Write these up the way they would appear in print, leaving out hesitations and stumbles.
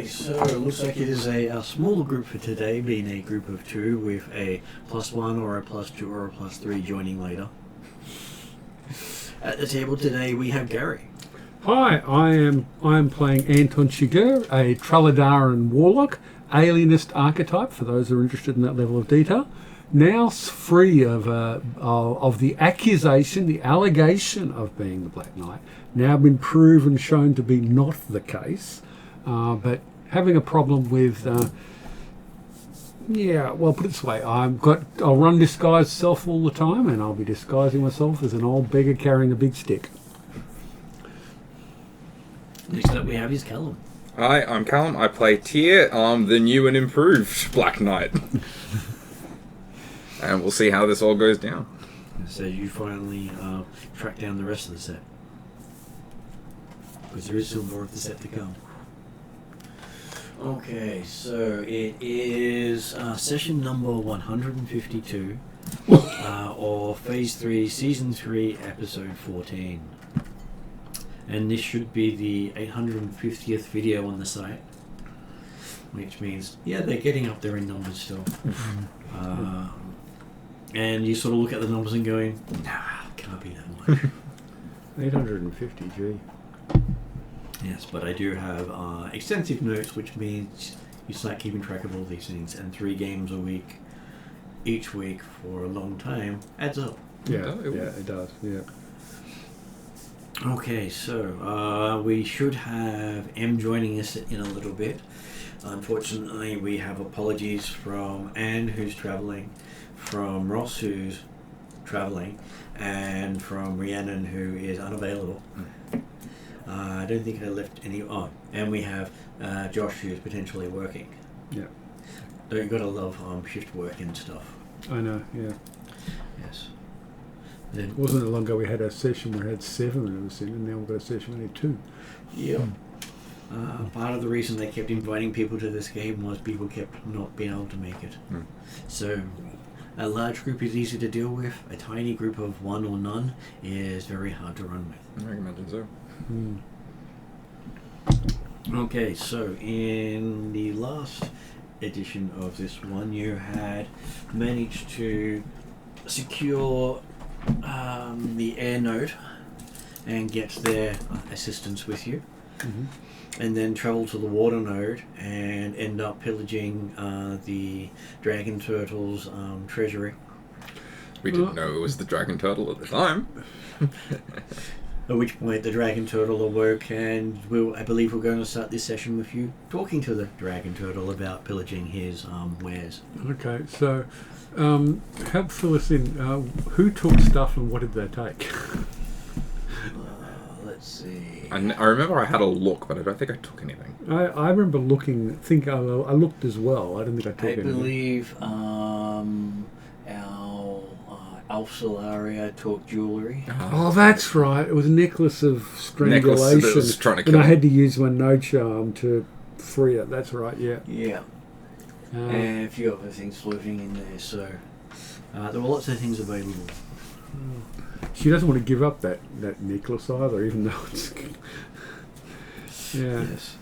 Okay, so it looks like it is a smaller group for today, being a group of two with a +1 or a +2 or a +3 joining later. At the table today we have Gary. Hi, I am playing Anton Shigur, a Tralladaran warlock, alienist archetype, for those who are interested in that level of detail. Now free of the accusation, the allegation of being the Black Knight. Now been proven, shown to be not the case, but having a problem with, put it this way, I'll run disguised self all the time, and I'll be disguising myself as an old beggar carrying a big stick. Next up we have is Callum. Hi, I'm Callum. I play Tyr, the new and improved Black Knight. And we'll see how this all goes down. So you finally track down the rest of the set. Because there is still more of the set to come. Okay, so it is session number 152, or Phase 3, Season 3, Episode 14. And this should be the 850th video on the site. Which means, yeah, they're getting up there in numbers still. And you sort of look at the numbers and going, nah, can't be that much. 850, gee. Yes, but I do have extensive notes, which means you start keeping track of all these things, and 3 games a week, each week for a long time, adds up. Yeah, it does, yeah. Okay, so we should have M joining us in a little bit. Unfortunately, we have apologies from Anne, who's travelling, from Ross, who's travelling, and from Rhiannon, who is unavailable. I don't think I left any... Oh, and we have Josh, who's potentially working. Yeah. Don't you gotta love shift work and stuff. I know, yeah. Yes. It wasn't that long ago we had a session where we had 7 of us in, and now we've got a session where we had 2. Yeah. Part of the reason they kept inviting people to this game was people kept not being able to make it. So a large group is easy to deal with. A tiny group of 1 or none is very hard to run with. I imagine so. Okay, so in the last edition of this one, you had managed to secure the air node and get their assistance with you. And then travel to the water node and end up pillaging the Dragon Turtle's treasury. We didn't know it was the Dragon Turtle at the time. At which point the Dragon Turtle awoke, and I believe we're going to start this session with you talking to the Dragon Turtle about pillaging his wares. Okay, so help fill us in. Who took stuff and what did they take? Let's see. I remember I had a look, but I don't think I took anything. I remember looking. I looked as well. I don't think I took anything. I believe our Alf Solaria took jewellery. Oh, that's right. It was a necklace of strangulation. Necklace that was trying to kill and I him. had to use my no charm to free it. That's right, yeah. Yeah. And a few other things floating in there, so there were lots of things available. She doesn't want to give up that necklace either, even though it's... Yeah. Yes.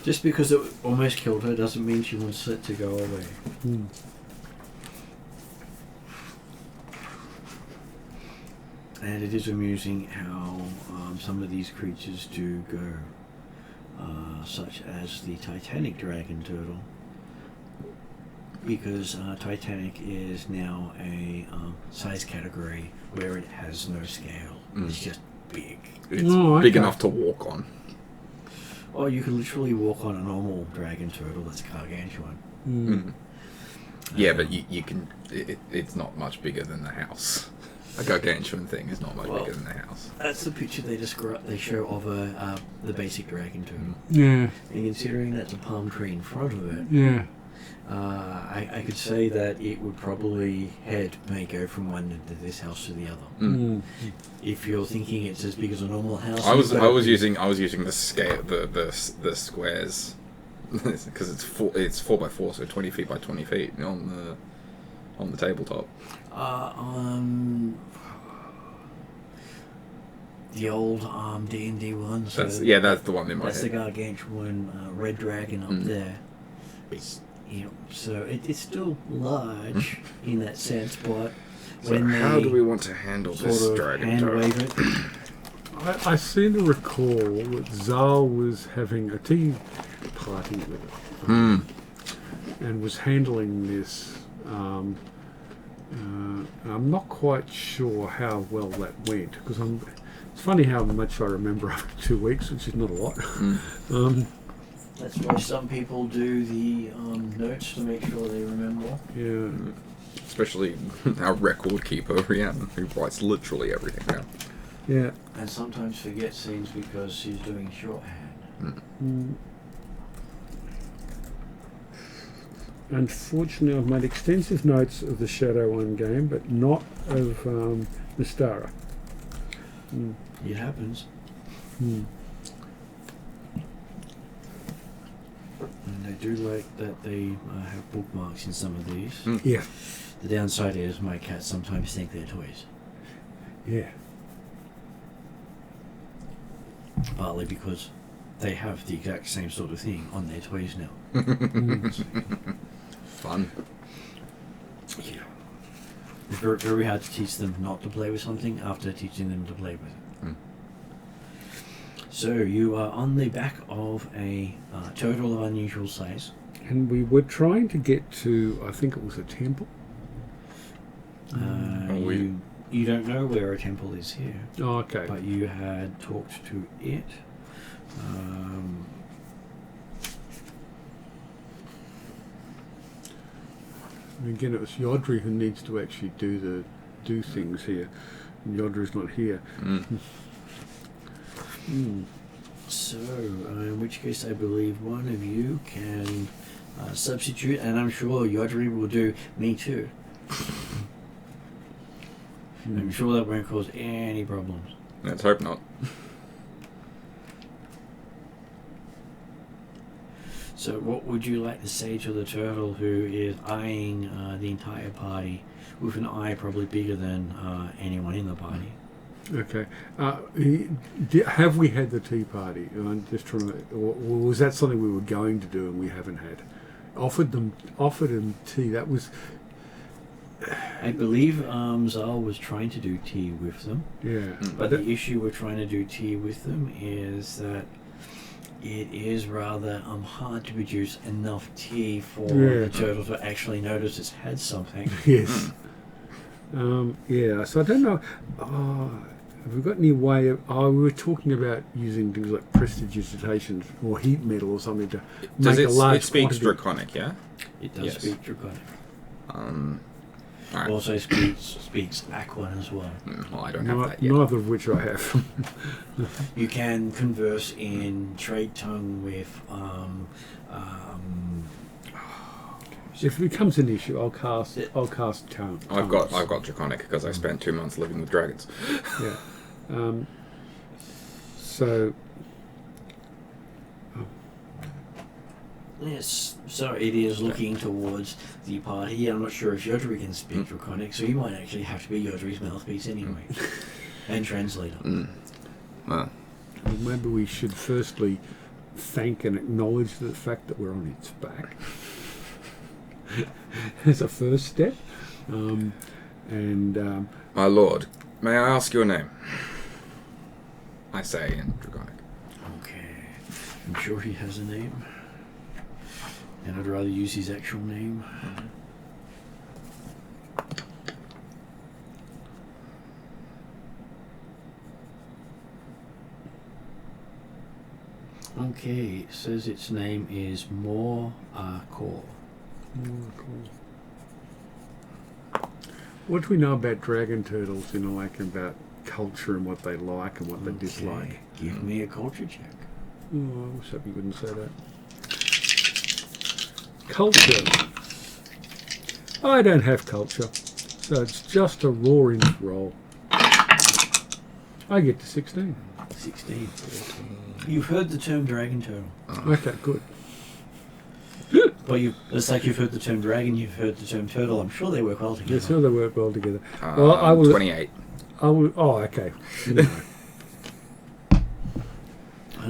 Just because it almost killed her doesn't mean she wants it to go away. And it is amusing how some of these creatures do go, such as the Titanic Dragon Turtle, because Titanic is now a size category where it has no scale. It's just big. It's big enough to walk on. Oh, you can literally walk on a normal Dragon Turtle that's gargantuan. Yeah, but you can... It's not much bigger than the house. A gargantuan thing is not much bigger than the house. That's the picture they show of the basic Dragon Turtle. Yeah. And considering that's a palm tree in front of it, Yeah. I could say that it would probably may go from one end of this house to the other. If you're thinking it's as big as a normal house, I was using the scale, the squares, because it's 4x4, so 20 feet by 20 feet on the tabletop. the old D&D one. So That's the one in my that's head. the gargantuan red dragon up there. So it's still large in that sense, but So when how they do we want to handle this sort of dragon hand turtle? wave it, I seem to recall that Zal was having a tea party with it. And was handling this. I'm not quite sure how well that went, because it's funny how much I remember after 2 weeks, which is not a lot. that's why some people do the notes to make sure they remember. Yeah. Especially our record keeper, Rihanna, who writes literally everything down. Yeah. And sometimes forget scenes because she's doing shorthand. Unfortunately, I've made extensive notes of the Shadow One game, but not of Mystara. It happens. Mm. And I do like that they have bookmarks in some of these. Yeah. The downside is my cats sometimes think they're toys. Yeah. Partly because they have the exact same sort of thing on their toys now. Fun. Yeah. It's very, very hard to teach them not to play with something after teaching them to play with it. So you are on the back of a turtle of unusual size. And we were trying to get to, I think it was a temple. You don't know where a temple is here, Oh, okay. but you had talked to it. Again, it was Yodri who needs to actually do things here. And Yodri's not here. So, in which case I believe one of you can substitute, and I'm sure Yodri will do me too. I'm sure that won't cause any problems. Let's hope not. So what would you like to say to the turtle who is eyeing the entire party with an eye probably bigger than anyone in the party? Okay. Have we had the tea party? I'm just trying to. Or was that something we were going to do and we haven't had? Offered them tea. That was. I believe Zal was trying to do tea with them. Yeah. But the issue with trying to do tea with them is that it is rather hard to produce enough tea for the turtle to actually notice it's had something. Yes. Yeah. So I don't know. Have we got any way of? We were talking about using things like prestidigitations or heat metal or something to make a large it speaks quantity. Draconic, yeah? It does Yes. speak Draconic. Alright. Also speaks Aquan as well. Well, I don't have that yet. Neither of which I have. You can converse in trade tongue with If it becomes an issue, I'll cast tongue. I've got Draconic because I spent 2 months living with dragons. Yeah. So. Yes, so it is looking towards the party. I'm not sure if Yodri can speak Draconic, so you might actually have to be Yodri's mouthpiece anyway. And translator. Well, Well, maybe we should firstly thank and acknowledge the fact that we're on its back as a first step. my lord, may I ask your name? I say in Draconic. Okay. I'm sure he has a name. And I'd rather use his actual name. Okay, it says its name is Kor. What do we know about dragon turtles? Like about culture and what they like and what they dislike. Give me a culture check. Oh, I wish you wouldn't say that. Culture. I don't have culture, so it's just a roaring roll. I get to 16. 16. You've heard the term dragon turtle. Okay, good. Well, it's like you've heard the term dragon, you've heard the term turtle. I'm sure they work well together. Yes, sure they work well together. Well, I will. 28. Oh, okay. No.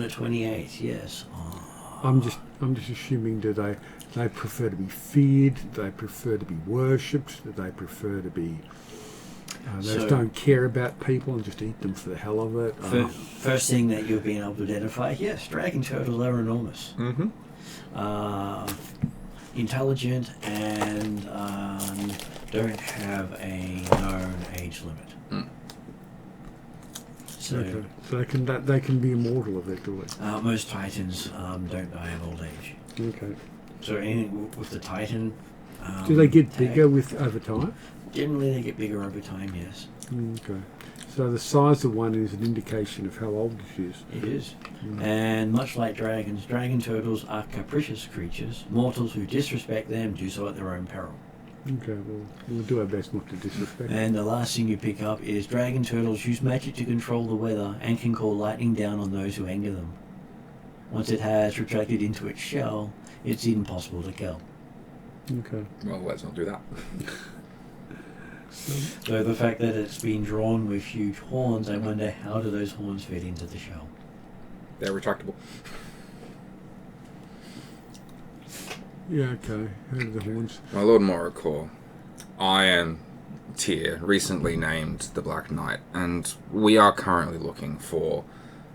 128, yes. Oh. I'm just assuming, do they prefer to be feared? Do they prefer to be worshipped? Do they prefer to be... they just don't care about people and just eat them for the hell of it? First thing that you've been able to identify, yes, dragon turtles are enormous. Mm-hmm. Intelligent and don't have a known age limit. Mm. So, so they can be immortal effectively. most titans don't die of old age. Okay. So with the titan, Do they get bigger over time? Generally, they get bigger over time. Yes. Okay. So the size of one is an indication of how old it is. It is. And much like dragons, dragon turtles are capricious creatures. Mortals who disrespect them do so at their own peril. Okay, well, we'll do our best not to disrespect. And the last thing you pick up is dragon turtles use magic to control the weather and can call lightning down on those who anger them. Once it has retracted into its shell, it's impossible to kill. Okay. Well, let's not do that. So the fact that it's been drawn with huge horns, I wonder how do those horns fit into the shell? They're retractable. Yeah, okay. Heard of the horns. My Lord Morricore, I am Tyr, recently named the Black Knight, and we are currently looking for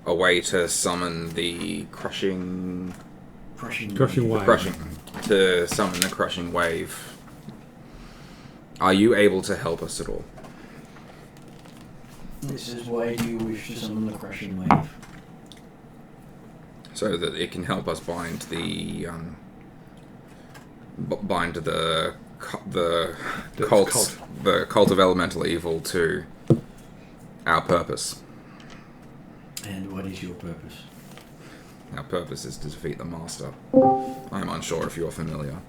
a way to summon the crushing Crushing wave. To summon the crushing wave. Are you able to help us at all? This is why you wish to summon the crushing wave. So that it can help us bind the cult of elemental evil to our purpose. And what is your purpose? Our purpose is to defeat the Master. I'm unsure if you're familiar.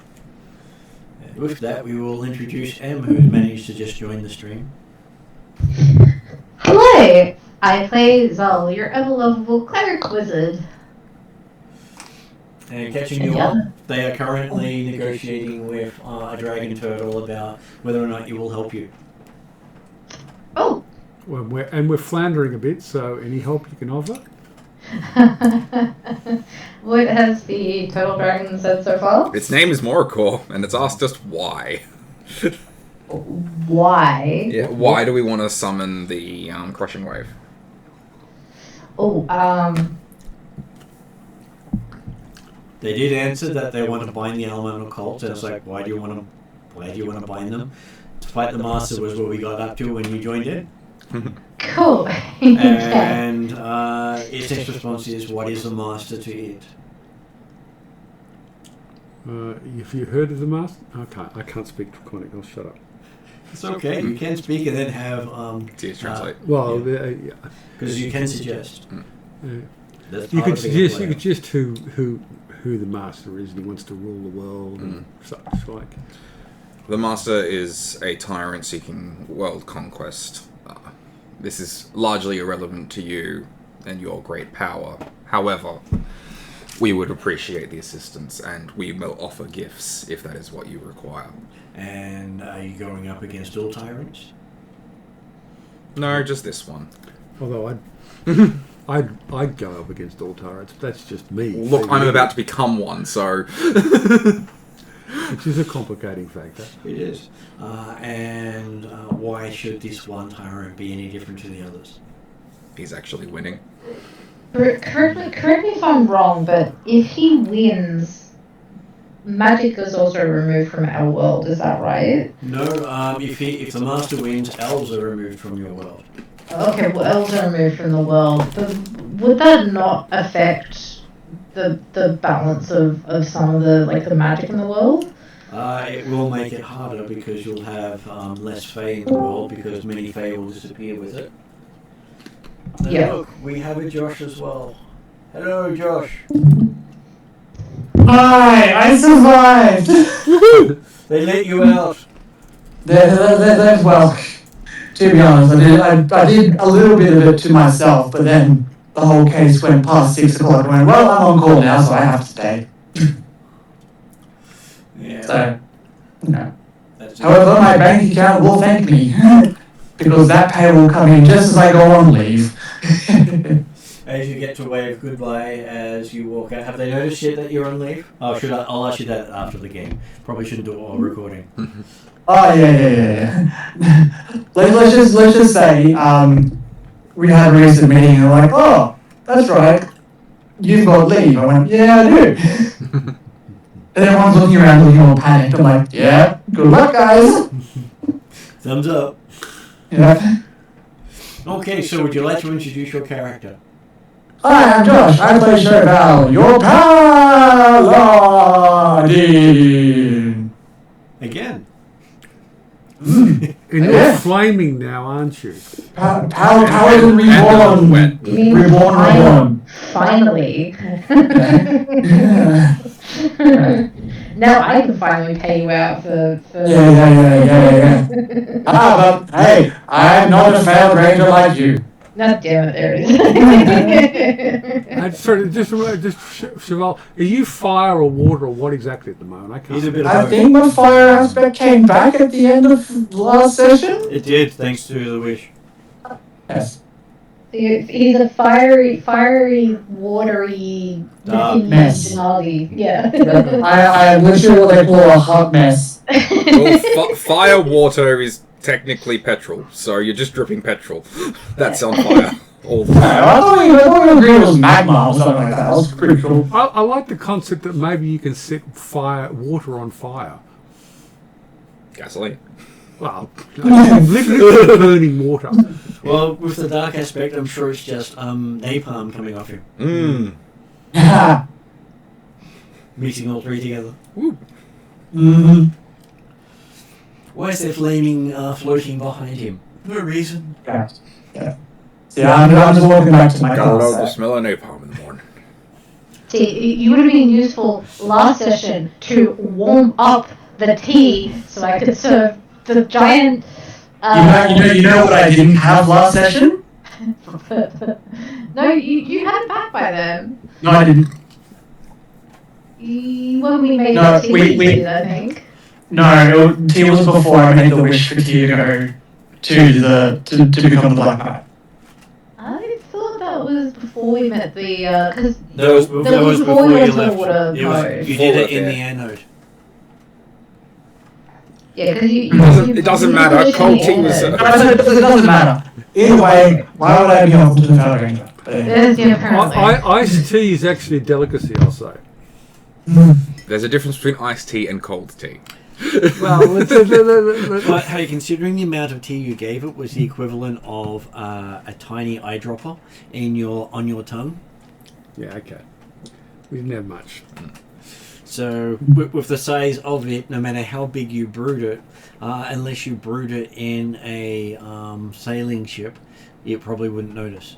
And with that, we will introduce M, who's managed to just join the stream. Hello! I play Zol, your ever-lovable cleric wizard. And catching you up, they are currently negotiating with a dragon turtle about whether or not you will help you. Oh! Well, we're floundering a bit, so any help you can offer? What has the turtle dragon said so far? Its name is Morricore, and it's asked us why. Why? Yeah, why do we want to summon the crushing wave? They did answer that they want to bind the elemental cult, and it's like, why do you want to bind them? To fight the Master was what we got up to when you joined in. Cool. And its next response is, what is the Master to it? If you heard of the Master? I can't speak Draconic, I'll shut up. It's okay, you can speak and then have... Please translate. Well, because you can suggest. You could suggest who the Master is, and he wants to rule the world and such like. The Master is a tyrant seeking world conquest. This is largely irrelevant to you and your great power. However, we would appreciate the assistance, and we will offer gifts if that is what you require. And are you going up against all tyrants? No, just this one. Although I'd go up against all tyrants. That's just me. Look, I'm about to become one, so... Which is a complicating factor. It is. And why should this one tyrant be any different to the others? He's actually winning. Correct me if I'm wrong, but if he wins, magic is also removed from our world, is that right? No, if the Master wins, elves are removed from your world. Okay, well, elves are removed from the world, but would that not affect the balance of some of the magic in the world? It will make it harder because you'll have less Fae in the world because many Fae will disappear with it. And yeah. Look, we have a Josh as well. Hello, Josh. Hi, I survived! They let you out. Well, to be honest, I did a little bit of it to myself, but then the whole case went past 6 o'clock and went, well, I'm on call now, so I have to stay. Yeah. So, no. That's However, my bank account will thank me, because that pay will come in just as I go on leave. as you get to wave goodbye as you walk out. Have they noticed yet that you're on leave? Oh, I'll ask you that after the game. Probably shouldn't do it while recording. Oh yeah. let's just say we had a recent meeting and we're like, oh, that's right, you've got leave. I went, yeah, I do. And everyone's looking around looking all panicked. I'm like, yeah, good luck, guys. Thumbs up. Yeah. Okay, so would you like to introduce your character? Hi, I'm Josh. I play Val, your paladin. Again. And you're Yeah. flaming now, aren't you? Paladin reborn. wet. You mean Reborn. finally? Yeah. Now I can finally pay you out for Yeah. But hey, I'm not a failed ranger like you. God damn it, there it is. Sorry, just Cheval, are you fire or water or what exactly at the moment? I can't. He's a bit of I both. think my fire aspect came back at the end of last session. It did, thanks to the wish. Yes. He's a fiery, watery, Mess. Yeah. I am literally what they call a hot mess. Well, fire water is technically petrol, so you're just dripping petrol. That's on fire all the I time. thought you agreed it was magma or something like that. That was pretty cool. I like the concept that maybe you can set water on fire. Gasoline. Well, literally burning water. Well, with the dark aspect, I'm sure it's just napalm coming off him. Yeah. Mixing all three together. Mm-hmm. Why is there flaming floating behind him? No reason. Yeah. Yeah, I'm just walking back to my Gotta love the car. smell of napalm in the morning. See, you would have been useful last session to warm up the tea so I could serve the giant. You know what I didn't have last session? No, you had it back by then. No, I didn't. When we made No, the tea, we- we did, I think. No, T was before I made the wish for T to go to become the Black Knight. I thought that was before we met the because That was before you you went to the left. water You mode. did it in the anode. Yeah, because It doesn't matter. Cold tea was. It doesn't matter. Either way, why would I be on to the Fell Ranger? apparently. Iced tea is actually a delicacy, I'll say. There's a difference between iced tea and cold tea. Well, But hey, considering the amount of tea you gave it was the equivalent of a tiny eyedropper on your tongue. yeah, okay. We didn't have much. So with the size of it, no matter how big you brewed it, unless you brewed it in a sailing ship, you probably wouldn't notice.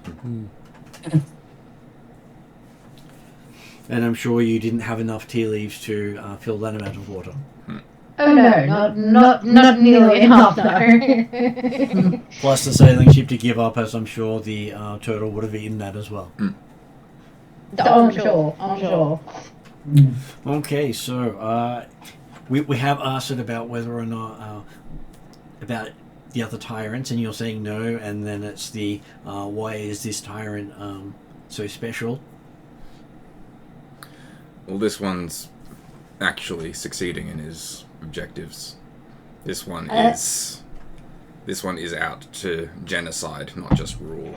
And I'm sure you didn't have enough tea leaves to fill that amount of water. Oh no, not nearly enough. No. Plus the sailing ship to give up, as I'm sure the turtle would have eaten that as well. I'm sure. Okay, so we have asked it about whether or not about the other tyrants, and you're saying no, and then it's the why is this tyrant so special? Well, this one's actually succeeding in his objectives. This one is out to genocide, not just rule.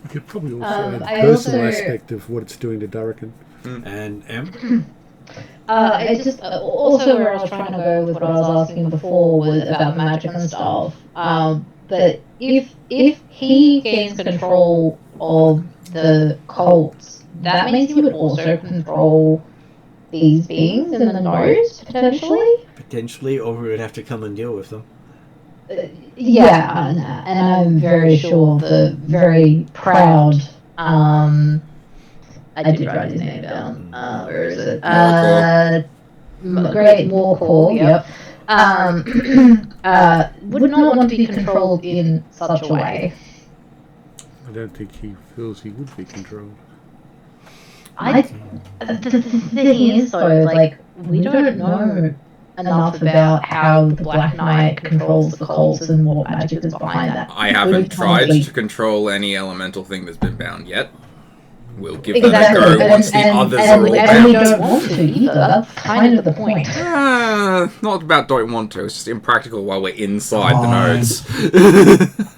We could probably also add the I personal also- aspect of what it's doing to Durrican. And M? It's just also where I was trying to go with what I was asking before was about magic and stuff. But if he gains control of the cults, that means he would also control these beings in the nose potentially. Potentially, or we would have to come and deal with them. Yeah, and I'm very sure the very proud. I did write his name down. Where is it? Great Morcor. Yep. Would not want to be controlled in such a way. I don't think he feels he would be controlled. The thing is, though, like we don't know enough about how the Black Knight controls the cults and what magic is behind that. I haven't tried to control any elemental thing that's been bound yet. We'll give Exactly. that a go once the others are all and we bound. don't want to either. That's kind of the point. Not about don't want to. It's just impractical while we're inside the God. nodes.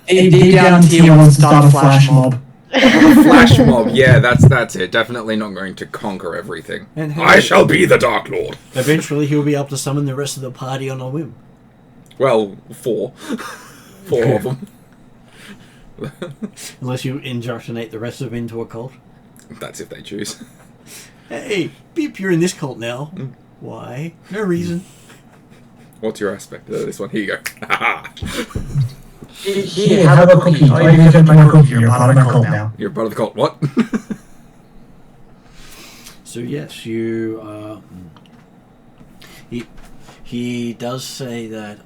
Deep down, Tia wants to start a flash mob. Flash mob, yeah, that's it. Definitely not going to conquer everything. And I shall be the Dark Lord. Eventually, he'll be able to summon the rest of the party on a whim. Well, 4. 4 of them. Unless you indoctrinate the rest of them into a cult. That's if they choose. Hey, Beep, you're in this cult now. Why? No reason. What's your aspect of this one? Here you go. Here, have a cookie. Oh, you get my cookie. You're part of my cult now. You're part of the cult. What? So yes, you. He does say that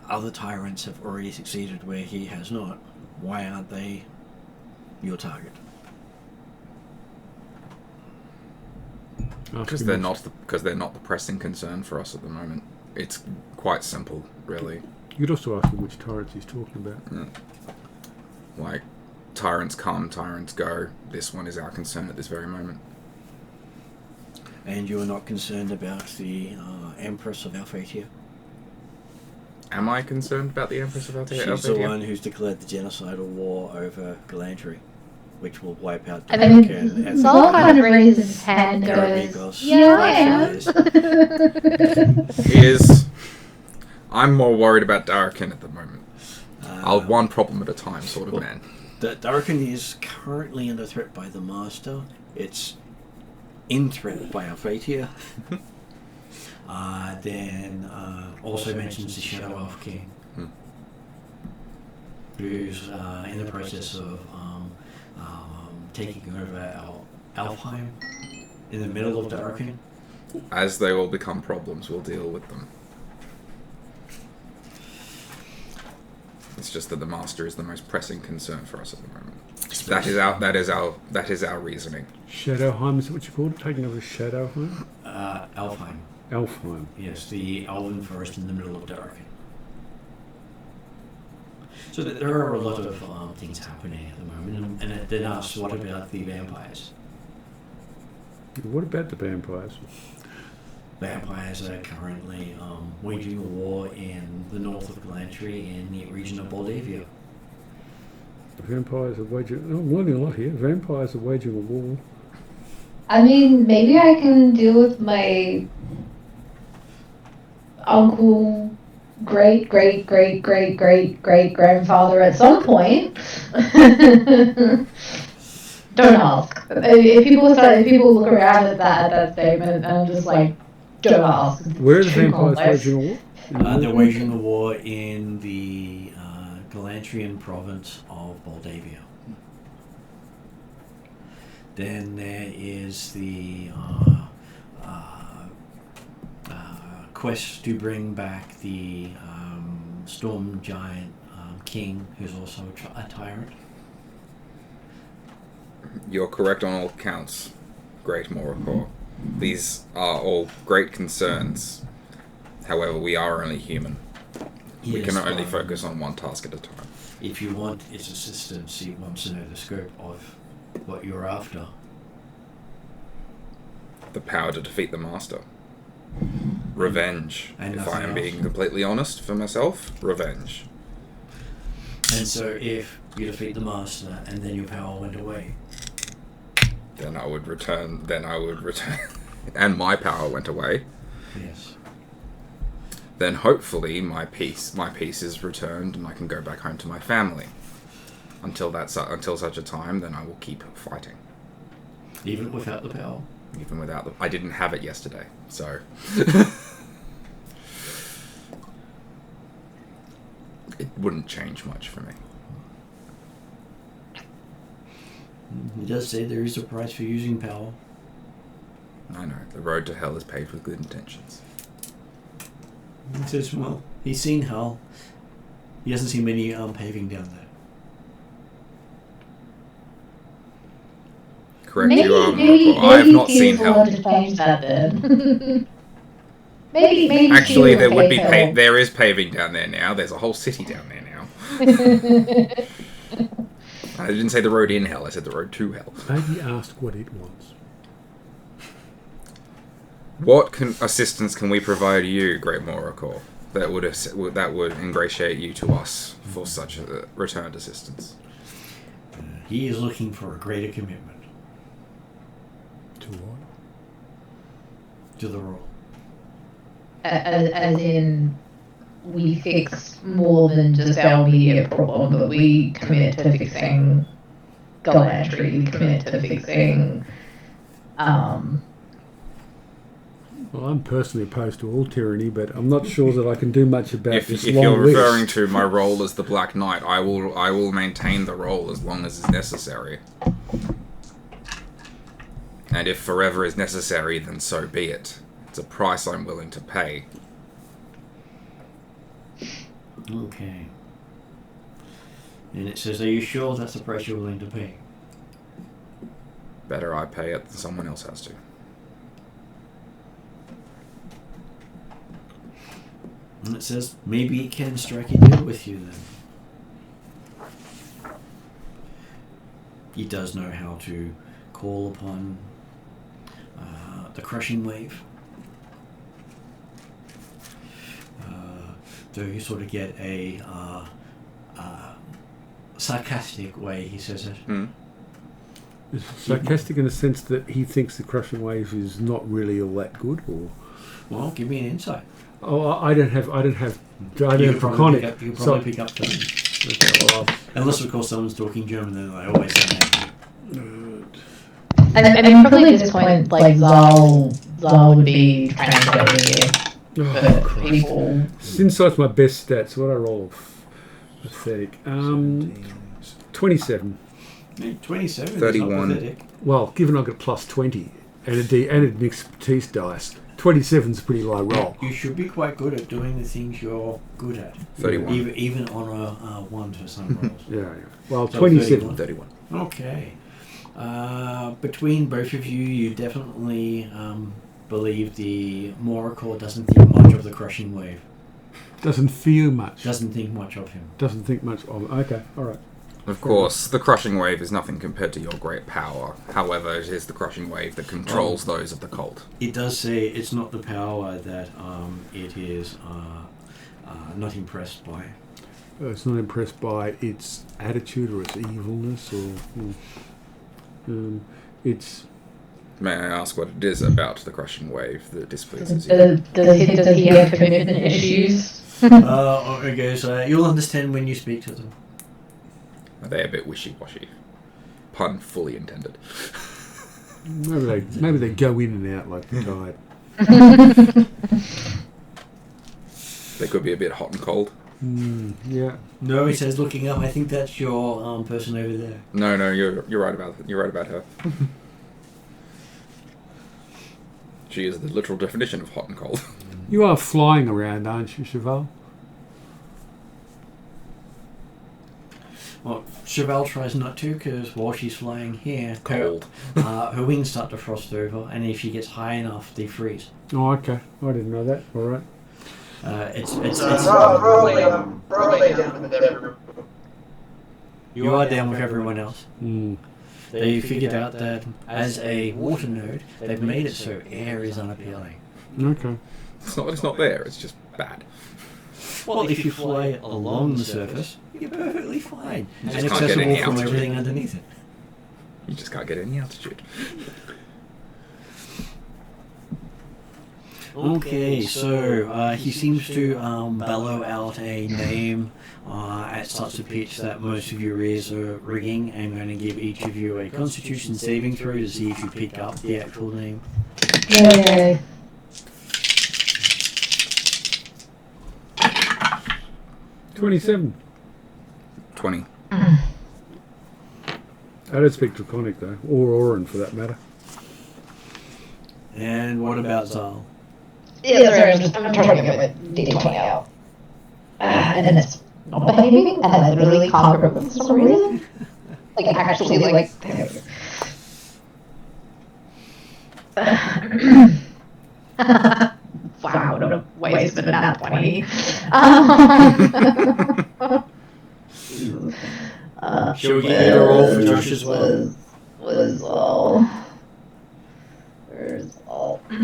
other tyrants have already succeeded where he has not. Why aren't they your target? Because they're not the pressing concern for us at the moment. It's quite simple, really. You could also ask him which tyrants he's talking about. Like, tyrants come, tyrants go. This one is our concern at this very moment. And you are not concerned about the Empress of Alphatia? Am I concerned about the Empress of Alphatia? She's the one who's declared the genocidal war over Galantry, which will wipe out I mean, Darkin, Zol kind of raises his hand and goes, yeah, I am. I'm more worried about Darkin at the moment. I'll one problem at a time sort of man. Darkin is currently under threat by the Master. It's in threat by Alphatia. Then also mentions the Shadow Elf King, who's in the process of taking over Alfheim in the middle of Darkin. As they all become problems, we'll deal with them. It's just that the Master is the most pressing concern for us at the moment. That is our reasoning. Shadowheim, is that what you called it? Taking over Shadowheim? Alfheim. Elfheim. Yes, the Elven Forest in the middle of Darkin. So there are a lot of things happening at the moment, and then asks, what about the vampires? What about the vampires? Vampires are currently waging a war in the north of Galantry in the region of Moldavia. The vampires are waging... I'm learning a lot here. Vampires are waging a war. I mean, maybe I can deal with my uncle, great grandfather at some point. Don't ask. If people look around at that statement, I'm just like, don't ask. Where are the vampires waging a war? They're waging a war in the Galantrian province of Moldavia. Then there is the quest to bring back the storm giant king, who's also a tyrant. You're correct on all counts, Great Morocco. These are all great concerns. However, we are only human. We Yes, can only focus on one task at a time. If you want its assistance, he wants to know the scope of what you're after. The power to defeat the Master. Revenge. And If nothing I am else. being completely honest for myself, revenge. And so if you defeat the Master and then your power went away, Then I would return. And my power went away. yes. Then hopefully my peace is returned and I can go back home to my family. Until such a time, then I will keep fighting. Even without the power. Even without I didn't have it yesterday, so it wouldn't change much for me. He does say there is a price for using power. I know the road to hell is paved with good intentions. He says, well, he's seen hell. He hasn't seen many paving down there. Correct, Maybe, you are. maybe I have not Steve seen will hell. want to change that then. maybe Actually, Steve there will would be take hell. there is paving down there now. There's a whole city down there now. I didn't say the road in hell, I said the road to hell. Maybe ask what it wants. What assistance can we provide you, Great Morakor, that would ingratiate you to us for such a returned assistance? He is looking for a greater commitment. To what? To the role. As in, we fix more than just our immediate problem, but we commit to fixing Galantry, we commit to fixing, Well, I'm personally opposed to all tyranny, but I'm not sure that I can do much about If this you're long referring list. to my role as the Black Knight, I will maintain the role as long as is necessary. And if forever is necessary, then so be it. It's a price I'm willing to pay. Okay. And it says, are you sure that's the price you're willing to pay? Better I pay it than someone else has to. And it says, maybe he can strike a deal with you then. He does know how to call upon the crushing wave. Though you sort of get a sarcastic way he says it. Is it sarcastic in the sense that he thinks the crushing wave is not really all that good, or? Well, give me an insight. Oh, I don't have You probably draconic. pick up something. Okay, well, Unless, of course, someone's talking German, then I always say that. I mean, probably at this point, like, Zal would be translating it oh, for people. Insight's my best stats. What I roll? Pathetic. 27. 27. 31. Is not pathetic. Well, given I got plus 20 and an expertise dice, 27's a pretty low roll. You should be quite good at doing the things you're good at. 31. Even on a 1 for some rolls. Yeah. Well, So 27. 31. Okay. Between both of you, you definitely believe the Morakor doesn't think much of the crushing wave. Doesn't feel much. Doesn't think much of him. Doesn't think much of it. Okay, all right. Of course, the crushing wave is nothing compared to your great power. However, it is the crushing wave that controls those of the cult. It does say it's not the power that it is not impressed by. It's not impressed by its attitude or its evilness, or it's. May I ask what it is about the crushing wave that displeases you? Does he have commitment issues? Okay, so you'll understand when you speak to them. Are they a bit wishy-washy? Pun fully intended. Maybe they go in and out like the tide. They could be a bit hot and cold. Yeah. No, he says, looking up. I think that's your person over there. No, you're right about her. She is the literal definition of hot and cold. You are flying around, aren't you, Cheval? Well, Chevelle tries not to, because while she's flying here, Cold. her wings start to frost over, and if she gets high enough, they freeze. Oh, okay. I didn't know that. All right. You are down with everyone else. Mm. They figured out that as a water node, they've made it so air is unappealing. Okay. It's not there. It's just bad. Well, if you fly along the surface, you're perfectly fine and just can't get accessible any from altitude. everything underneath it. You just can't get any altitude. Okay, so he seems to bellow out a name at such a pitch that most of your ears are ringing. I'm going to give each of you a Constitution saving throw to see if you pick up the actual name. Yay. 27. 20. I don't speak Draconic, though. Or Oran, for that matter. And what about Zal? Yeah, sorry, I'm trying to get my D20 out. And it's not behaving, and I literally can't remember for some reason. Like, actually, like... Wow, what a waste of a nat 20. Shall we get a roll for Josh as well? Was all. Where's all? Was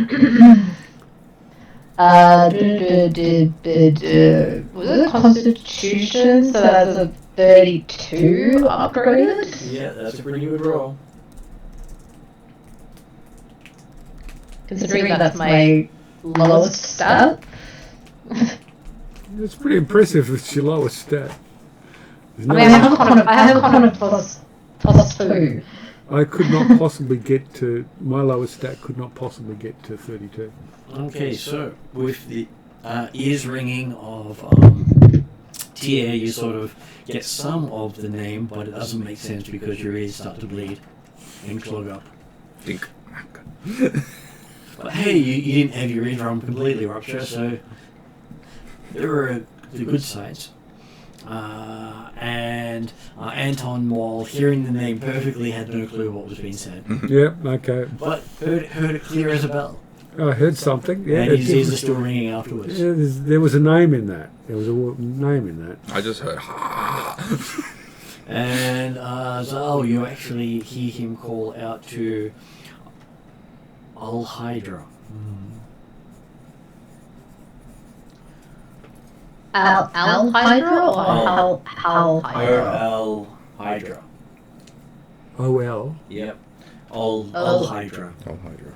it Constitution? So that's a 32 upgraded. Yeah, that's a pretty good roll. Considering that's my lowest stat. It's pretty impressive. It's your lowest stat. I mean, I have a con of plus 2. I could not possibly get to my lowest stat. Could not possibly get to 32. Okay, so with the ears ringing of Tier, you sort of get some of the name, but it doesn't make sense because your ears start to bleed and clog up. Dink. But hey, you didn't have your eardrum completely rupture, so there were the good sides. And Anton, while hearing the name perfectly, had no clue what was being said. Yep. Okay. But heard it clear as a bell. I heard something. Yeah. And his ears are still ringing afterwards. Yeah, there was a name in that. There was a name in that. I just heard. And Zal, you actually hear him call out to Al Hydra. Al Hydra or Hal Hydra? Al Hydra. OL. Yep. Al Hydra. Oh, Hydra.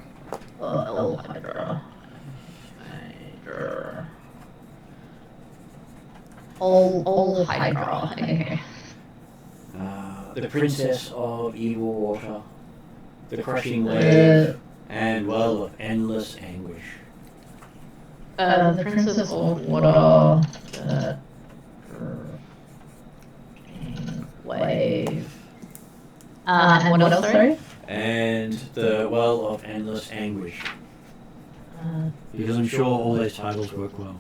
Al Hydra. Al Hydra. Okay. The Princess of Evil Water, the Crushing Wave, and Well of Endless Anguish. The Princess of Water, Wave, and what else, sorry? And the Well of Endless Anguish. Because I'm sure all those titles work well.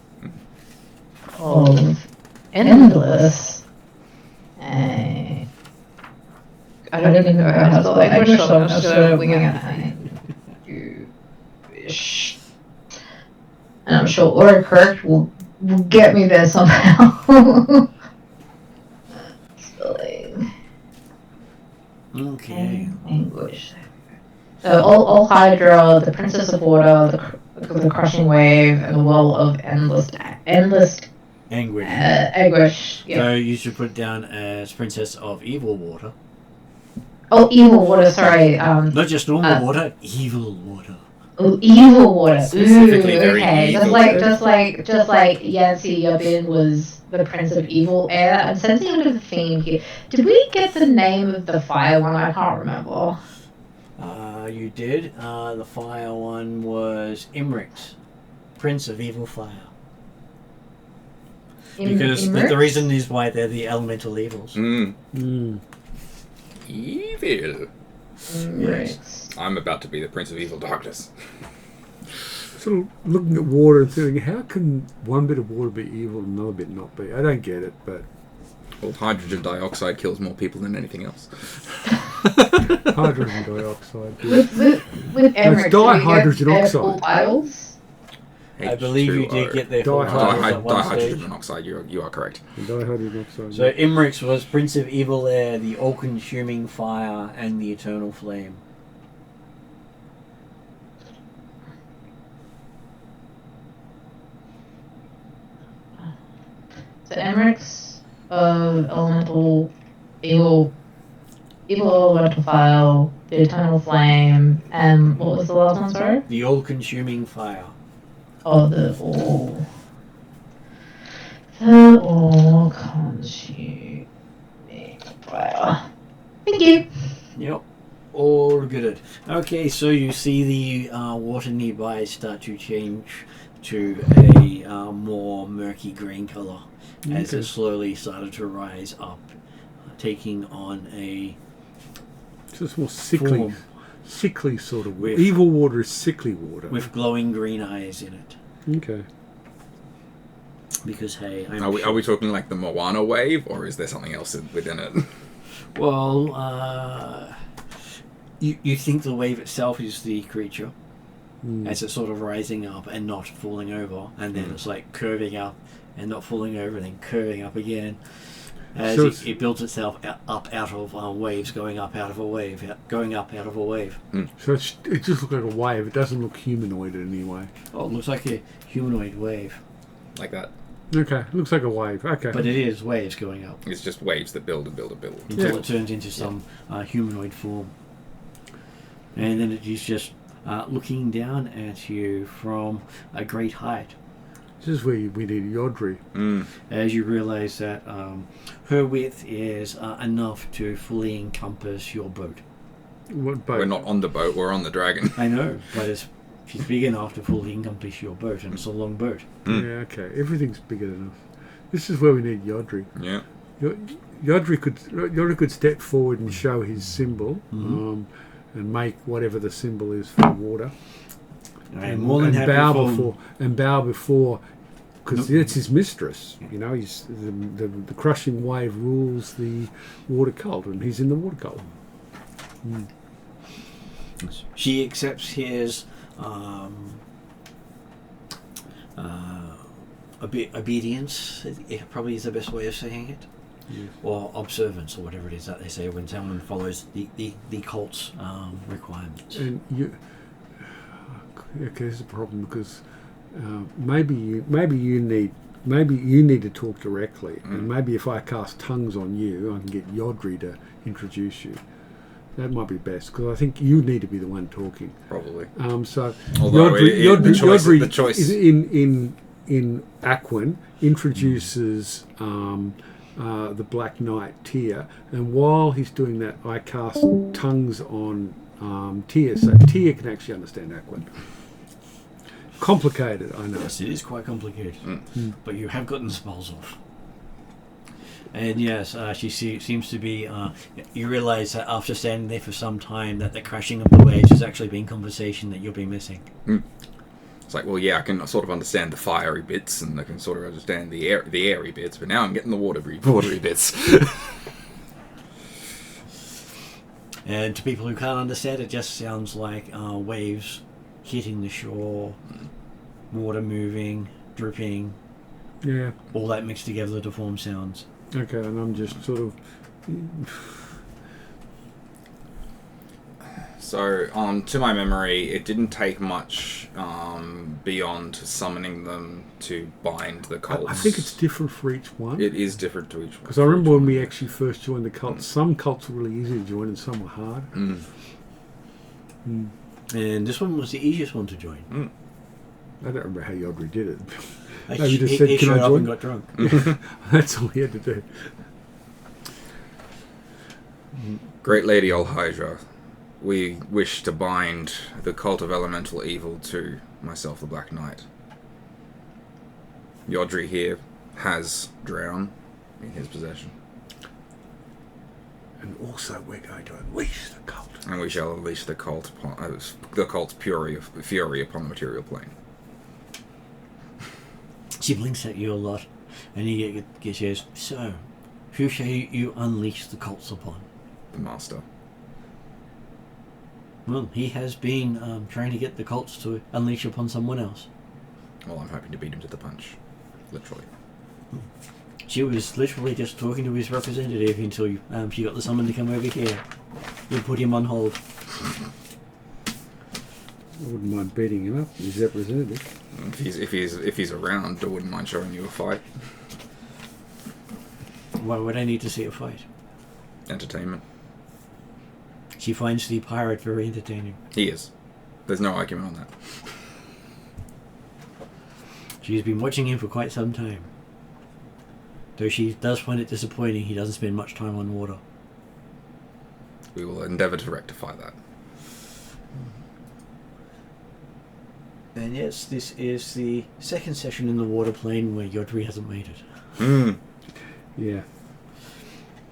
Of Endless. I don't even know how to spell English, so I'm just going to wing it. You-ish. And I'm sure autocorrect will get me there somehow. Spelling. Okay. English. So all Hydra, the Princess of Water, the Crushing Wave, and the Well of Endless Anguish. Anguish. Yeah. So you should put it down as Princess of Evil Water. Oh, Evil Water. Sorry. Not just normal water, evil water. Oh, evil water. Specifically very okay. evil Just like Yancy Yabin was the Prince of Evil Air. I'm sensing a bit of a theme here. Did we get the name of the fire one? I can't remember. You did. The fire one was Imrix, Prince of Evil Fire. Because the reason is why they're the elemental evils. Evil. Yes. I'm about to be the Prince of Evil Darkness. Sort of looking at water and thinking, how can one bit of water be evil and another bit not be? I don't get it, but... Well, hydrogen dioxide kills more people than anything else. Hydrogen dioxide. With Emmerich, It's dihydrogen oxide. Idols? I believe you did get there for Dihydrogen monoxide, you are correct. Dihydrogen oxide. So Imrix was Prince of Evil Air, the all-consuming fire, and the eternal flame. So Emmerich's elemental evil elemental fire, the eternal flame, and what was the last one, sorry? The all-consuming fire. Oh, the all-consuming fire. Thank you. Yep. All good. Okay, so you see the water nearby start to change to a more murky green colour as it slowly started to rise up, taking on a just more sickly, form sickly sort of water. With- Evil water is sickly water. with glowing green eyes in it. Okay. Because hey, Are we talking like the Moana wave, or is there something else within it? Well, you think the wave itself is the creature as it's sort of rising up and not falling over, and then it's like curving up and not falling over, and then curving up again. as So it builds itself up out of waves, going up out of a wave, going up out of a wave. So it just looks like a wave. It doesn't look humanoid in any way. Oh, it looks like a humanoid wave, Like that. Okay, looks like a wave. Okay. but it is waves going up It's just waves that build and build and build. until it turns into some humanoid form, and then it is just looking down at you from a great height. This is where we need Yodri. As you realise that her width is enough to fully encompass your boat. What boat? We're not on the boat, we're on the dragon. I know, but she's big enough to fully encompass your boat, and it's a long boat. Yeah, okay. Everything's bigger enough. This is where we need Yodri. Yeah. Yodri could step forward and show his symbol, and make whatever the symbol is for water. I'm more than happy bow before, because it's his mistress. You know, he's the crushing wave rules the water cult, and he's in the water cult. She accepts his obedience. It probably is the best way of saying it, or observance, or whatever it is that they say when someone follows the cult's requirements. And okay, there's a problem because maybe you need to talk directly, and maybe if I cast tongues on you, I can get Yodri to introduce you. That might be best because I think you need to be the one talking. Probably. So Although Yodri the choice is in Aquan introduces the Black Knight Tyr, and while he's doing that, I cast tongues on Tyr, so Tyr can actually understand Aquan. Complicated, I know. Yes, it is quite complicated, but you have gotten the spells off. And yes, she seems to be. You realise that after standing there for some time, that the crashing of the waves has actually been conversation that you'll be missing. It's like, well, yeah, I can sort of understand the fiery bits, and I can sort of understand the airy bits, but now I'm getting the watery bits. And to people who can't understand, it just sounds like waves hitting the shore, water moving, dripping. Yeah. All that mixed together to form sounds. Okay, and I'm just sort of. So, to my memory, it didn't take much beyond summoning them to bind the cults. I think it's different for each one. It is different to each one. Because I remember when we actually first joined the cults, some cults were really easy to join and some were hard. And this one was the easiest one to join. I don't remember how Yodri did it. He just said, "Can I join?" And got drunk. That's all he had to do. Great Lady Olhydra, we wish to bind the cult of elemental evil to myself, the Black Knight. Yodri here has Drown in his possession. And also we're going to unleash the cult. And we shall unleash the cult upon, the cult's fury upon the material plane. She blinks at you a lot, and he says, "So, who shall you unleash the cults upon?" The Master. Well, he has been trying to get the cults to unleash upon someone else. Well, I'm hoping to beat him to the punch. Literally. She was literally just talking to his representative until she got the summon to come over here. You put him on hold. I wouldn't mind beating him up, his representative. If he's around, I wouldn't mind showing you a fight. Why would I need to see a fight? Entertainment. She finds the pirate very entertaining. He is. There's no argument on that. She's been watching him for quite some time. Though she does find it disappointing he doesn't spend much time on water. We will endeavour to rectify that. And yes, this is the second session in the water plane where Yodri hasn't made it. Yeah.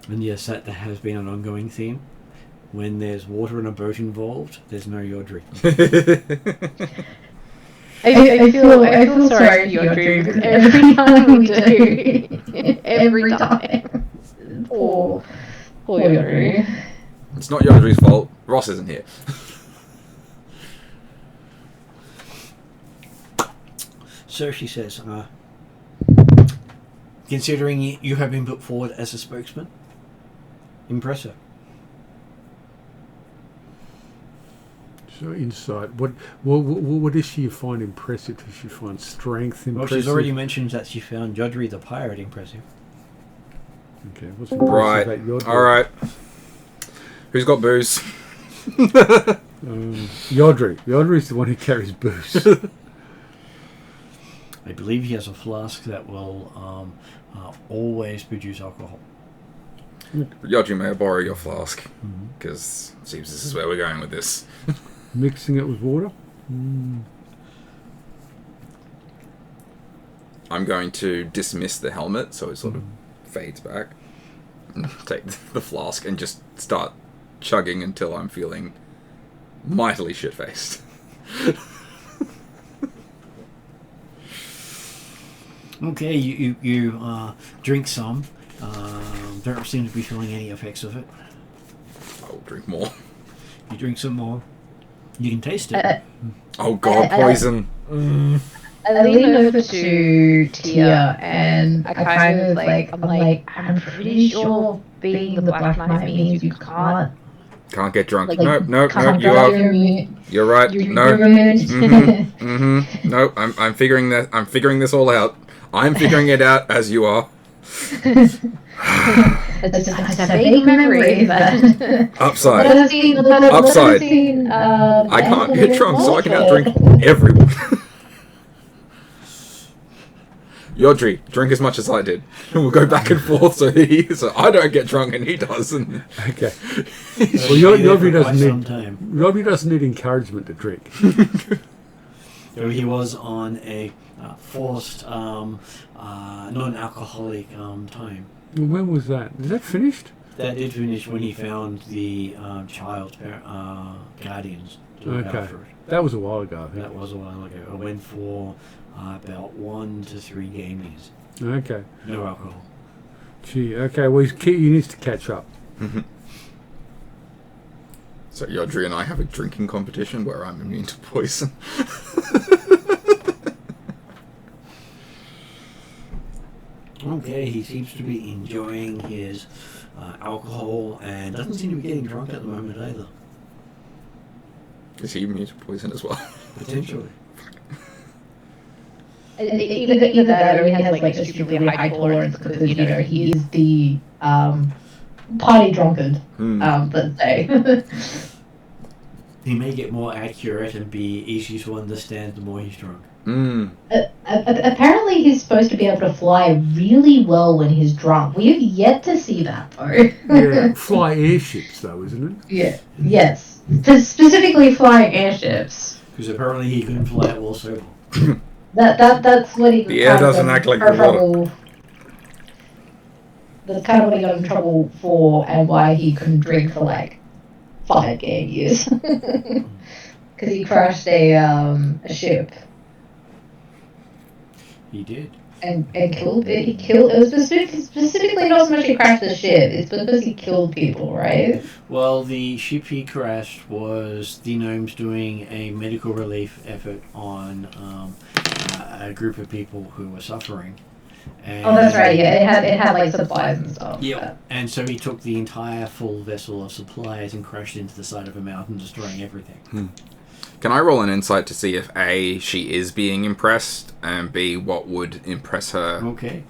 And yes, that has been an ongoing theme. When there's water and a boat involved, there's no Yodri. I feel sorry for Yodri because every time we do, every time. Poor Yodri. It's not Yodri's fault. Ross isn't here. So she says, considering you have been put forward as a spokesman, impressive. So insight. What does she find impressive? Does she find strength Well, impressive? she's already mentioned that she found Jodri the pirate impressive. Okay, what's impressive Right. about your All right. Who's got booze? Yodri. Yodri's the one who carries booze. I believe he has a flask that will always produce alcohol. Yodri, may I borrow your flask? Because it seems this is where we're going with this. Mixing it with water. I'm going to dismiss the helmet so it sort of fades back. Take the flask and just start chugging until I'm feeling mightily shit-faced. Okay, you drink some. Don't seem to be feeling any effects of it. I will drink more. You drink some more. You can taste it. Oh god, poison! I lean over to Tia and I kind of I'm pretty sure being the Black Knight means you can't. Can't get drunk. Like, No, can't you go are. immune. You're right. You're No. immune. No, I'm figuring that. I'm figuring this all out. I'm figuring it out as you are. It's a vague memory, but Upside. I've seen, Upside. I've seen, I can't get drunk, so I can Mongol outdrink everyone. Yodri, drink as much as I did. And we'll go back and forth so I don't get drunk and he does. And Okay. Well, Yodri doesn't need encouragement to drink. So he was on a forced non-alcoholic time. Well, when was that? Is that finished? That did finish when he found the child's guardians to look Okay. after it. That was a while ago, I think. That was a while ago. I went for about 1 to 3 game days. Okay. No alcohol. Gee, okay, well, he needs to catch up. So Yodri and I have a drinking competition where I'm immune to poison. Okay, he seems to be enjoying his alcohol and doesn't seem to be getting drunk at the moment either. Is he immune to poison as well? Potentially. either that or he has like a stupidly high tolerance because he is the party drunkard. Let's say. He may get more accurate and be easy to understand the more he's drunk. Apparently he's supposed to be able to fly really well when he's drunk. We have yet to see that though. Yeah, fly airships though, isn't it? Yeah. Yes. Specifically flying airships. Because apparently he couldn't fly it while sober. That's what he. The air doesn't act like the water. That's kind of what he got in trouble for, and why he couldn't drink for like 5 game years. Because he crashed a ship. He did. And killed it. He killed. It was specifically not so much he crashed the ship. It's because he killed people, right? Well, the ship he crashed was the gnomes doing a medical relief effort on a group of people who were suffering. And Oh, that's right. Yeah, it had like supplies and stuff. Yeah, and so he took the entire full vessel of supplies and crashed into the side of a mountain, destroying everything. Can I roll an insight to see if A, she is being impressed, and B, what would impress her? Okay.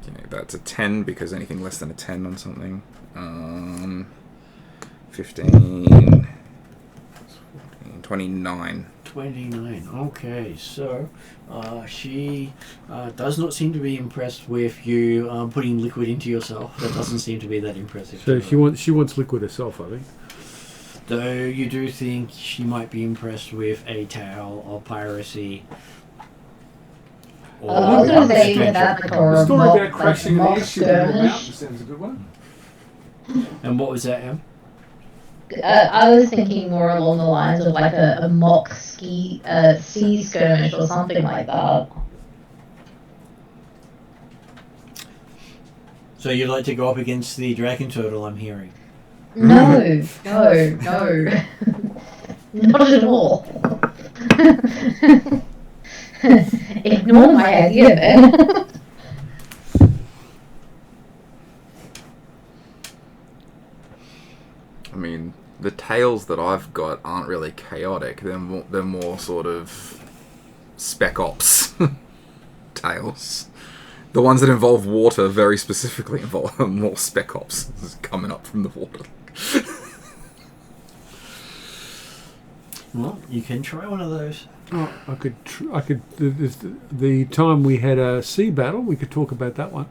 Okay, that's a 10, because anything less than a 10 on something. 15, 14, 29. 29. Okay, so she does not seem to be impressed with you putting liquid into yourself. That doesn't seem to be that impressive. So to her. she wants liquid herself, I think. Though you do think she might be impressed with a tale of piracy. Or I was going to say adventure. that The story about crashing an airship into a mountain sounds a good one. And what was that, Em? I was thinking more along the lines of like a mock sea skirmish or something like that. So you'd like to go up against the dragon turtle, I'm hearing. No, not at all. Ignore my idea there. I mean, the tales that I've got aren't really chaotic. They're more sort of spec ops tales. The ones that involve water very specifically involve more spec ops coming up from the water. Well, you can try one of those. Oh, I could. The time we had a sea battle, we could talk about that one.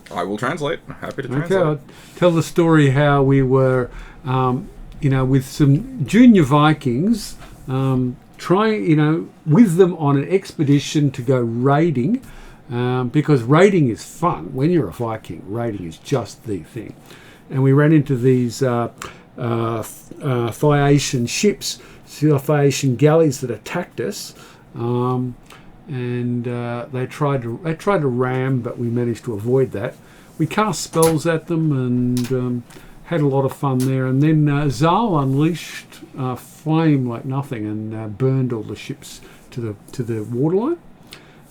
I will translate. I'm happy to translate. Okay, I'll tell the story how we were, with some junior Vikings, trying, with them on an expedition to go raiding, because raiding is fun. When you're a Viking, raiding is just the thing. And we ran into these Phaeacian ships, Phaeacian galleys that attacked us. And they tried to ram, but we managed to avoid that. We cast spells at them and had a lot of fun there. And then Zal unleashed flame like nothing and burned all the ships to the waterline.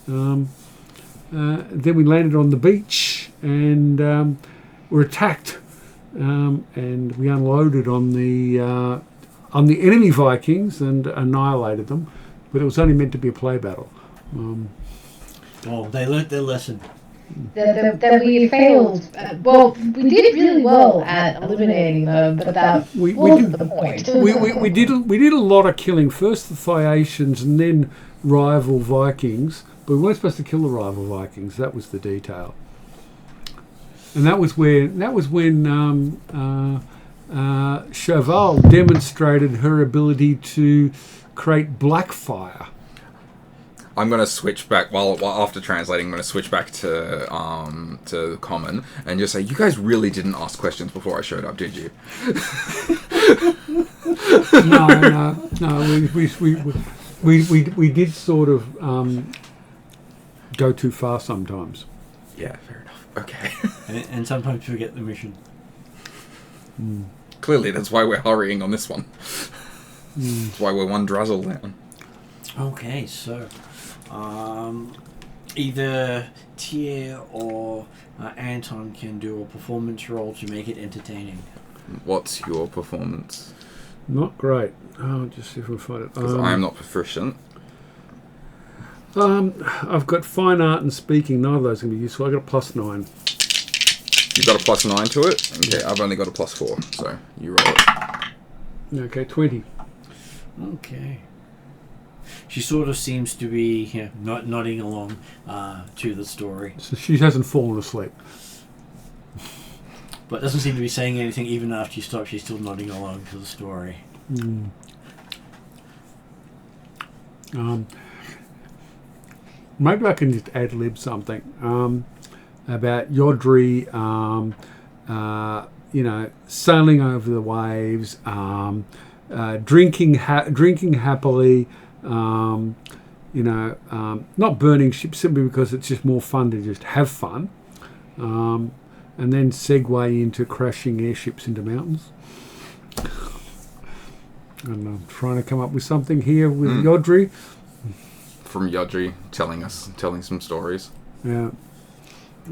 Then we landed on the beach and were attacked, and we unloaded on the enemy Vikings and annihilated them. But it was only meant to be a play battle. Well, they learnt their lesson. That we failed. Well, we did really well at eliminating them, but that wasn't the point. we did a lot of killing. First the Phaeacians and then rival Vikings. But we weren't supposed to kill the rival Vikings. That was the detail. And that was when Cheval demonstrated her ability to create black fire. I'm going to switch back while after translating. I'm going to switch back to common and just say, you guys really didn't ask questions before I showed up, did you? No. We did sort of go too far sometimes. Yeah, fair enough. Okay. and sometimes forget the mission. Clearly, that's why we're hurrying on this one. That's why we're one drazzle down. Okay, so either Tier or Anton can do a performance roll to make it entertaining. What's your performance? Not great. Oh, just see if we find it. Because I am not proficient. I've got fine art and speaking. None of those are going to be useful. I got a +9. You've got a +9 to it? Okay, I've only got a +4, so you roll it. Okay, 20. Okay. She sort of seems to be nodding along to the story. So she hasn't fallen asleep. But doesn't seem to be saying anything even after she stops. She's still nodding along to the story. Maybe I can just ad-lib something about Yodri, sailing over the waves, drinking happily, not burning ships simply because it's just more fun to just have fun, and then segue into crashing airships into mountains. And I'm trying to come up with something here with Yodri. From Yodri telling some stories. Yeah.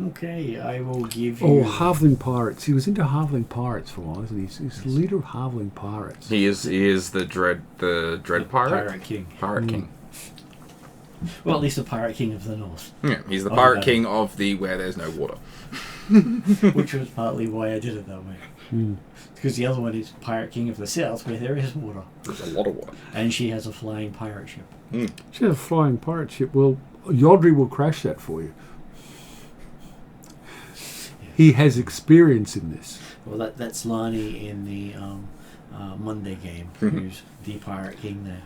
Okay, I will give you... Oh, halfling pirates. He was into halfling pirates for a while, isn't he? He's the leader of halfling pirates. He is the dread pirate? Pirate King. Pirate King. Well, at least the Pirate King of the North. Yeah, he's the Pirate King of the where there's no water. Which was partly why I did it that way. Because the other one is Pirate King of the South, where there is water. There's a lot of water. And she has a flying pirate ship. She has a flying pirate ship. Well, Yodri will crash that for you. He has experience in this. Well, that's Lani in the Monday game, who's the Pirate King there.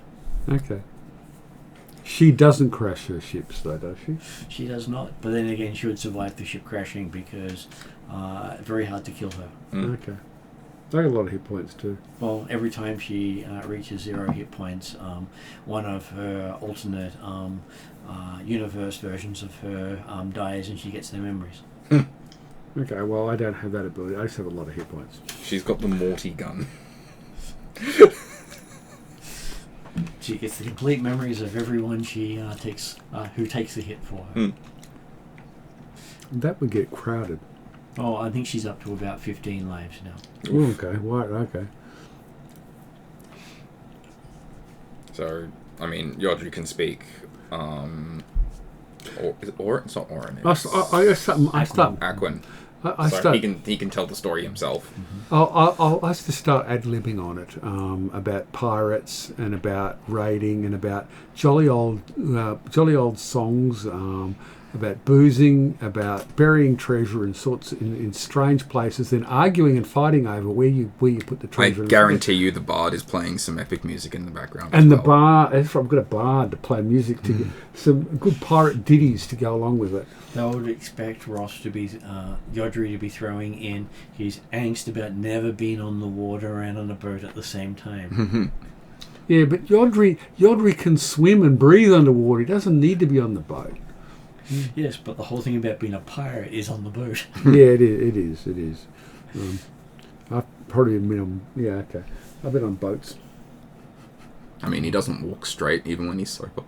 Okay. She doesn't crash her ships, though, does she? She does not, but then again, she would survive the ship crashing because very hard to kill her. Okay. They got a lot of hit points, too. Well, every time she reaches 0 hit points, one of her alternate universe versions of her dies and she gets their memories. Okay, well, I don't have that ability. I just have a lot of hit points. She's got the Morty gun. She gets the complete memories of everyone she takes, who takes the hit for her. That would get crowded. Oh, I think she's up to about 15 lives now. Oh, okay, right, okay. So, I mean, Yodri can speak. Or is it Orin? It's not Orin. I start. Aquin. I So start. he can tell the story himself. I'll have to start ad-libbing on it about pirates and about raiding and about jolly old songs, about boozing, about burying treasure in strange places, then arguing and fighting over where you put the I treasure. guarantee you the bard is playing some epic music in the background. And as the well. bar, I've got a bard to play music to, some good pirate ditties to go along with it. I would expect Ross to be, Yodri to be throwing in his angst about never being on the water and on a boat at the same time. Yeah, but Yodri can swim and breathe underwater. He doesn't need to be on the boat. Yes, but the whole thing about being a pirate is on the boat. Yeah, it is. I've probably been on. Yeah, okay. I've been on boats. I mean, he doesn't walk straight even when he's sober.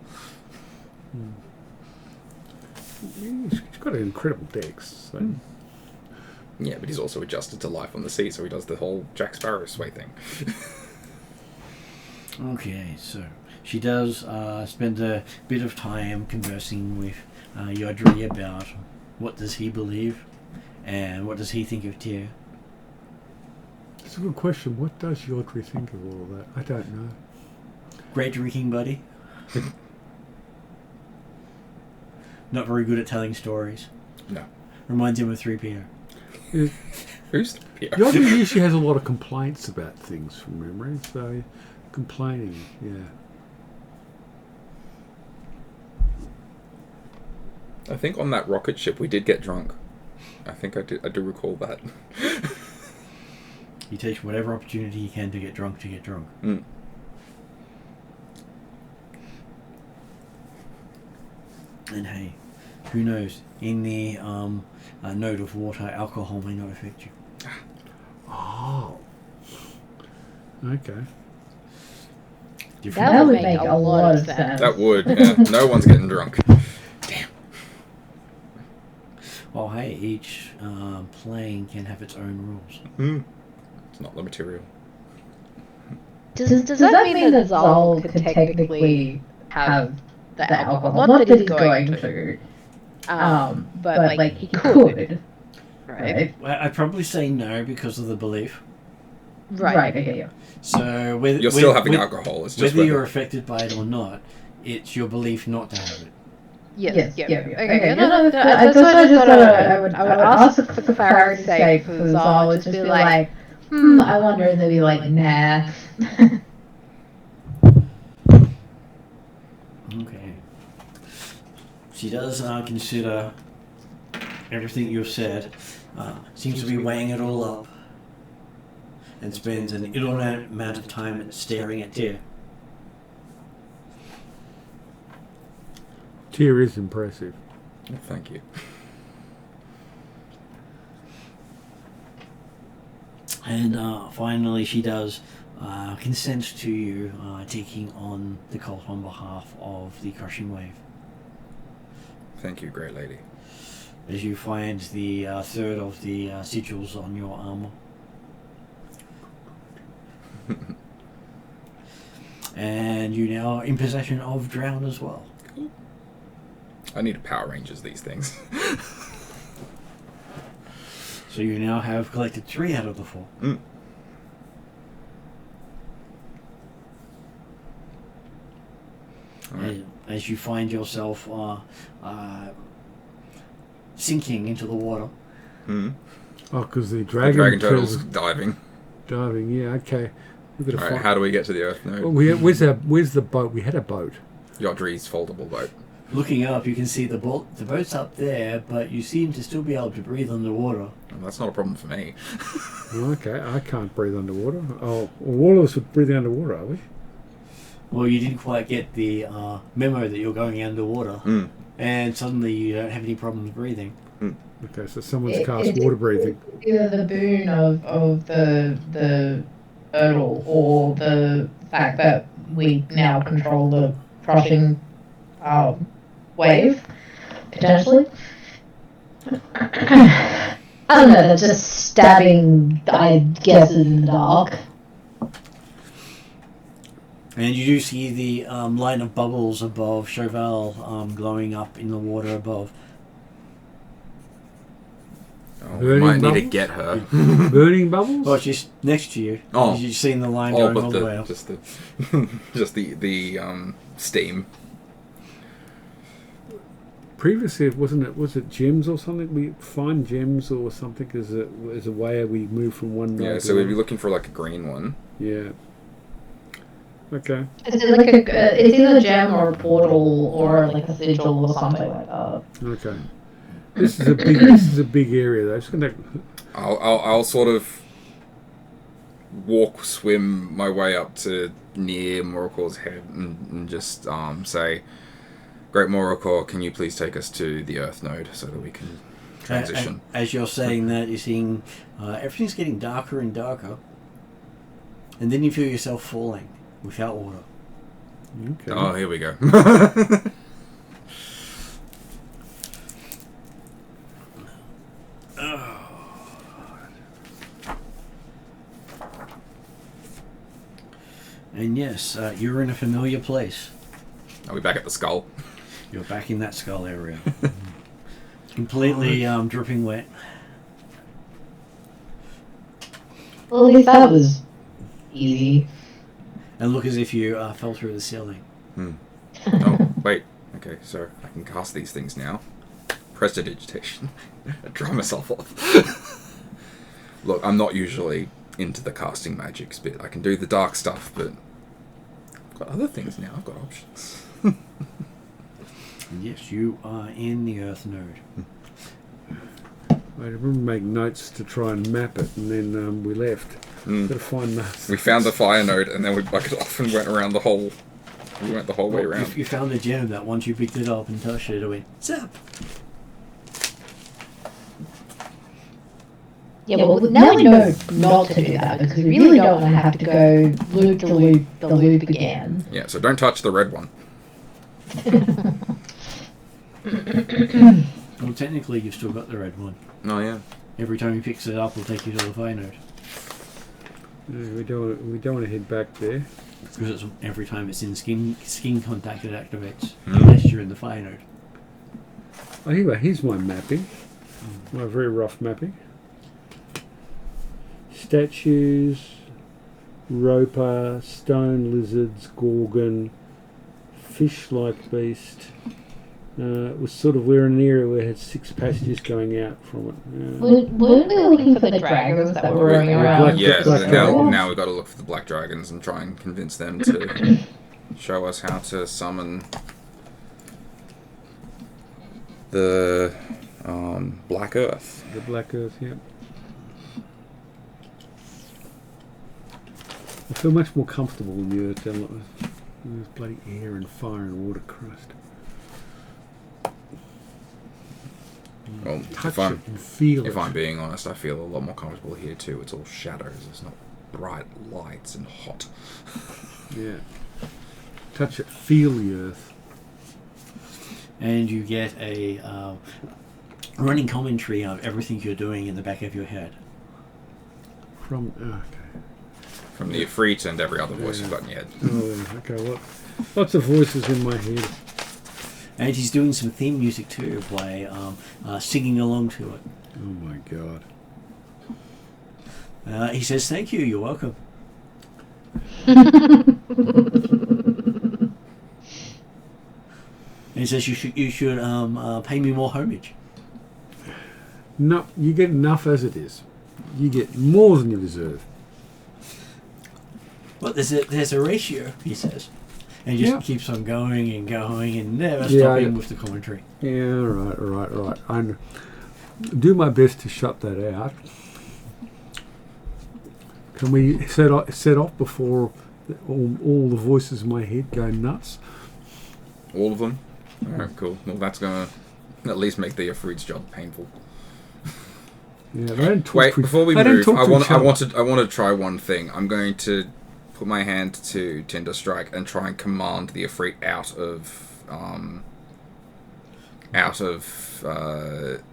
He's got an incredible dex. So. Yeah, but he's also adjusted to life on the sea, so he does the whole Jack Sparrow sway thing. Okay, so she does spend a bit of time conversing with Yodri about what does he believe and what does he think of Tyr. It's a good question. What does Yodri think of all of that? I don't know. Great drinking buddy. Not very good at telling stories. No. Reminds him of 3PO. Yeah. Who's the PO? Yodri usually has a lot of complaints about things from memory, so complaining, yeah. I think on that rocket ship we did get drunk. I think I do recall that. He takes whatever opportunity he can to get drunk. Mm. And hey, who knows? In the note of water, alcohol may not affect you. Oh. Okay. Different. That would make a lot of sense. That would. Yeah. No one's getting drunk. Damn. Oh, hey, each plane can have its own rules. It's not the material. Does that mean that Zal could technically have the alcohol? Not that he's going to. But like he could. Right? I'd probably say no because of the belief. Right, okay, yeah. So whether You're still having alcohol. It's just whether you're affected by it or not, it's your belief not to have it. Yes. Okay. No, I just thought I would ask for clarity's sake, because I would just be like, I wonder, and they'd be like, nah. Okay. She does consider everything you've said, seems to be weighing it all up, and spends an inordinate amount of time staring at Tyr. Tyr is impressive. Oh, thank you. And finally she does consent to you taking on the cult on behalf of the Crushing Wave. Thank you, great lady. As you find the third of the sigils on your armor. And you now are in possession of Drown as well. I need to Power Rangers these things. So you now have collected 3 out of the 4. Right. As you find yourself sinking into the water. Oh, because the The dragon, Dragon Turtle's turtle's diving. Yeah, okay. We've got to Alright, how do we get to the Earth node? Well, where's the boat? We had a boat. Yodri's foldable boat. Looking up, you can see the boat's up there, but you seem to still be able to breathe underwater. Well, that's not a problem for me. Okay, I can't breathe underwater. Oh, well, all of us would breathe underwater, are we? Well, you didn't quite get the memo that you're going underwater, and suddenly you don't have any problems breathing. Okay, so someone's cast water breathing. Either the boon of the turtle or the fact that we now control the crushing wave, potentially. I don't know, that's just stabbing, I guess, in the dark. And you do see the line of bubbles above Chauvel glowing up in the water above. Oh, we might need to bubbles? get her. Burning bubbles? Well, she's next to you. Oh. You've seen the line going all the way up. just the just the steam. Previously, was it gems or something? We find gems or something as a way we move from one node Yeah, to so we'd be another. looking for like a green one. Yeah. Okay. Is it like it's either a gem or a portal or like a sigil or something like that. Okay. This is a big area though. It's gonna. I'll sort of swim my way up to near Morocco's head and just say, Great Morocco, can you please take us to the Earth node so that we can transition? As you're saying that, you're seeing everything's getting darker and darker, and then you feel yourself falling without water. Okay. Oh, here we go. And yes, you're in a familiar place. Are we back at the skull? You're back in that skull area. Completely dripping wet. Well, at least that was easy. And look as if you fell through the ceiling. Oh, wait. Okay, so I can cast these things now. Prestidigitation. Dry myself off. Look, I'm not usually into the casting magics bit. I can do the dark stuff, but I've got other things now. I've got options. And yes, you are in the Earth node. I remember making notes to try and map it, and then we left. Got to find notes. We found the fire node, and then we bucketed off and went around the whole. We went the whole way around. You found a gem that once you picked it up and touched it, it went zap. Yeah, well, now we know not to do that because we really don't want to have to go loop to loop the loop again. Yeah, so don't touch the red one. Well, technically, you've still got the red one. Oh yeah. Every time he picks it up, will take you to the fire node. No, we don't want to head back there. Because every time it's in skin contact, it activates. Unless you're in the fire node. Oh, here's my mapping. My very rough mapping. Statues, roper, stone lizards, gorgon, fish-like beast. It was sort of, we're in an area where it had 6 passages going out from it. Weren't we looking for the dragons that were roaming around? Yeah, Black now we've got to look for the black dragons and try and convince them to show us how to summon the Black Earth. The Black Earth, yeah. I feel much more comfortable in the Earth than there's bloody air and fire and water crust. Well, Touch it and feel if it. I'm being honest, I feel a lot more comfortable here too. It's all shadows. It's not bright lights and hot. Yeah. Touch it, feel the Earth. And you get a running commentary of everything you're doing in the back of your head. Okay. From the Ifrit and every other voice you've got in your head. Oh, yeah. Okay, lots of voices in my head. And he's doing some theme music too by singing along to it. Oh my God. He says, "Thank you. You're welcome." And he says, "You should pay me more homage." No, you get enough as it is. You get more than you deserve. Well, there's a ratio, he says. And he just keeps on going and going and never Yeah, stopping with the commentary. Yeah, right. I do my best to shut that out. Can we set off before all the voices in my head go nuts? All of them? Alright, cool. Well, that's going to at least make the Ifrit's job painful. Yeah, they don't talk Wait, before we they don't move, talk I to want each other. to try one thing. I'm going to put my hand to Tinder Strike and try and command the Ifrit out of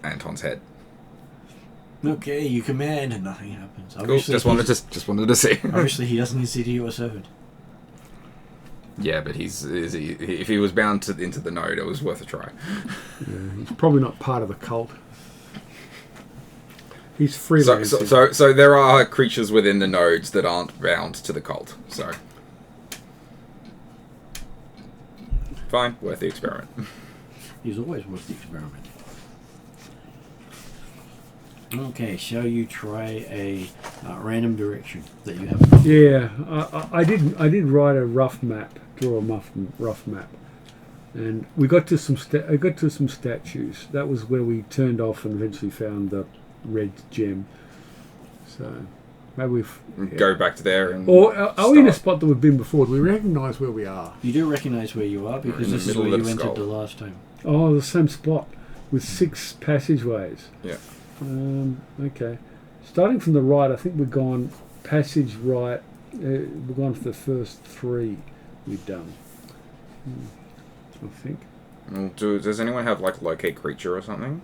Anton's head. Okay, you command and nothing happens. Cool. Just wanted to see. Obviously, he doesn't consider you a servant. Yeah, but if he was bound into the node, it was worth a try. Yeah, he's probably not part of the cult. He's freelancing. So there are creatures within the nodes that aren't bound to the cult. So fine, worth the experiment. He's always worth the experiment. Okay, shall you try a random direction that you have? Yeah, I did write a rough map, draw a rough map, and we got to some statues. That was where we turned off and eventually found the red gem. So maybe we've go back to there and. Or are we in a spot that we've been before? Do we recognise where we are? You do recognise where you are because this is where you entered the last time. Oh, the same spot with 6 passageways. Yeah. Okay. Starting from the right, I think we've gone passage right. We've gone for the first 3 we've done. I think. Well, does anyone have like locate creature or something?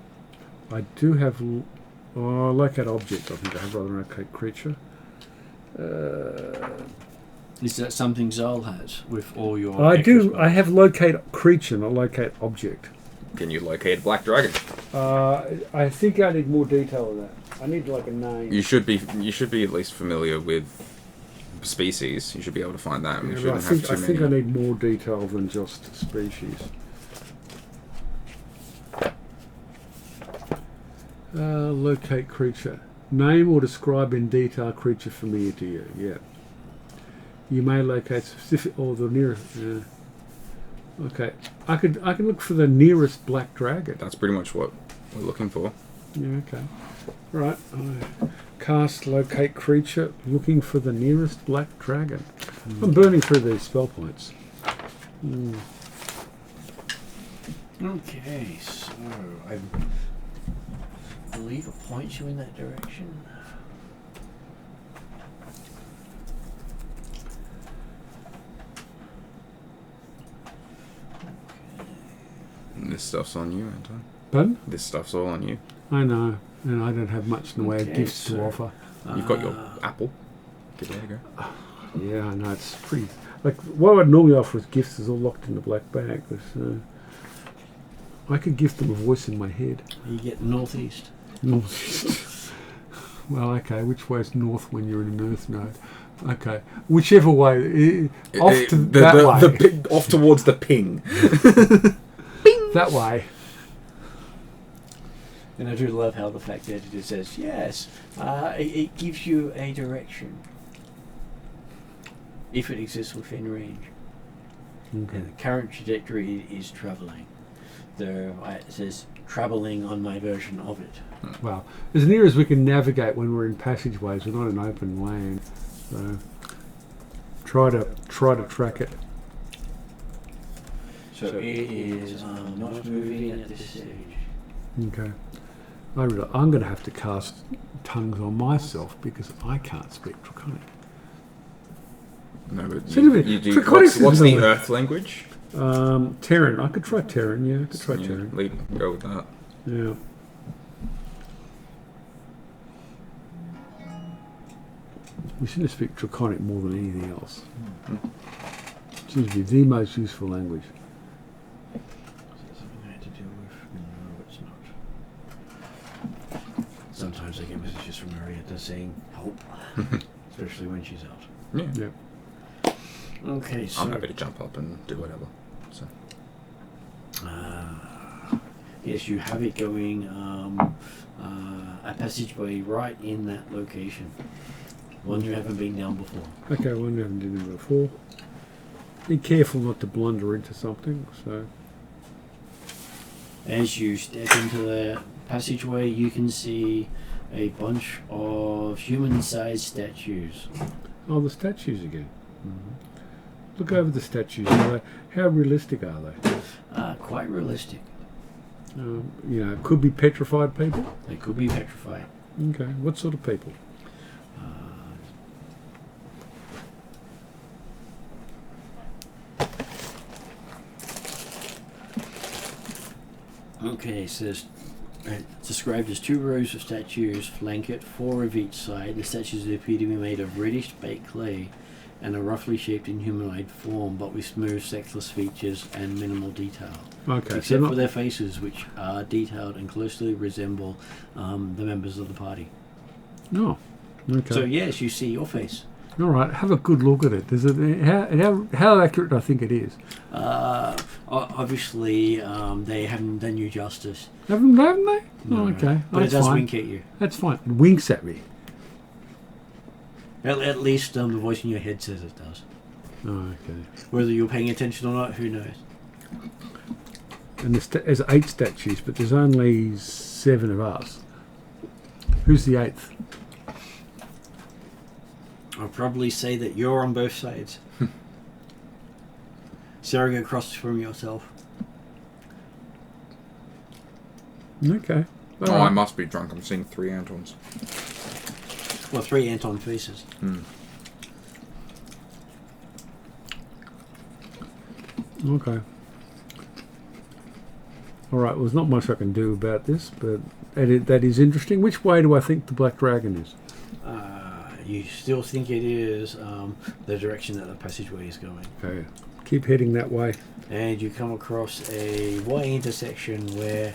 I do have. Locate object. I think I have rather than locate creature. Is that something Zal has with all your? I do. I have locate creature, not locate object. Can you locate a black dragon? I think I need more detail than that. I need like a name. You should be at least familiar with species. You should be able to find that. Yeah, I think I need more detail than just species. Locate creature. Name or describe in detail creature familiar to you. Yeah. You may locate specific or the nearest. Okay. I can look for the nearest black dragon. That's pretty much what we're looking for. Yeah. Okay. Right. Cast locate creature. Looking for the nearest black dragon. I'm burning through these spell points. Okay, so I believe it points you in that direction. And this stuff's on you, Anton. Pardon? This stuff's all on you. I know, and I don't have much in the way of gifts to offer. You've got your apple. Give it a go. Yeah, I know, it's pretty... Like, what I'd normally offer as gifts is all locked in the black bag. But, I could gift them a voice in my head. You get northeast. Northeast. Well, okay, which way is north when you're in an earth node? Okay, whichever way. Off towards the ping. That way. And I do love how the fact that it says, yes, it gives you a direction. If it exists within range. Okay. And the current trajectory is travelling. Though it says travelling on my version of it. Well, as near as we can navigate when we're in passageways, we're not in open land. So try to track it. So it is not moving at this stage. Okay. I'm going to have to cast tongues on myself because I can't speak Draconic. No, but So you do. What's the earth language? Terran. I could try Terran, yeah. I could try Terran. Go with that. Yeah. We seem to speak Draconic more than anything else. Seems to be the most useful language. Is that something I had to deal with? No, it's not. Sometimes I get messages from Marietta saying help, especially when she's out. Yeah. Okay, so I'm happy to jump up and do whatever. So. Yes, you have it going a passageway right in that location. One you haven't been down before. Okay, one you haven't done it before. Be careful not to blunder into something, so... As you step into the passageway, you can see a bunch of human-sized statues. Oh, the statues again. Mm-hmm. Look over the statues. How realistic are they? Quite realistic. Could be petrified people? They could be petrified. Okay, what sort of people? Okay, it says it's described as 2 rows of statues flank it, 4 of each side. The statues appear to be made of reddish baked clay and are roughly shaped in humanoid form, but with smooth, sexless features and minimal detail. Okay. Except for their faces, which are detailed and closely resemble the members of the party. Oh. Okay. So yes, you see your face. All right. Have a good look at it. Is it how accurate do I think it is? Obviously, they haven't done you justice. Haven't they? No. Oh, okay. But That's it does fine. wink at you. That's fine. It winks at me. At least the voice in your head says it does. Oh, okay. Whether you're paying attention or not, who knows? And there's 8 statues, but there's only 7 of us. Who's the 8th? I'll probably say that you're on both sides. Staring across from yourself. Okay. All I right. must be drunk. I'm seeing 3 Antons. Well, 3 Anton faces. Okay. All right. Well, there's not much I can do about this, but that is interesting. Which way do I think the Black Dragon is? You still think it is the direction that the passageway is going. Okay. Keep heading that way. And you come across a Y intersection where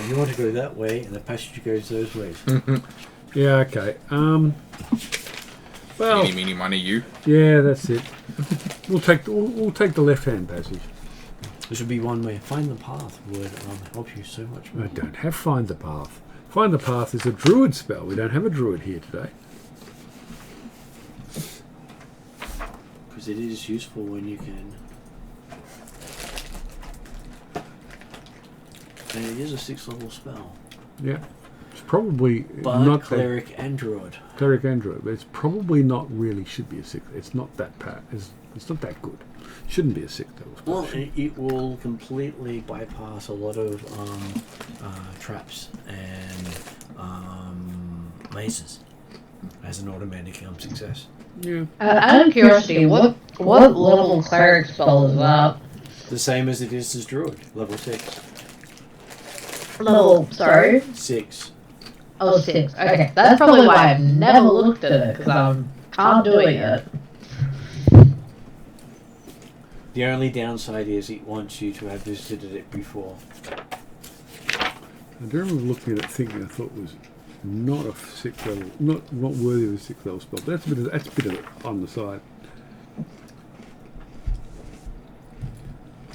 you want to go that way and the passage goes those ways. Yeah. Okay. Well. Meeny, meeny, money, you. Yeah, that's it. We'll take the left-hand passage. This would be one way. Find the path would help you so much more. I don't have Find the Path. Find the Path is a druid spell. We don't have a druid here today. Because it is useful when you can. And it is a 6th level spell. Yeah. It's probably Bard, not cleric, and druid. Cleric Android, but it's probably not really should be a 6. It's not that it's not that good. Shouldn't be a 6 level spell. Well, it will completely bypass a lot of traps and mazes as an automatic success. Yeah. Out of curiosity, what level cleric spell is that? The same as it is as druid, level 6. Level, sorry? 6. Oh, 6. Okay, that's probably why I've never looked at it, because I can't do it yet. The only downside is it wants you to have visited it before. I do remember looking at it thinking I thought it was not a 6 level, not worthy of a 6 level spell. But that's a bit of it on the side.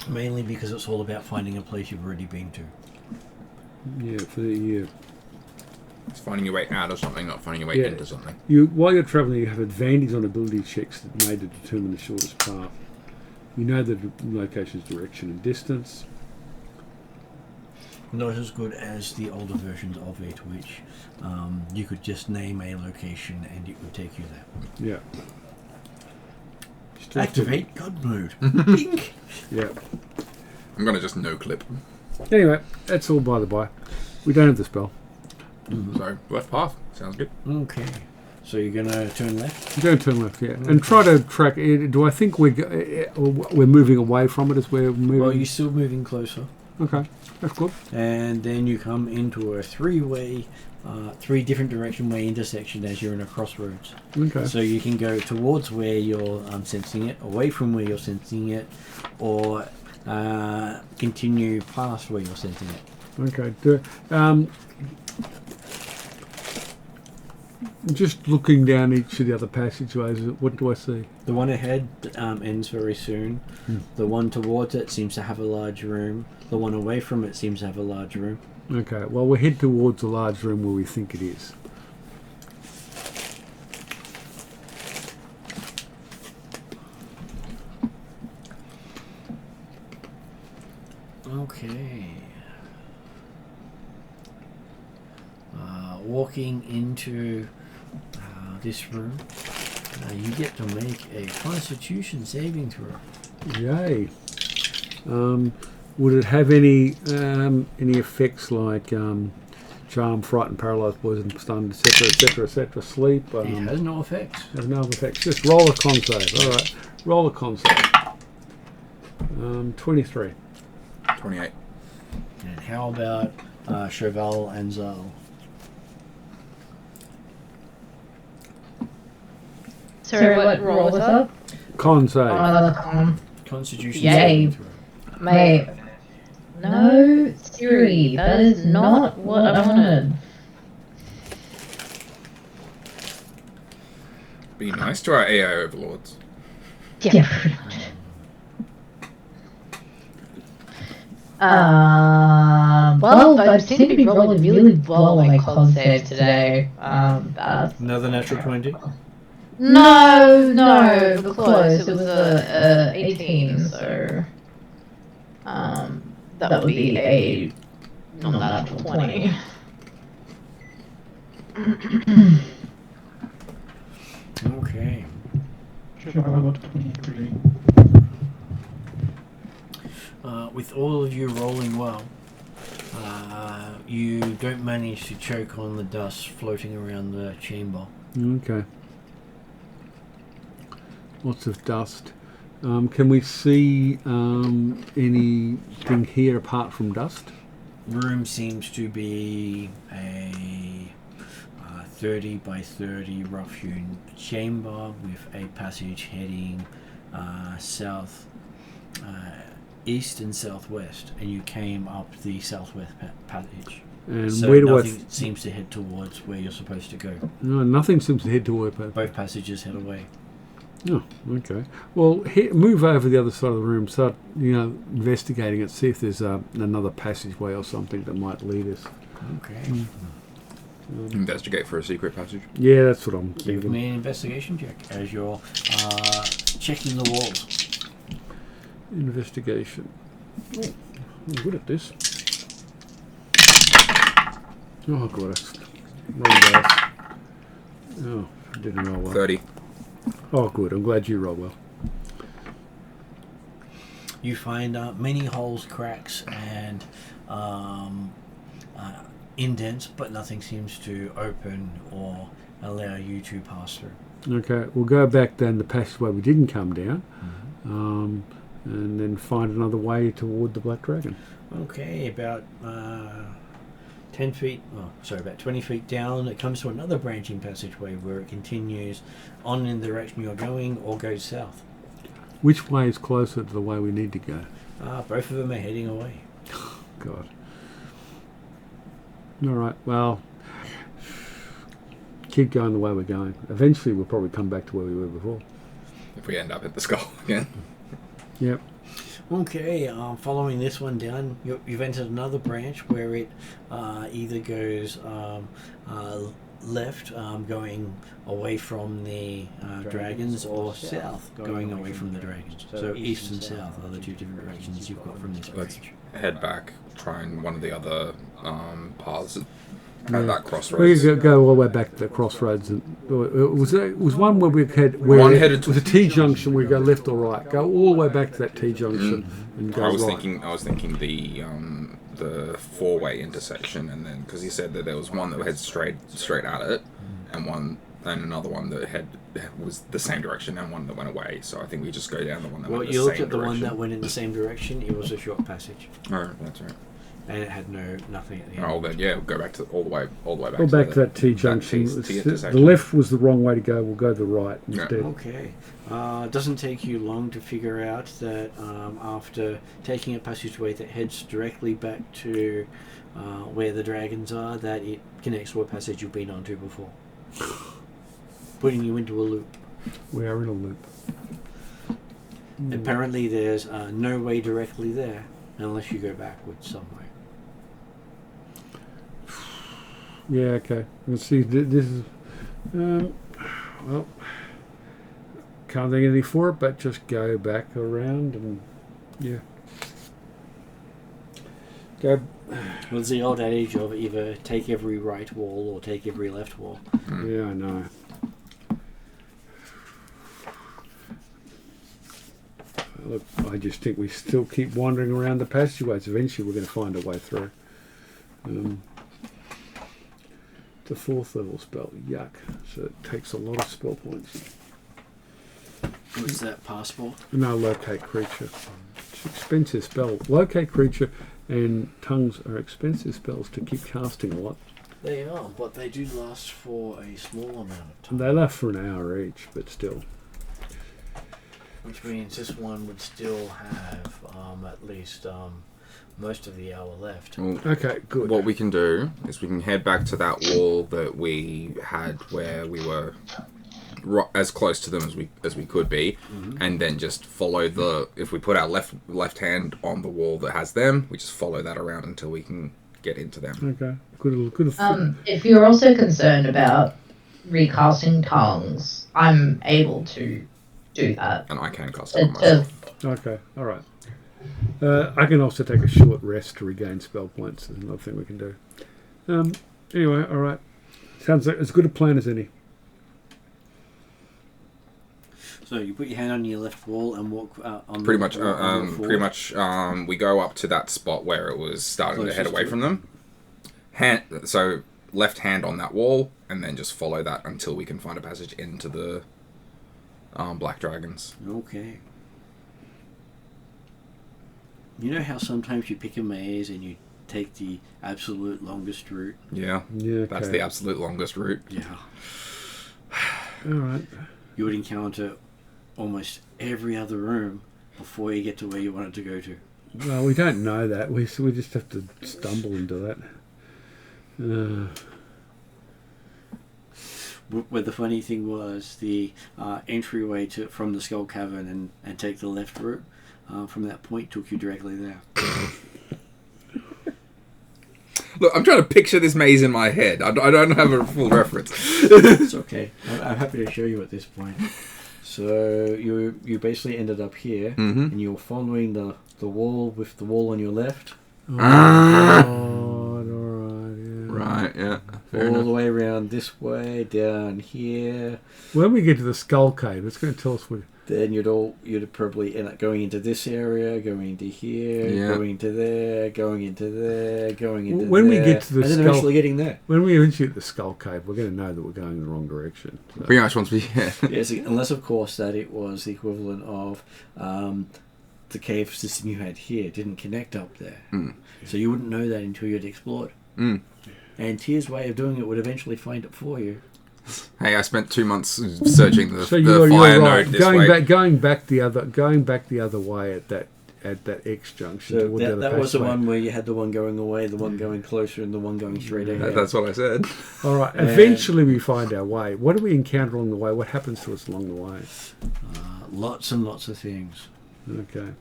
Mainly because it's all about finding a place you've already been to. Yeah, for the year. It's finding your way out of something, not finding your way Yeah. into something. While you're travelling, you have advantage on ability checks that made to determine the shortest path. You know the location's direction and distance. Not as good as the older versions of it, which you could just name a location and it would take you there. Yeah. Still Activate God mode. Bink. Yeah. I'm going to just no-clip. Anyway, that's all by the by. We don't have the spell. So, left path. Sounds good. Okay. So you're going to turn left? We're going to turn left, yeah. And try to track it. Do I think we're moving away from it as we're moving? Well, you're still moving closer. Okay, that's good. And then you come into a 3-way, 3 different direction way intersection as you're in a crossroads. Okay. So you can go towards where you're sensing it, away from where you're sensing it, or continue past where you're sensing it. Okay. Just looking down each of the other passageways, what do I see? The one ahead ends very soon. The one towards it seems to have a large room. The one away from it seems to have a large room. Okay, well, we'll head towards the large room where we think it is. Okay. Walking into this room, you get to make a Constitution saving throw. Yay. Would it have any effects like charm, frighten, paralyze, poison, stun, etc., sleep? It has no effects. Has no effects. Just roll a con save. All right, roll a con save. 23. 28. And it How about Cheval and Zal? Sorry, what roll was up? Con save. Constitution. Yay. saving throw. Mate. No, Siri, that is not what I wanted. Be nice to our AI overlords. Yeah, pretty much. Well, I seem to be rolling really well on my con save today. Another natural 20. No, but close. It was a 18, so that would be a non-natural 20. Okay. With all of you rolling well, you don't manage to choke on the dust floating around the chamber. Okay. Lots of dust. Can we see anything here apart from dust? Room seems to be a 30 by 30 rough-hewn chamber with a passage heading south, east and southwest, and you came up the southwest passage. And So where do nothing seems to head towards where you're supposed to go. No, nothing seems to head toward. Both passages head away. Oh, okay. Well, move over the other side of the room. Start, investigating it. See if there's another passageway or something that might lead us. Okay. Investigate for a secret passage. Yeah, that's what I'm Give thinking. me an investigation check as you're checking the walls. Investigation. Oh, I'm good at this. Oh, God. Wrong dice. Oh, I didn't roll well. 30. Oh, good. I'm glad you rolled well. You find many holes, cracks, and indents, but nothing seems to open or allow you to pass through. Okay, we'll go back down the passageway we didn't come down, and then find another way toward the Black Dragon. Okay, about 10 feet, about 20 feet down, it comes to another branching passageway where it continues on in the direction you're going or goes south. Which way is closer to the way we need to go? Both of them are heading away. God. All right, well, keep going the way we're going. Eventually we'll probably come back to where we were before. If we end up at the skull again. Yep. Okay, following this one down, you've entered another branch where it either goes left, going away from the dragons, or south, going away from the dragons. So east and south are the two different directions you've got from this Let's branch. head back, try and one of the other paths at that We crossroads. go all the way back to the crossroads. And it was one where we had One headed it was a T junction where we go left or right. Go all the way back to that T junction and go I was right. thinking the four-way intersection, and then because he said that there was one that heads straight at it, and another one that was the same direction, and one that went away. So I think we just go down the one that Well, went you the looked same at the one direction. that went in the same direction. It was a short passage, Oh, that's right. and it had nothing at the end. Oh, then yeah, we'll go back to all the way back. Go back to that T that junction. T The intersection. left was the wrong way to go. We'll go the right instead. Okay. It doesn't take you long to figure out that after taking a passageway that heads directly back to where the dragons are, that it connects to a passage you've been onto before, putting you into a loop. We are in a loop. Apparently there's no way directly there unless you go backwards somewhere. Yeah, okay. Let's see. This is well, can't think of anything for it, but just go back around and yeah, go. Well, it's the old adage of either take every right wall or take every left wall. Yeah, I know. Look, I just think we still keep wandering around the passageways. Eventually, we're going to find a way through. It's a 4th level spell. Yuck. So it takes a lot of spell points. Was that possible? No, locate creature. It's an expensive spell. Locate creature. And tongues are expensive spells to keep casting a lot. They are, but they do last for a small amount of time. And they last for an hour each, but still. Which means this one would still have at least most of the hour left. Well, Okay, good. what we can do is we can head back to that wall that we had where we were as close to them as we could be, and then just follow the. If we put our left hand on the wall that has them, we just follow that around until we can get into them. Okay, good. If you're also concerned about recasting tongues, I'm able to do that. And I can cast it on myself. Okay, all right. I can also take a short rest to regain spell points. There's another thing we can do. Anyway, all right. Sounds like as good a plan as any. So you put your hand on your left wall and walk on Pretty the much. on the Pretty forward. much. We go up to that spot where it was starting to head Closest away to from it. them. So left hand on that wall, and then just follow that until we can find a passage into the black dragons. Okay. You know how sometimes you pick a maze and you take the absolute longest route? Yeah. Yeah, okay. That's the absolute longest route. Yeah. All right. You would encounter almost every other room before you get to where you wanted to go to. Well, we don't know that. We just have to stumble into that. Where the funny thing was, the entryway from the Skull Cavern and take the left route from that point took you directly there. Look, I'm trying to picture this maze in my head. I don't have a full reference. It's okay. I'm happy to show you at this point. So you basically ended up here, and you were following the wall with the wall on your left. Oh, all right, yeah. Right, yeah. Fair All enough. the way around this way, down here. When we get to the Skull Cave, it's going to tell us what. Then you'd probably end up going into this area, going into here, Yeah. going into there, going into there, going into When we there, get to the and then skull- eventually getting there. When we eventually get to the Skull Cave, we're going to know that we're going in the wrong direction. So. Pretty much once we... Yeah. Yes, unless of course that it was the equivalent of the cave system you had here didn't connect up there, so you wouldn't know that until you'd explored. And Tier's way of doing it would eventually find it for you. Hey, I spent 2 months searching the you're fire right. node this way. Going back the other way at that X junction. So toward the other that was the passageway. one where you had the one going away, the one going closer, and the one going straight ahead. That's what I said. All right. Eventually, we find our way. What do we encounter along the way? What happens to us along the way? Lots and lots of things. Okay.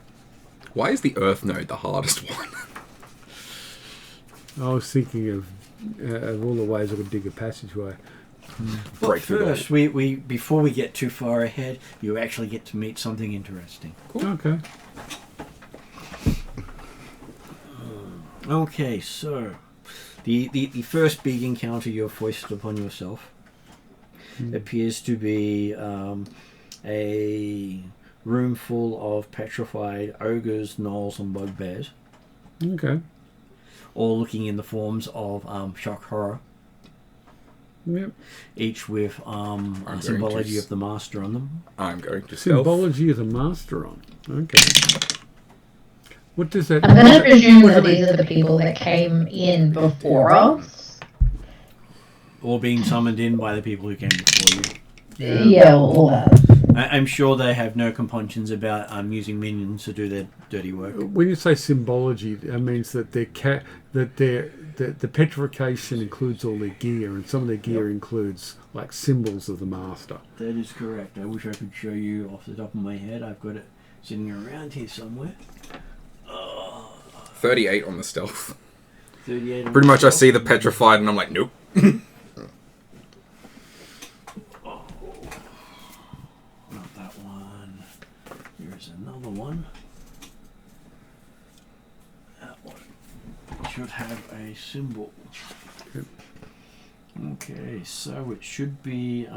Why is the Earth node the hardest one? I was thinking of all the ways I could dig a passageway. But Break through first, we before we get too far ahead, you actually get to meet something interesting. Okay. Okay, so the first big encounter you've foisted upon yourself appears to be a room full of petrified ogres, gnolls, and bugbears, Okay. all looking in the forms of shock horror, Yep. each with a symbology of the master on them. I'm going to stealth. Symbology of the master on. Okay. What does that? I'm going to presume that these are the people that came in before us. Or being summoned in by the people who came before you. Yeah, all that. I'm sure they have no compunctions about using minions to do their dirty work. When you say symbology, it means that the petrification includes all their gear, and some of their gear includes like symbols of the master. That is correct. I wish I could show you off the top of my head. I've got it sitting around here somewhere. 38 on the stealth. 38. Pretty much I see the petrified and I'm like, nope. Not that one. Here's another one. That one should have a symbol. Yep. Okay, so it should be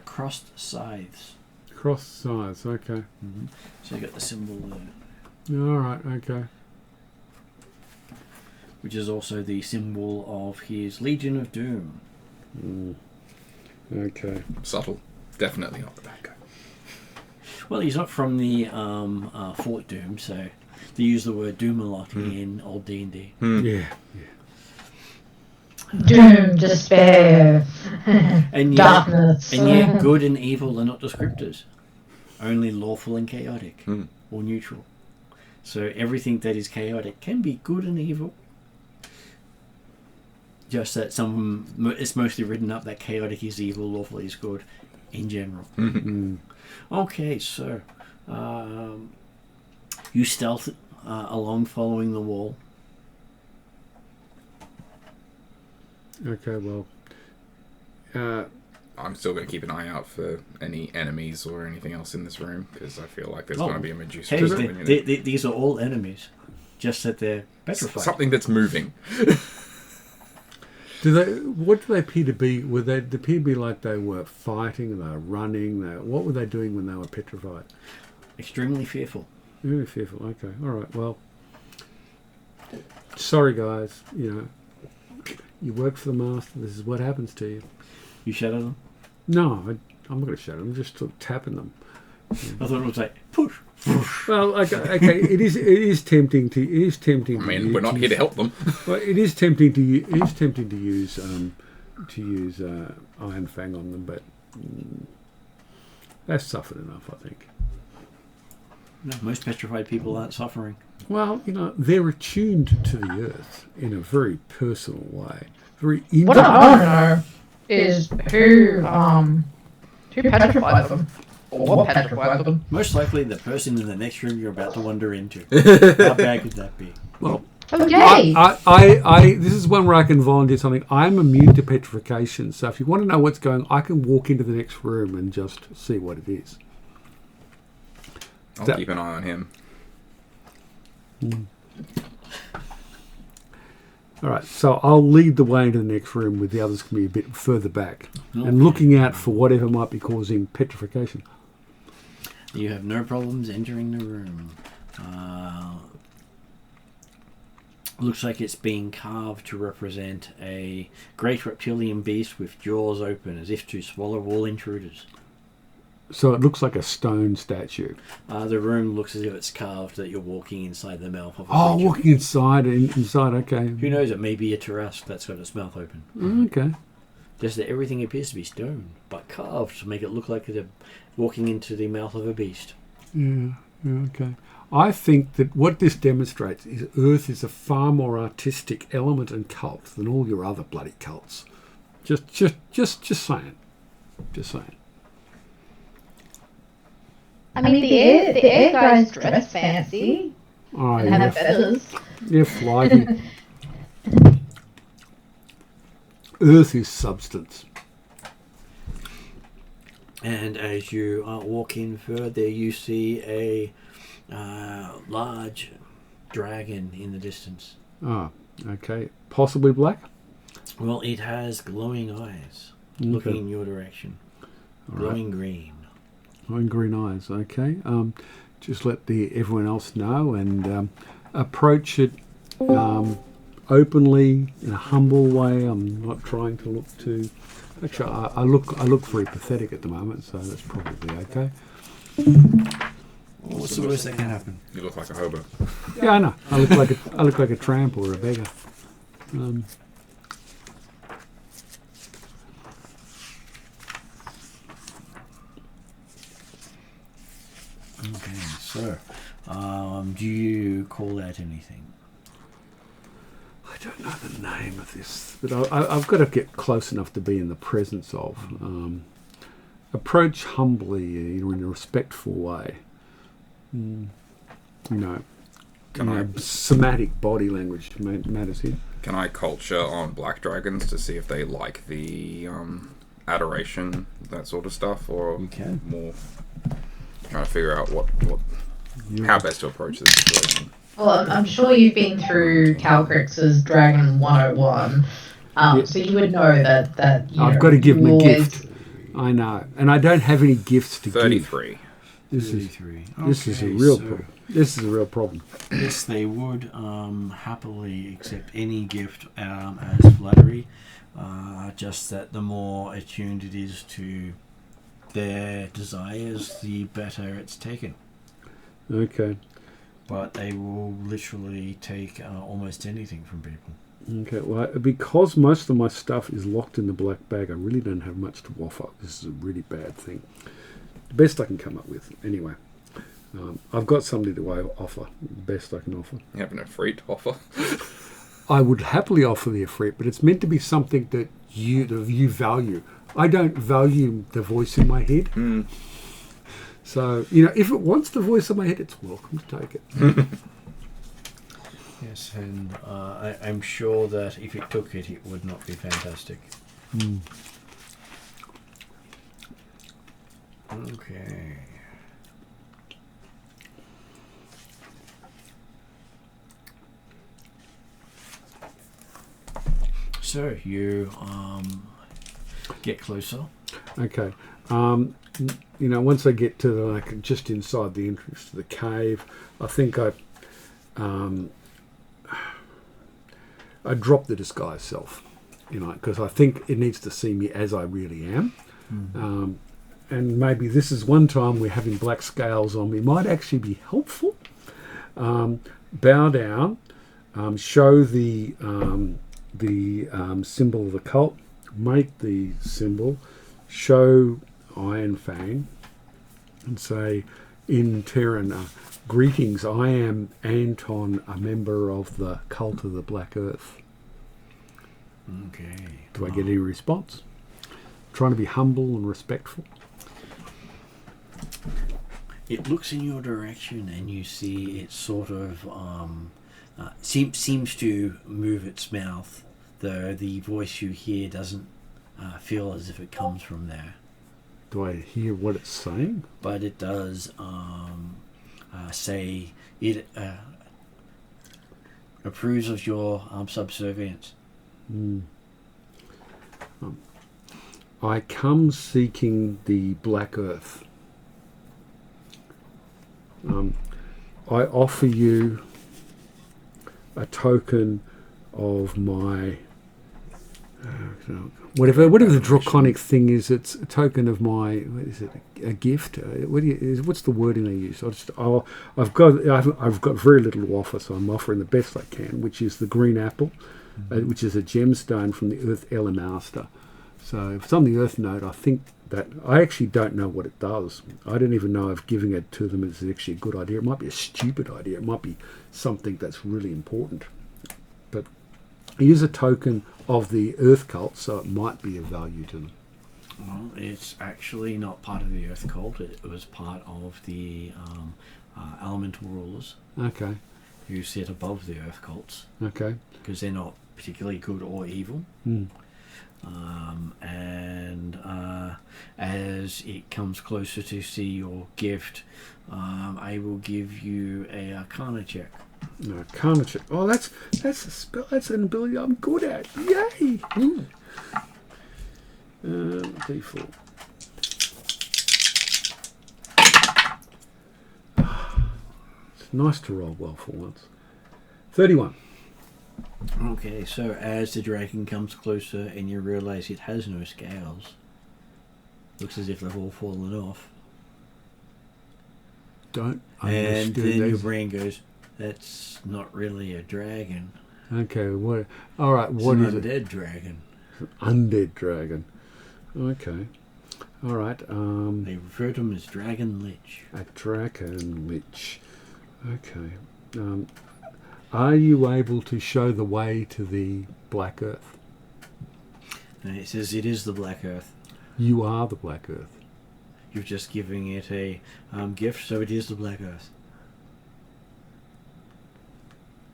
crossed scythes. Cross sides. Okay. So you got the symbol there, All right. Okay. which is also the symbol of his Legion of Doom. Okay. Subtle. Definitely not the bad guy. Well, he's not from the Fort Doom, so They use the word doom a lot in old D&D. Yeah. Doom, despair, And darkness. yet good and evil are not descriptors. Only lawful and chaotic, or neutral. So everything that is chaotic can be good and evil. Just that it's mostly written up that chaotic is evil, lawful is good, in general. Okay, so you stealth along following the wall. Okay, well, I'm still going to keep an eye out for any enemies or anything else in this room, because I feel like there's going to be a Medusa. Hey, these are all enemies, just that they're petrified. Something that's moving. What do they appear to be? They appear to be like they were fighting, they were running. What were they doing when they were petrified? Extremely fearful. Really fearful. Okay, all right. Well, sorry guys. You work for the master. This is what happens to you. You shadow them? No, I'm not going to shadow them. I'm just sort of tapping them. I thought it was like push. Well, okay. It is tempting to. It is tempting. I mean, we're not here to help them. Well, it is tempting to. It is tempting to use Iron Fang on them, but that's suffered enough, I think. No, most petrified people aren't suffering. Well, they're attuned to the earth in a very personal way. Very What I want to know is who petrified them? Or what petrified them? Most likely the person in the next room you're about to wander into. How bad could that be? Well, Okay. this is one where I can volunteer something. I'm immune to petrification, so if you want to know what's going on, I can walk into the next room and just see what it is. I'll keep an eye on him. All right, so I'll lead the way into the next room with the others can be a bit further back and looking out for whatever might be causing petrification. You have no problems entering the room. Looks like it's being carved to represent a great reptilian beast with jaws open as if to swallow all intruders. So it looks like a stone statue. The room looks as if it's carved that you're walking inside the mouth of a Oh, creature. walking inside, okay. Who knows, it may be a Tarrasque that's got its mouth open. Okay. Just that everything appears to be stone, but carved to make it look like they're walking into the mouth of a beast. Yeah, okay. I think that what this demonstrates is Earth is a far more artistic element and cult than all your other bloody cults. Just saying. Just saying. I mean, the air guys dress fancy Oh, and have feathers. You're flying. Earth is substance. And as you walk in further, you see a large dragon in the distance. Oh, okay. Possibly black? Well, it has glowing eyes looking in your direction. Glowing green. Glowing green eyes, okay. Just let everyone else know and approach it openly, in a humble way. I'm not trying to look too... Actually, I look very pathetic at the moment, so that's probably okay. What's the worst that can happen? You look like a hobo. Yeah, I know. I look like a tramp or a beggar. Okay, so do you call out anything? I don't know the name of this, but I've got to get close enough to be in the presence of. Approach humbly, in a respectful way. Somatic body language matters here. Can I culture on black dragons to see if they like the adoration, that sort of stuff, or You can. more trying to figure out how best to approach this situation? Well, I'm sure you've been through Calcrix's Dragon 101, so you would know that I've got to give them a gift. I know, and I don't have any gifts to 33. give. This 33. is a real problem. This is a real problem. Yes, they would happily accept any gift as flattery. Just that the more attuned it is to their desires, the better it's taken. Okay. but they will literally take almost anything from people. Okay, well, because most of my stuff is locked in the black bag, I really don't have much to offer. This is a really bad thing. The best I can come up with, anyway. I've got something to offer, the best I can offer. You have an Efreet to offer. I would happily offer the Efreet, but it's meant to be something that you value. I don't value the voice in my head. So, if it wants the voice in my head, it's welcome to take it. Yes, and I'm sure that if it took it, it would not be fantastic. Okay. So you get closer. Okay. Once I get to just inside the entrance to the cave, I think I drop the disguise self, because I think it needs to see me as I really am. And maybe this is one time where having black scales on me might actually be helpful. Bow down, show the symbol of the cult, make the symbol, show Iron Fang, and say in Terran, greetings, I am Anton, a member of the cult of the Black Earth. Okay. Do I get any response? Trying to be humble and respectful. It looks in your direction and you see it sort of seems to move its mouth, though the voice you hear doesn't feel as if it comes from there. Do I hear what it's saying? But it does say it approves of your subservience. I come seeking the Black Earth. I offer you a token of my whatever the draconic thing is. It's a token of my, what is it, a gift? What's the wording they use? I've got very little to offer, so I'm offering the best I can, which is the green apple, which is a gemstone from the Earth Master. So if it's on the Earth node, I think that I actually don't know what it does. I don't even know if giving it to them is actually a good idea. It might be a stupid idea. It might be something that's really important. But I use a token of the Earth cult, so it might be of value to them. Well, it's actually not part of the Earth cult. It was part of the elemental rulers. Okay. Who sit above the Earth cults. Okay. Because they're not particularly good or evil. And as it comes closer to see your gift, I will give you a Arcana check. Arcana check. Oh, that's a spell. That's an ability I'm good at. Yay! D4. It's nice to roll well for once. 31. Okay, so as the dragon comes closer and you realise it has no scales, looks as if they've all fallen off. Don't And understand then your those. brain goes, that's not really a dragon. Okay, what? All right, It's what an is it? undead dragon. Undead dragon. Okay. All right. They refer to him as Dragon Lich. A dragon lich. Okay. Are you able to show the way to the Black Earth? And it says it is the Black Earth. You are the Black Earth. You're just giving it a gift, so it is the Black Earth.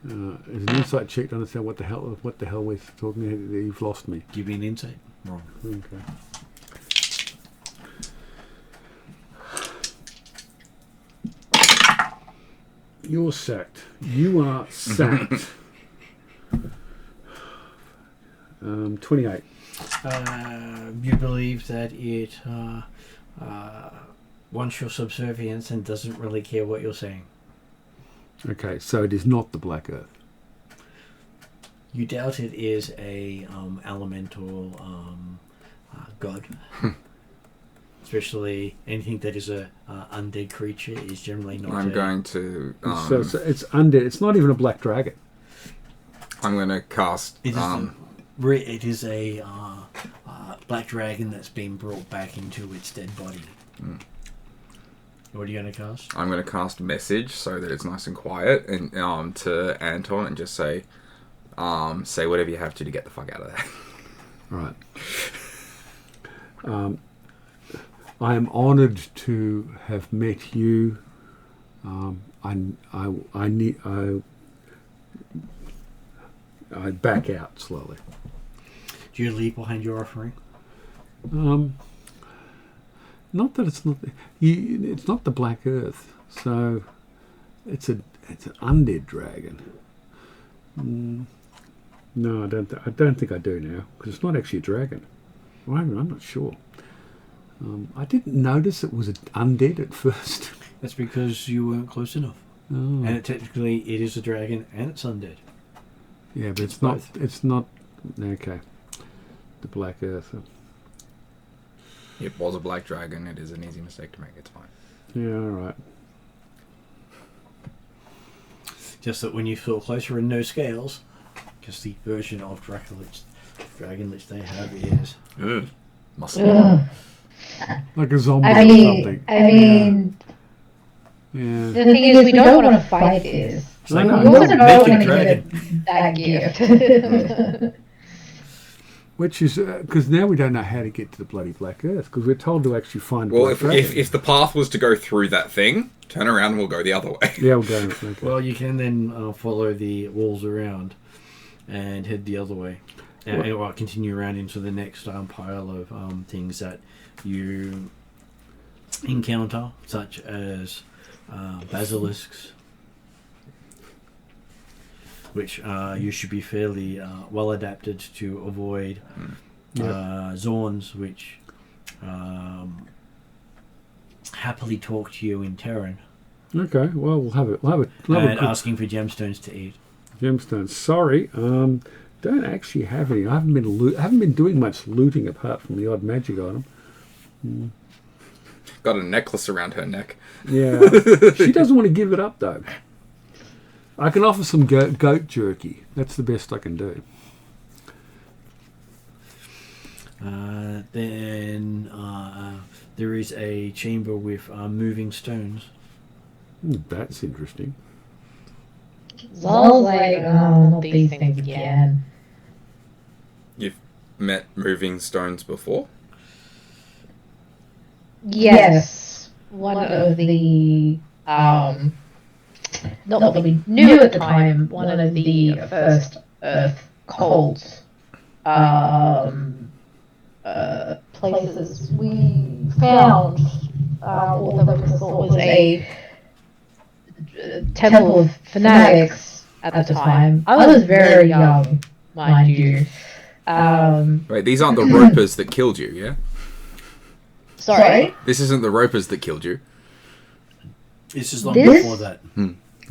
Is an insight check to understand what the hell we're talking about. You've lost me. Give me an insight. Wrong. Okay. You're sacked. You are sacked. 28. You believe that it wants your subservience and doesn't really care what you're saying. Okay, so it is not the Black Earth. You doubt it is a elemental god. especially anything that is a undead creature is generally not. I'm going to. So it's undead. It's not even a black dragon. I'm going to cast. It is a black dragon that's been brought back into its dead body. What are you going to cast? I'm going to cast message so that it's nice and quiet, and to Anton, and just say whatever you have to get the fuck out of there. Right. I am honoured to have met you. I back out slowly. Do you leave behind your offering? Not that it's not. It's not the Black Earth, so it's an undead dragon. No, I don't think I do now, because it's not actually a dragon. Well, I'm not sure. I didn't notice it was undead at first. That's because you weren't close enough. Oh. And technically, it is a dragon and it's undead. Yeah, but it's both. not. It's not. Okay. The Black Earth. It was a black dragon. It is an easy mistake to make. It's fine. Yeah. All right. Just that when you feel closer and no scales, because the version of dragon lich they have is Muscle. Like a zombie I or mean, something. Yeah. the thing is, we don't want to fight this. it's like I a know. We also don't naked want to dragon. give that gift. Which is because now we don't know how to get to the bloody Black Earth, because we're told to actually find a Well, black dragon. if the path was to go through that thing, turn around and we'll go the other way. Yeah, we'll go. Okay. Well, you can then follow the walls around and head the other way. And continue around into the next pile of things that you encounter, such as basilisks, which you should be fairly well adapted to avoid. Zorns, which happily talk to you in Terran, Okay. Well, we'll have a and quick asking for gemstones to eat. gemstones. Sorry, don't actually have any. I haven't been doing much looting apart from the odd magic item. Got a necklace around her neck. Yeah, she doesn't want to give it up though. I can offer some goat jerky. That's the best I can do. Then there is a chamber with moving stones. That's interesting. Zol's like, oh, not these things again. You've met moving stones before? Yes. One of the, not that we knew at the time, one of the first Earth cults, places we found, or that we thought was a temple of fanatics at the time. I was very young, mind you. Wait, these aren't the ropers that killed you, yeah? Sorry? This isn't the ropers that killed you. This is long This- before that.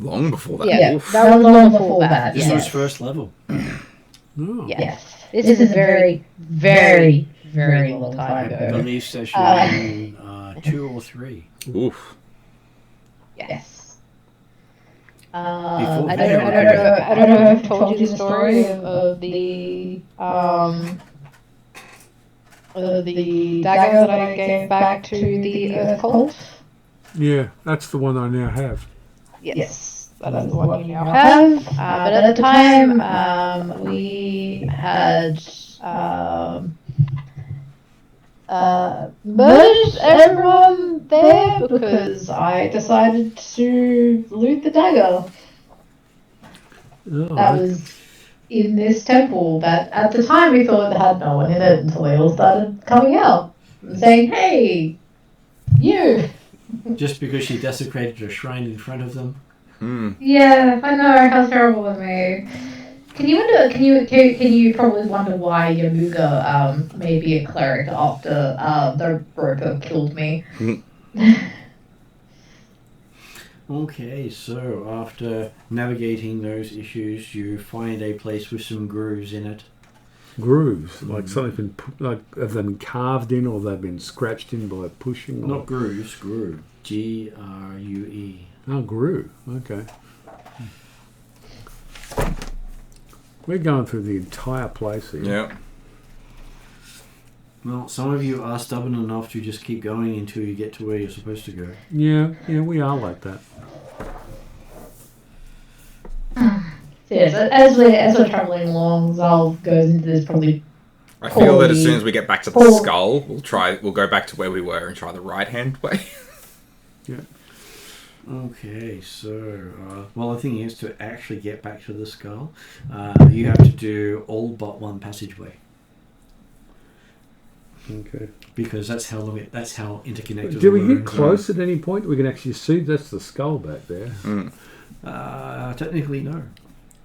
Long before that. Yeah, Oof. that was long before that. This yes. was first level. Oh. Yes. This is a very, very, very long time I ago. believe session 2 or 3. Oof. Yes. Before I don't know if I've told you the story of the dagger that I gave back to the Earth cult. Yeah, that's the one I now have. Yes, that is the one you now have. But at the time, we had murdered everyone there because I decided to loot the dagger. Oh, That was in this temple that at the time we thought it had no one in it until they all started coming out and saying, "Hey, you." Just because she desecrated a shrine in front of them. Yeah, I know, how terrible of me. Can you probably wonder why Yamuga may be a cleric after the roper killed me? Okay, so after navigating those issues, you find a place with some grooves in it. grooves, like something's been like have they been carved in or they've been scratched in by pushing? Or? Not grooves, groove. Grue. Oh, groove. Okay. We're going through the entire place here. Yeah. Well, some of you are stubborn enough to just keep going until you get to where you're supposed to go. Yeah, we are like that. Yes, as we're travelling along, Zal goes into this probably. I feel that as soon as we get back to the skull, we'll go back to where we were and try the right hand way. Yeah. Okay, so the thing is to actually get back to the skull, you have to do all but one passageway. Okay. Because that's how interconnected. Did we get close at any point? We can actually see that's the skull back there. Technically, no.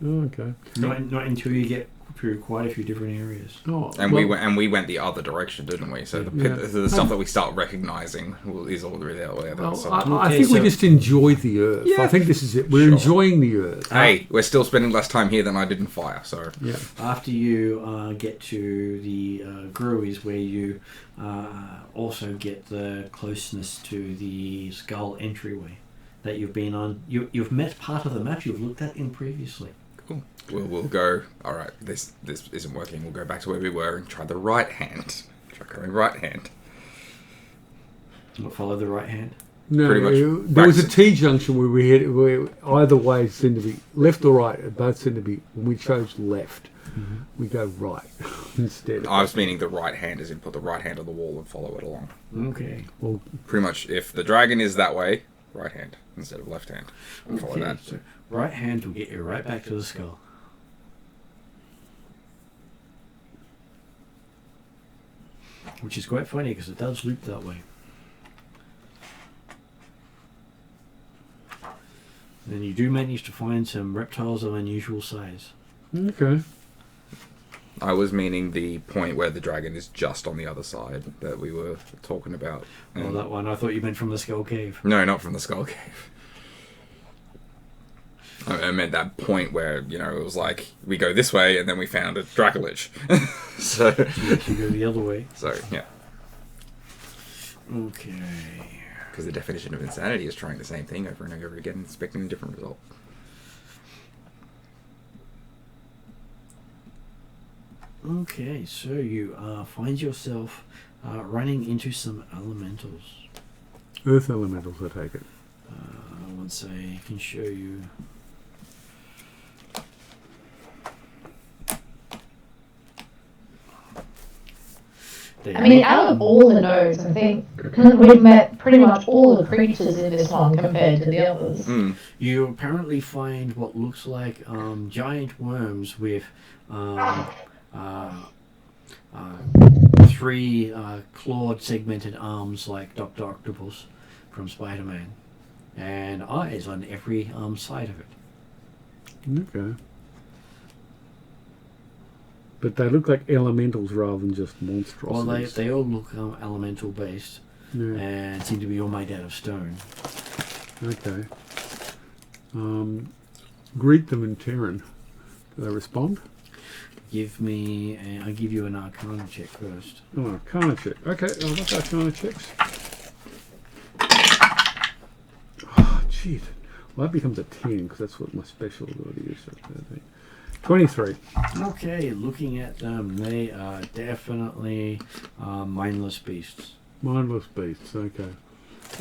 Oh, okay. Not until you get through quite a few different areas. Oh, And we went the other direction, didn't we? So the stuff that we start recognizing is all the way the other Well, side. I think we just enjoy the Earth. Yeah. I think this is it. We're enjoying the Earth. Hey, we're still spending less time here than I did in fire, so... Yeah. After you get to the Grue is where you also get the closeness to the skull entryway that you've been on. You've met part of the map you've looked at in previously. Cool. We'll go, alright, this isn't working. We'll go back to where we were and try the right hand. Try going right hand. What, follow the right hand? No, Pretty much there was a T-junction where we had where either way seemed to be left or right. Both seemed to be. When we chose left, we go right instead. I was meaning the right hand, as in put the right hand on the wall and follow it along. Okay. Well, Pretty much, if the dragon is that way, right hand instead of left hand. And follow that. So right hand will get you right back to the skull. Which is quite funny because it does loop that way. Then you do manage to find some reptiles of unusual size. okay. I was meaning the point where the dragon is just on the other side that we were talking about. Oh, that one. I thought you meant from the Skull Cave. No, not from the Skull Cave. I meant that point where, it was like, we go this way and then we found a Dracolich. So, Yes, you go the other way. so, yeah. Okay. Because the definition of insanity is trying the same thing over and over again, expecting a different result. Okay, so you find yourself running into some elementals. Earth elementals, I take it. Once I can show you. I mean, out of all the nodes, I think we've met pretty much all the creatures in this one compared to the others. You apparently find what looks like giant worms with three clawed segmented arms like Dr. Octopus from Spider-Man and eyes on every side of it. Okay. But they look like elementals rather than just Well, monstrosities. they all look elemental based Yeah. and seem to be all made out of stone. Okay. Greet them in Terran. Do they respond? I'll give you an Arcana check first. Oh, Arcana check. Okay, I'll look Arcana checks. Oh, jeez. Well, that becomes a 10 because that's what my special ability is. So 13. 23. Okay, looking at them, they are definitely mindless beasts. Mindless beasts, okay.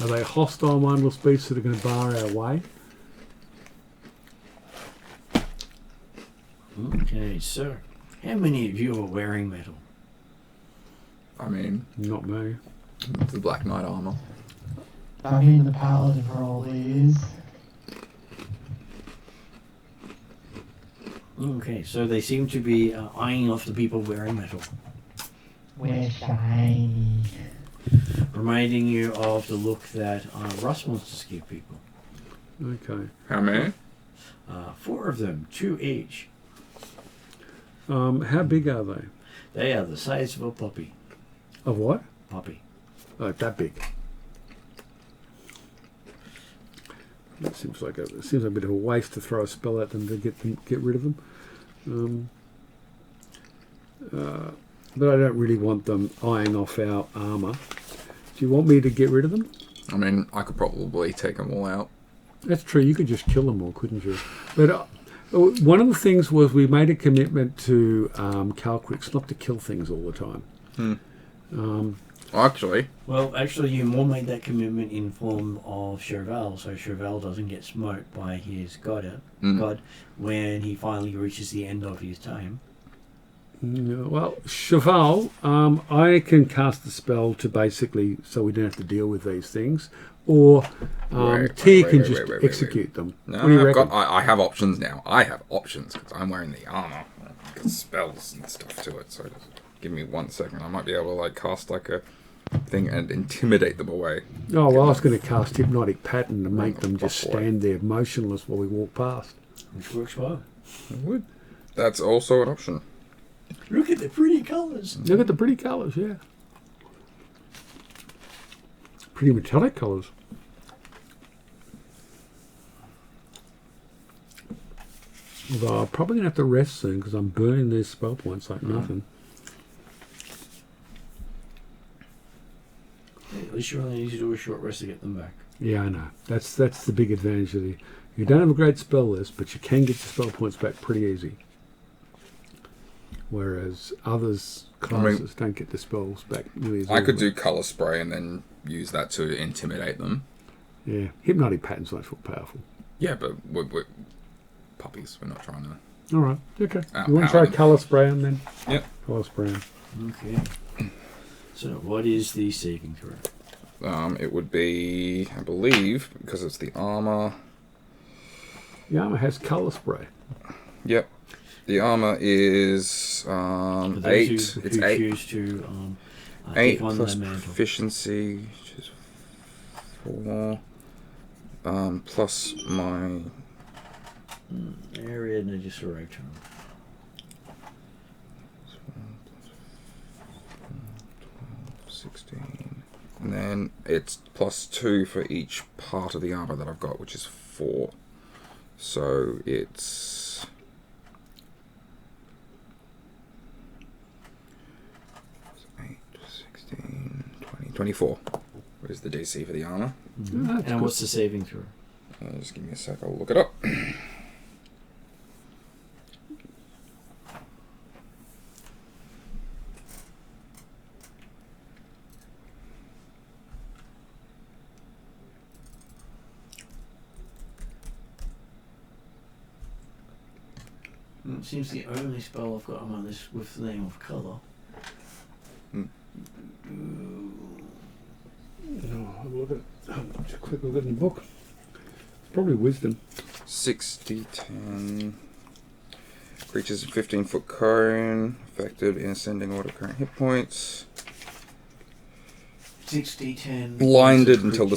Are they hostile mindless beasts that are going to bar our way? Okay, so how many of you are wearing metal? I mean, Not me. it's the Black Knight armor. I've been the paladin for all these. Okay, so they seem to be eyeing off the people wearing metal, We're shiny. reminding you of the look that rust monsters give people. Okay. How many? 4 of them, 2 each. How big are they? They are the size of a puppy. Of what? Puppy. Oh, that big. It seems like a bit of a waste to throw a spell at them to get rid of them. But I don't really want them eyeing off our armour. Do you want me to get rid of them? I mean, I could probably take them all out. That's true. You could just kill them all, couldn't you? But one of the things was we made a commitment to Calquix not to kill things all the time. Actually, Well, actually, you more made that commitment in form of Cheval, so Cheval doesn't get smoked by his god when he finally reaches the end of his time. Well, Cheval, I can cast the spell to basically so we don't have to deal with these things, or T can just execute them. no, What do you reckon? I have options now. I have options because I'm wearing the armor. Got spells and stuff to it. So just give me 1 second. I might be able to like cast like a thing and intimidate them away. Oh, well, I was going to cast Hypnotic Pattern to make them just Before. stand there motionless while we walk past. Which works well. It would. That's also an option. Look at the pretty colours. Look at the pretty colours, yeah. Pretty metallic colours. Although I'm probably going to have to rest soon because I'm burning these spell points like nothing. At least you only need to do a short rest to get them back. Yeah, I know. That's the big advantage of the... You don't have a great spell list, but you can get your spell points back pretty easy. Whereas others classes don't get the spells back nearly as I could easily. do color spray and then use that to intimidate them. Yeah, Hypnotic Pattern's much more powerful. Yeah, but we're puppies. We're not trying to. All right, okay. Outpower You want to try them. colour spray on then? Yep. Colour spray on. Okay. So, what is the saving throw? It would be, I believe, because it's the armor. The armour has colour spray. Yep. The armor is For those 8. who It's 8. choose to 8 take on plus the mantle. proficiency, which is 4. Plus my. Area and I just arrived. 16. And then it's plus 2 for each part of the armor that I've got, which is 4. So it's. Eight, 16, 20, 24 is the DC for the armor. That's And what's the saving throw? Just give me a sec, I'll look it up. It seems the only spell I've got on my list with the name of colour. Have a look at just a quick look at the book. It's probably wisdom. 60, 10. Creatures in 15-foot cone, affected in ascending order current hit points. 6d10. Blinded until the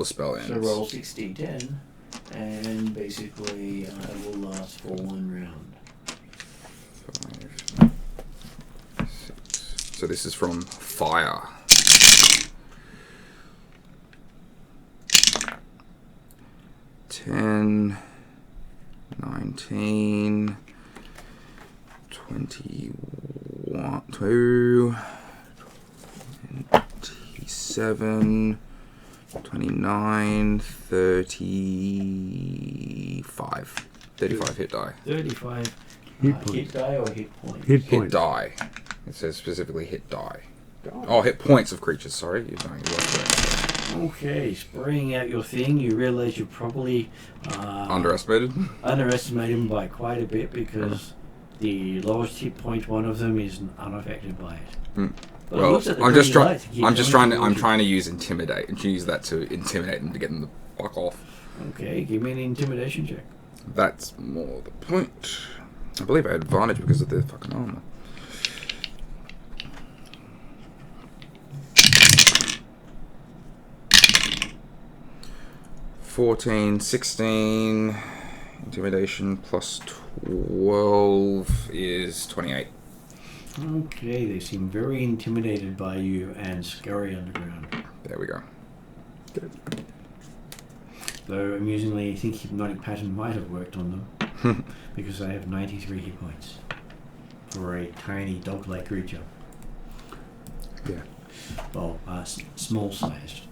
spell ends. So roll 6d10, and basically it will last for 1 round. 5, 6. So this is from fire. 10, 19, 21, 2, 27, 29, 35. 35 hit die. 35 Hit hit points. die or hit point? Hit Hit points. die. It says specifically hit die. Oh, hit points of creatures, sorry. You're doing it correct. Okay, spraying out your thing, you realise you probably Underestimated? underestimated them by quite a bit because the lowest hit point, one of them, is unaffected by it. But it Well, looks at the I'm just green trying. light to keep I'm just going trying to. I'm towards you. trying to use intimidate and use that to intimidate them to get them the fuck off. Okay, give me an intimidation check. That's more the point. I believe I had advantage because of their fucking armor. $14, 16, intimidation plus 12 is 28. Okay, they seem very intimidated by you and scurry underground. There we go. Though, amusingly, I think Hypnotic Pattern might have worked on them because they have 93 hit points. for a tiny dog-like creature. Yeah. Well, small-sized.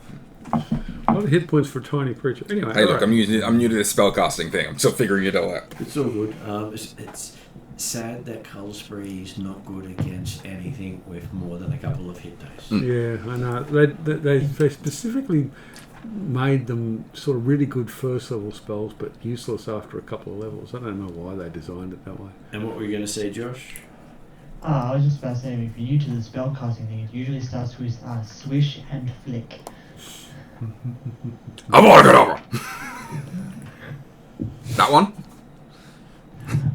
A lot of hit points for a tiny creature. Anyway, Hey, look, alright. I'm new to this spellcasting thing. I'm still figuring it all out. It's all good. It's sad that Cull Spree is not good against anything with more than a couple of hit dice. Yeah, I know. They specifically made them sort of really good first level spells, but useless after a couple of levels. I don't know why they designed it that way. And what were you going to say, Josh? I was just about to say, if you're new to the spellcasting thing, it usually starts with swish and flick. I'm on it over. That one.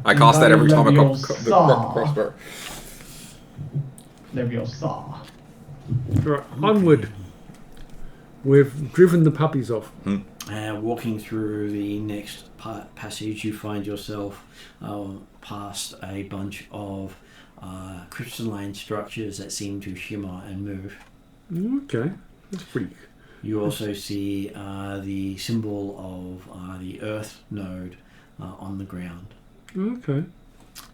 I cast that every time I got the crossbow. Leviosa. Right, onward. We've driven the puppies off. Walking through the next passage, you find yourself past a bunch of crystalline structures that seem to shimmer and move. Okay, that's pretty. You also see the symbol of the Earth node on the ground. Okay.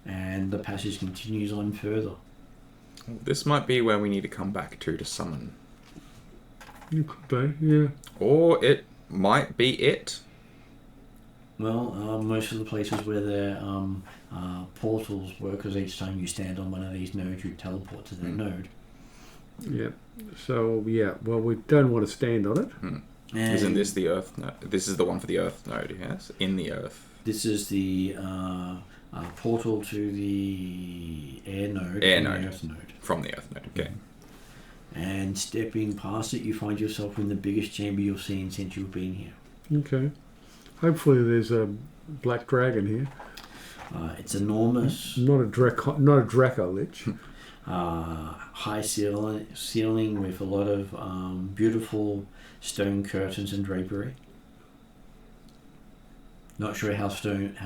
And the passage continues on further. This might be where we need to come back to summon. You could be, yeah. Or it might be it. Well, most of the places where their portals work, because each time you stand on one of these nodes, you teleport to that node. Yeah. So, yeah, well, we don't want to stand on it. And Isn't this the Earth node? This is the one for the Earth node, yes? In the Earth. this is the portal to the air node. Air and node. The Earth node. From the Earth node, okay. And stepping past it, you find yourself in the biggest chamber you've seen since you've been here. Okay. Hopefully there's a black dragon here. It's enormous. Not a Draco Lich. High ceiling with a lot of beautiful stone curtains and drapery. Not sure how stone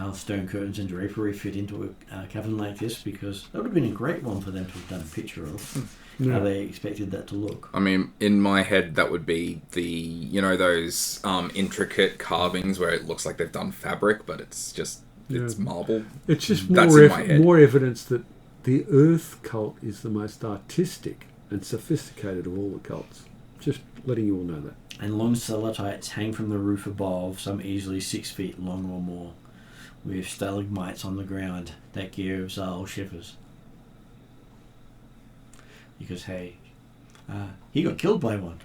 curtains and drapery fit into a cavern like this, because that would have been a great one for them to have done a picture of. Yeah. How they expected that to look. I mean, in my head, that would be those intricate carvings where it looks like they've done fabric, but it's just, it's marble. It's just That's in my head. more evidence that the Earth cult is the most artistic and sophisticated of all the cults. Just letting you all know that. And long stalactites hang from the roof above, some easily 6 feet long or more, with stalagmites on the ground that gives shivers. Because, hey, he got killed by one.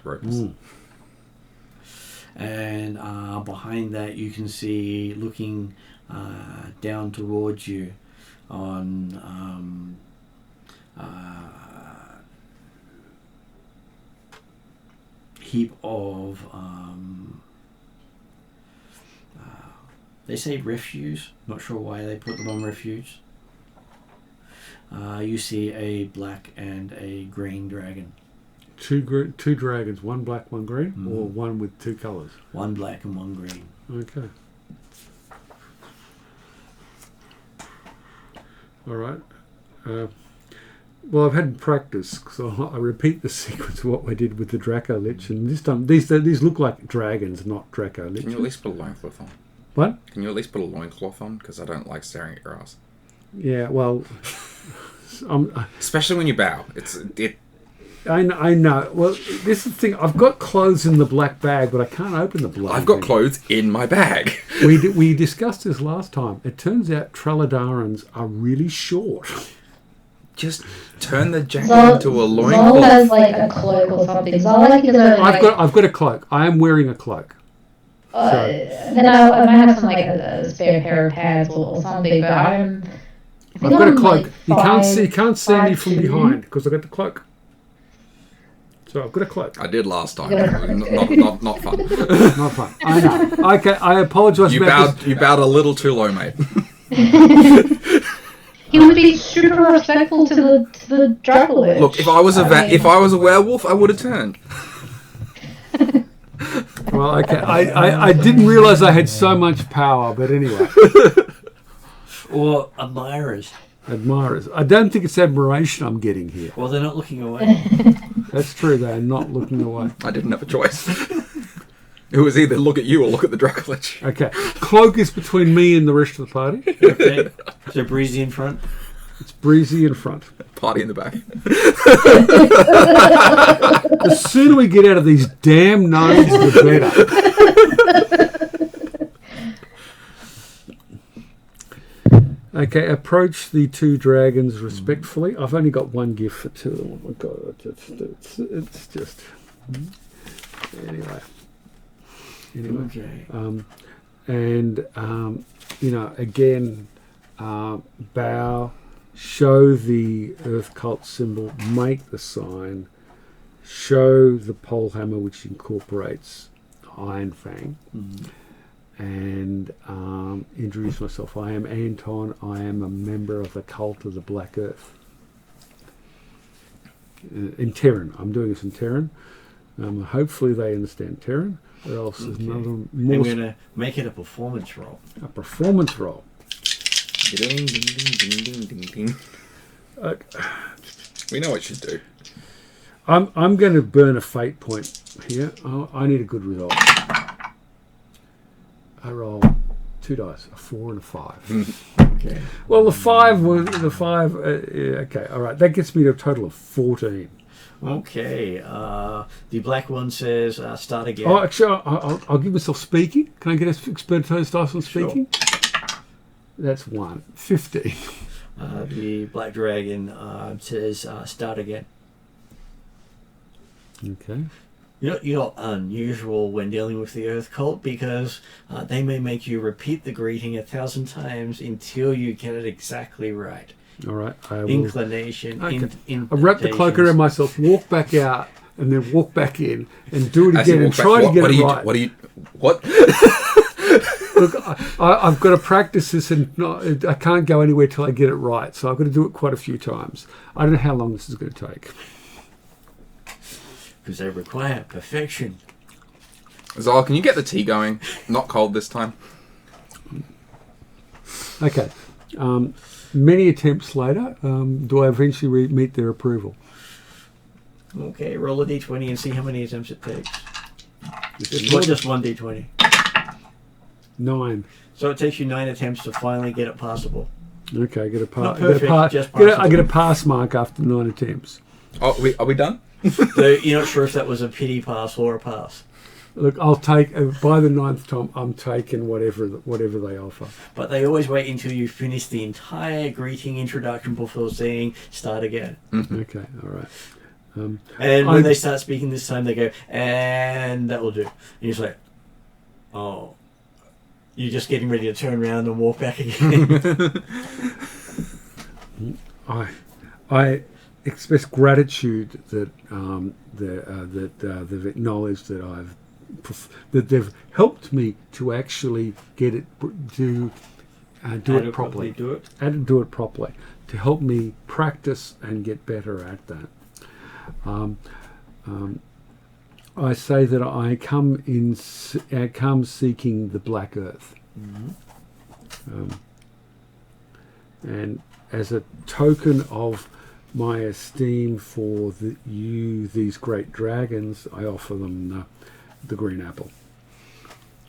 And behind that, you can see, looking down towards you on heap of they say refuse. Not sure why they put them on refuse. You see a black and a green dragon. Two dragons, one black, one green, or one with two colours? One black and one green. Okay. All right. Well, I've had practice, so I repeat the sequence of what we did with the Draco Lich, and this time these look like dragons, not Draco Lich. Can you at least put a loincloth on? What? Can you at least put a loincloth on? Because I don't like staring at your ass. Yeah, well, Especially when you bow. I know. Well, this is the thing. I've got clothes in the black bag, but I can't open the black. I've got clothes in my bag. We discussed this last time. It turns out Traladarans are really short. Just turn the jacket Zol into a Zol loincloth. has like a cloak or something. Zol is a, I've got a cloak. I am wearing a cloak. then I might have some like a spare pair of pants or something. But I I've got a cloak. Like You can't see me from 5'2". behind because I've got the cloak. So I've got a cloak. I did last time. Yeah. Not fun. Not fun. I know. Okay, I apologise about this. You bowed a little too low, mate. he would be super respectful to the Draco Lich. Look, if I was a werewolf, I would have turned. Well, okay. I didn't realise I had so much power, but anyway. Or admirers. Admirers. I don't think it's admiration I'm getting here. Well, they're not looking away. That's true, they're not looking away. I didn't have a choice. It was either look at you or look at the Draco Lich. Okay. Cloak is between me and the rest of the party. Okay. So Breezy in front. It's breezy in front. Party in the back. The sooner we get out of these damn nodes, the better. Okay, approach the two dragons respectfully. I've only got one gift for two. Oh my god, it's just... Anyway. Okay. Again, bow, show the earth cult symbol, make the sign, show the pole hammer which incorporates Iron Fang, and introduce myself. I am Anton. I am a member of the cult of the Black Earth. In Terran. I'm doing this in Terran. Hopefully they understand Terran, or else there's another I'm more... going to make it a performance roll. A performance roll. Ding, ding, ding, ding, ding, ding. We know what you do. I'm going to burn a fate point here. I need a good result. I roll 2 dice, a 4 and a 5. Okay. Well, the 5 was okay. All right, that gets me to a total of 14. Okay. The black one says start again. Oh, actually, I'll give myself speaking. Can I get an expertise dice on speaking? Sure. That's 1. 15. The black dragon says start again. Okay. You're unusual when dealing with the Earth Cult because they may make you repeat the greeting 1,000 times until you get it exactly right. All right. I will. Inclination. Okay. I wrap the cloak around myself, walk back out, and then walk back in, and do it again, and try to get it right. What? Look, I've got to practice this, and I can't go anywhere till I get it right. So I've got to do it quite a few times. I don't know how long this is going to take. Because they require perfection. Zal, can you get the tea going? Not cold this time. Okay. Many attempts later, do I eventually meet their approval? Okay, roll a d20 and see how many attempts it takes. It's not just one d20. 9. So it takes you 9 attempts to finally get it passable. Okay, I get a pass. Not perfect, just passable. I get a pass mark after 9 attempts. Oh, are we done? So you're not sure if that was a pity pass or a pass. Look, I'll take by the 9th time. I'm taking whatever they offer. But they always wait until you finish the entire greeting introduction before saying start again. Okay, all right. And when they start speaking this time, they go, and that will do. And you're just like, oh, you're just getting ready to turn around and walk back again. I express gratitude that they've acknowledged that that they've helped me to actually get it to do it properly. Do it. And do it properly to help me practice and get better at that. I say that I come seeking the Black Earth, and as a token of my esteem for these great dragons, I offer them the green apple.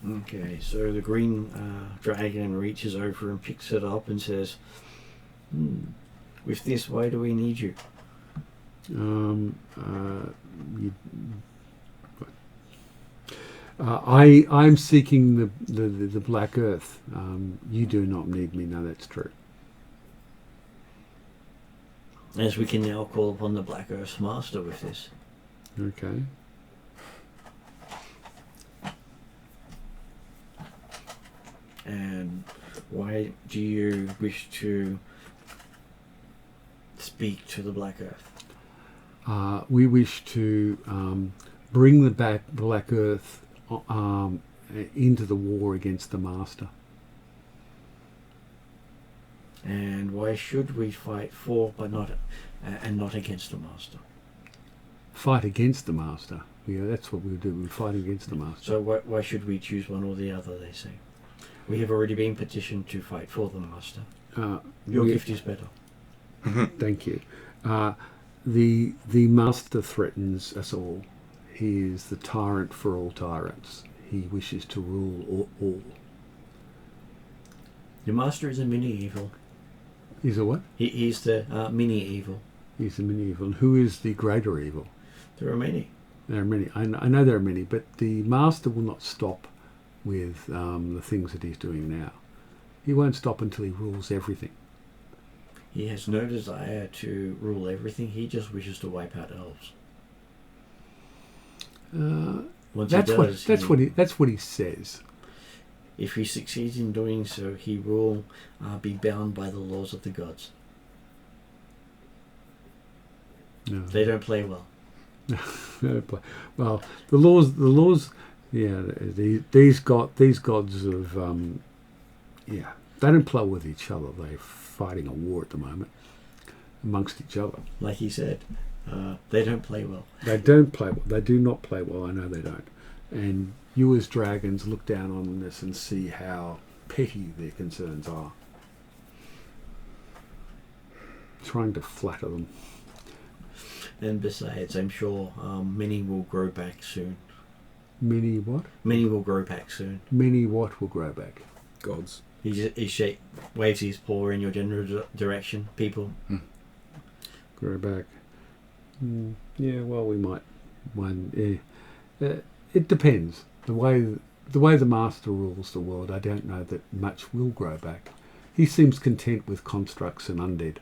Okay, so the green dragon reaches over and picks it up and says, with this, why do we need you? I'm seeking the Black Earth. You do not need me. No, that's true. As we can now call upon the Black Earth's master with this. Okay. And why do you wish to speak to the Black Earth? We wish to bring the Black Earth into the war against the Master. And why should we fight for, but not against the Master? Fight against the Master. Yeah, that's what we'll do. We'll fight against the Master. So why should we choose one or the other, they say? We have already been petitioned to fight for the Master. Your gift is better. Thank you. The Master threatens us all. He is the tyrant for all tyrants. He wishes to rule all. Your Master is a mini-evil. He's a what? He's the mini evil. He's the mini evil. And who is the greater evil? There are many. There are many. I know there are many, but the master will not stop with the things that he's doing now. He won't stop until he rules everything. He has no desire to rule everything. He just wishes to wipe out elves. Once That's he what does, that's what he says. if he succeeds in doing so, he will be bound by the laws of the gods. No. They don't play well. Well, the laws. Yeah, these gods of they don't play with each other. They're fighting a war at the moment amongst each other. Like he said, they don't play well. They don't play well. They do not play well. I know they don't. And you as dragons look down on this and see how petty their concerns are. Trying to flatter them. And besides, I'm sure many will grow back soon. Many what? Many will grow back soon. Many what will grow back? Gods. He waves his paw in your general direction, people. Grow back. Yeah, well, we might. It depends. The way the master rules the world, I don't know that much will grow back. He seems content with constructs and undead.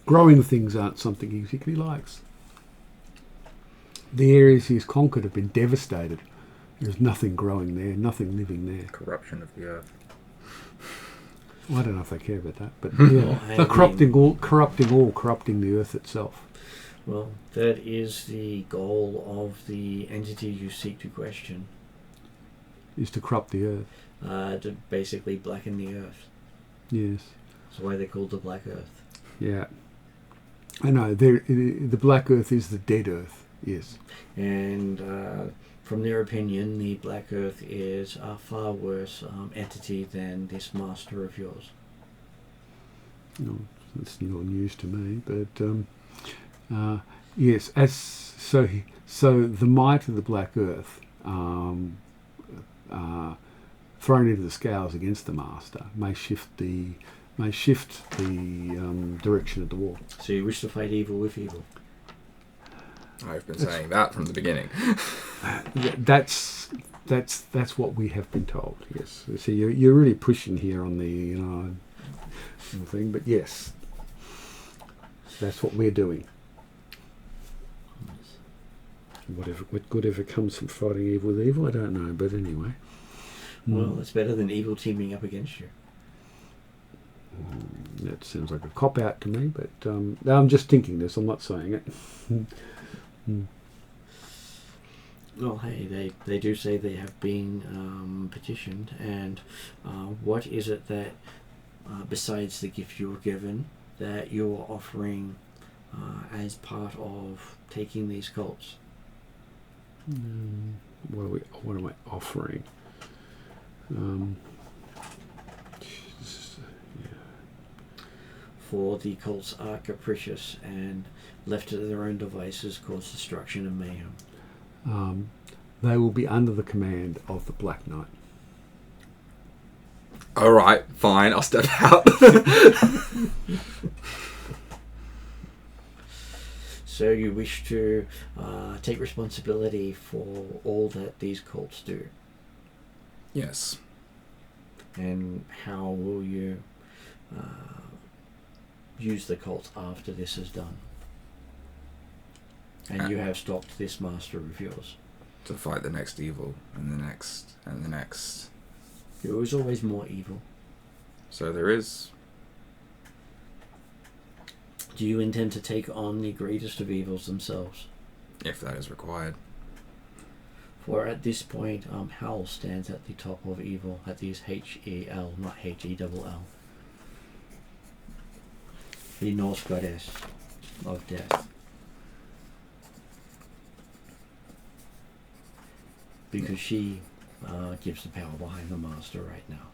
Growing things aren't something he particularly likes. The areas he's conquered have been devastated. There's nothing growing there, nothing living there. Corruption of the earth. Well, I don't know if they care about that, but yeah, they're corrupting the earth itself. Well, that is the goal of the entity you seek to question. Is to corrupt the earth. To basically blacken the earth. Yes. That's why they're called the Black Earth. Yeah. I know. The Black Earth is the dead earth. Yes. And from their opinion, the Black Earth is a far worse entity than this master of yours. No, that's not news to me, but yes. So the might of the Black Earth, thrown into the scales against the master, may shift the direction of the war. So you wish to fight evil with evil? I've been saying that from the beginning. That's what we have been told. Yes. So you're really pushing here on the thing, but yes, that's what we're doing. What good ever comes from fighting evil with evil? I don't know, but anyway. Well, it's better than evil teaming up against you. That sounds like a cop-out to me, but I'm just thinking this. I'm not saying it. Well, hey, they do say they have been petitioned, and what is it that, besides the gift you were given, that you're offering as part of taking these cults? What am I offering? For the cults are capricious and left to their own devices cause destruction and mayhem. They will be under the command of the Black Knight. Alright, fine, I'll step out. So you wish to take responsibility for all that these cults do? Yes. And how will you use the cults after this is done? And you have stopped this master of yours. To fight the next evil, and the next, and the next. There is always more evil. So there is. Do you intend to take on the greatest of evils themselves? If that is required. For at this point, Hell stands at the top of evil. That is H-E-L, not H-E-double-L. The Norse goddess of death. Because she gives the power behind the master right now.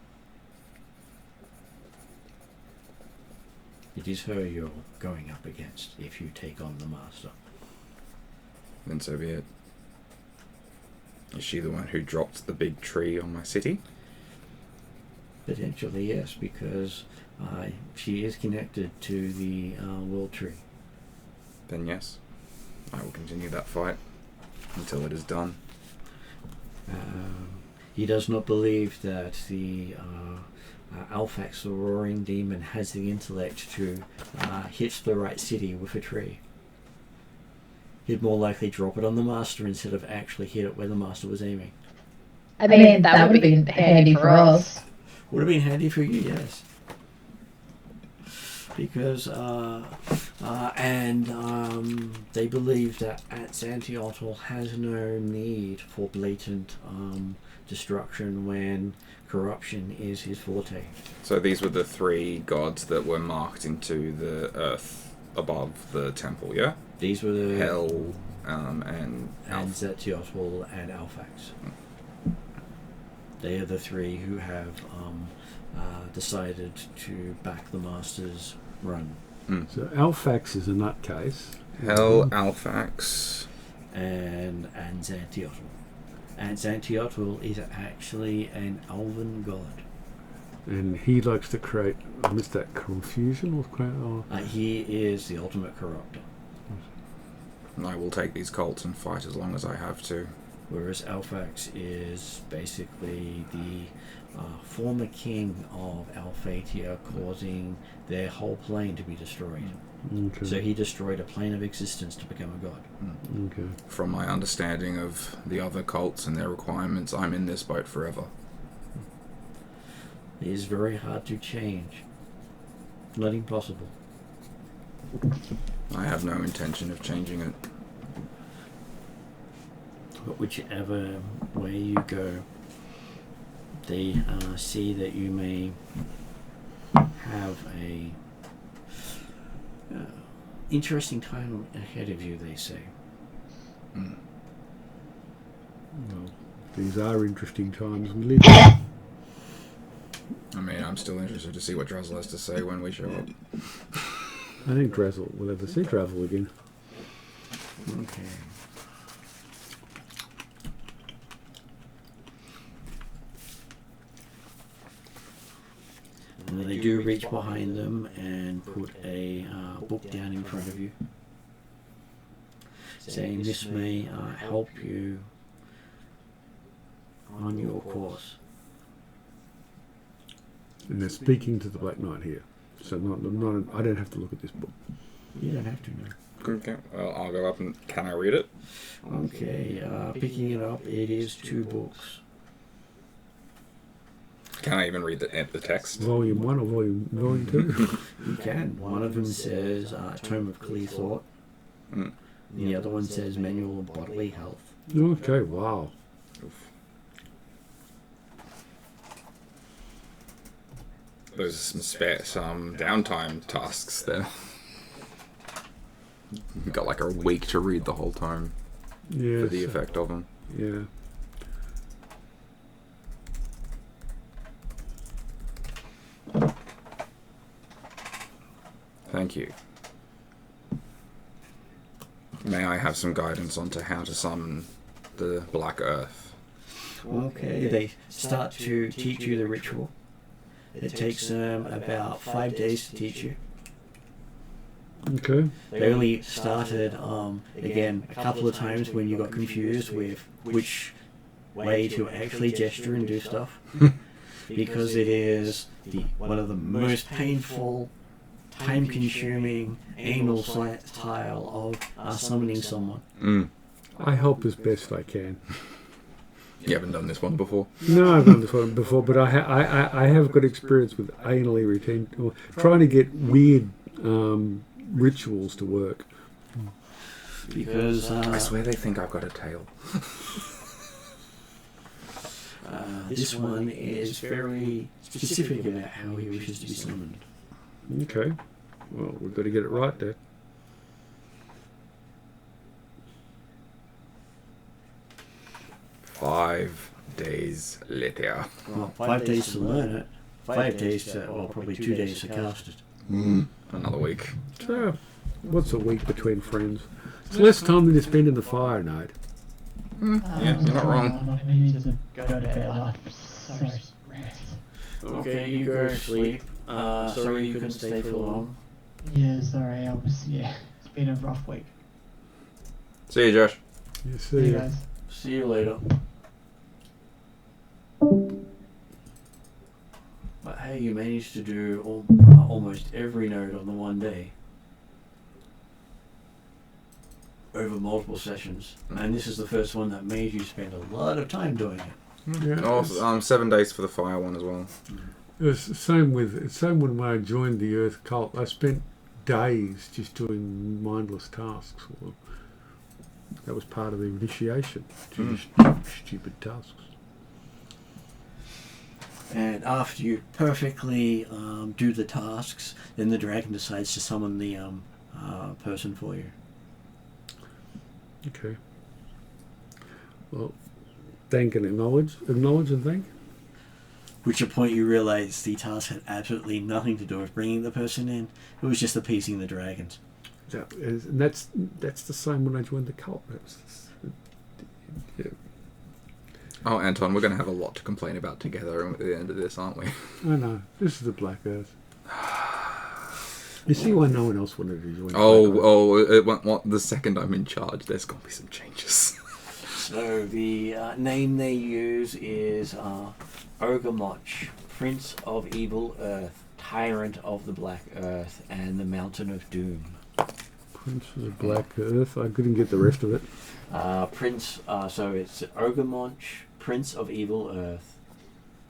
It is her you're going up against if you take on the master. Then so be it. Is she the one who dropped the big tree on my city? Potentially, yes, because she is connected to the World Tree. Then yes, I will continue that fight until it is done. He does not believe that the Alphax, the Roaring Demon, has the intellect to hit the right city with a tree. He'd more likely drop it on the Master instead of actually hit it where the Master was aiming. I mean, that would have been handy for us. Would have been handy for you, yes. Because, they believe that at Xantiotl has no need for blatant destruction when corruption is his forte. So these were the 3 gods that were marked into the earth above the temple, yeah? These were the Hell, and Xantiotl and Alphax. They are the 3 who have decided to back the Master's run. So Alphax is a nutcase. Hell, Alphax, And Xantiotl. And Xantiotl is actually an elven god. And he likes to create, I missed that, confusion or create. Oh. He is the ultimate corrupter. and I will take these cults and fight as long as I have to. Whereas Alphax is basically the former king of Alphatia, causing their whole plane to be destroyed. Okay. So he destroyed a plane of existence to become a god. Okay. From my understanding of the other cults and their requirements, I'm in this boat forever. It is very hard to change. Not impossible. I have no intention of changing it. But whichever way you go, they see that you may have a interesting time ahead of you, they say. Mm. Well, these are interesting times we live in. I mean, I'm still interested to see what Drazzle has to say when we show up. I think Drazzle, we'll ever see Drazzle again. Okay. And they do reach behind them and put a book down in front of you, saying this may help you on your course. And they're speaking to the Black Knight here. So not I don't have to look at this book. You don't have to know. Okay, well, I'll go up and... Can I read it? Okay, picking it up, it is 2 books. Can I even read the text? Volume 1 or volume 2? You can. One of them says Tome of Clear Thought. Mm. The other one says Manual of Bodily Health. Okay, wow. Oof. There's some downtime tasks there. You've got like a week to read the whole tome Yeah. for the effect of them. Yeah. Thank you. May I have some guidance onto how to summon the Black Earth? Okay, they start to teach you the ritual. It takes them about 5 days to teach you. Okay. They only started, again, a couple of times when you got confused with which way to actually gesture and do stuff. Because it is one of the most painful, time-consuming, anal style of summoning someone. Mm. I help as best I can. You haven't done this one before? No, I've done this one before, but I have got experience with anally or trying to get weird rituals to work. Because I swear they think I've got a tail. this one is very specific about how he wishes to be summoned. Okay. Well, we've got to get it right there. Five days later. Well, 5 days to learn it, 5 days to, well, probably 2 days to cast it. Another week. So, what's a week between friends? It's less time than you spend in the fire night. Yeah, you're not wrong. I'm not going to use it to go to bed. I'm so rest. Okay, you go to sleep. Sorry you couldn't stay for long. Yeah, sorry, it's been a rough week. See you, Josh. You See see, you guys. See you later. But hey, you managed to do almost every node on the one day. Over multiple sessions. And this is the first one that made you spend a lot of time doing it. yeah, Also, 7 days for the fire one as well. it was the same when I joined the Earth cult. I spent days just doing mindless tasks. Well, that was part of the initiation. To just stupid tasks. And after you perfectly do the tasks, then the dragon decides to summon the person for you. Okay. Well, thank and acknowledge and thank. Which point you realise the task had absolutely nothing to do with bringing the person in. It was just appeasing the dragons. And that's the same when I joined the cult. Yeah. Oh, Anton, we're going to have a lot to complain about together at the end of this, aren't we? I know. This is the Black Earth. You see why no one else wanted to join the Black Earth? The second I'm in charge, there's going to be some changes. So the name they use is Ogamoch, Prince of Evil Earth, Tyrant of the Black Earth, and the Mountain of Doom. Prince of the Black Earth. I couldn't get the rest of it. So it's Ogamoch, Prince of Evil Earth,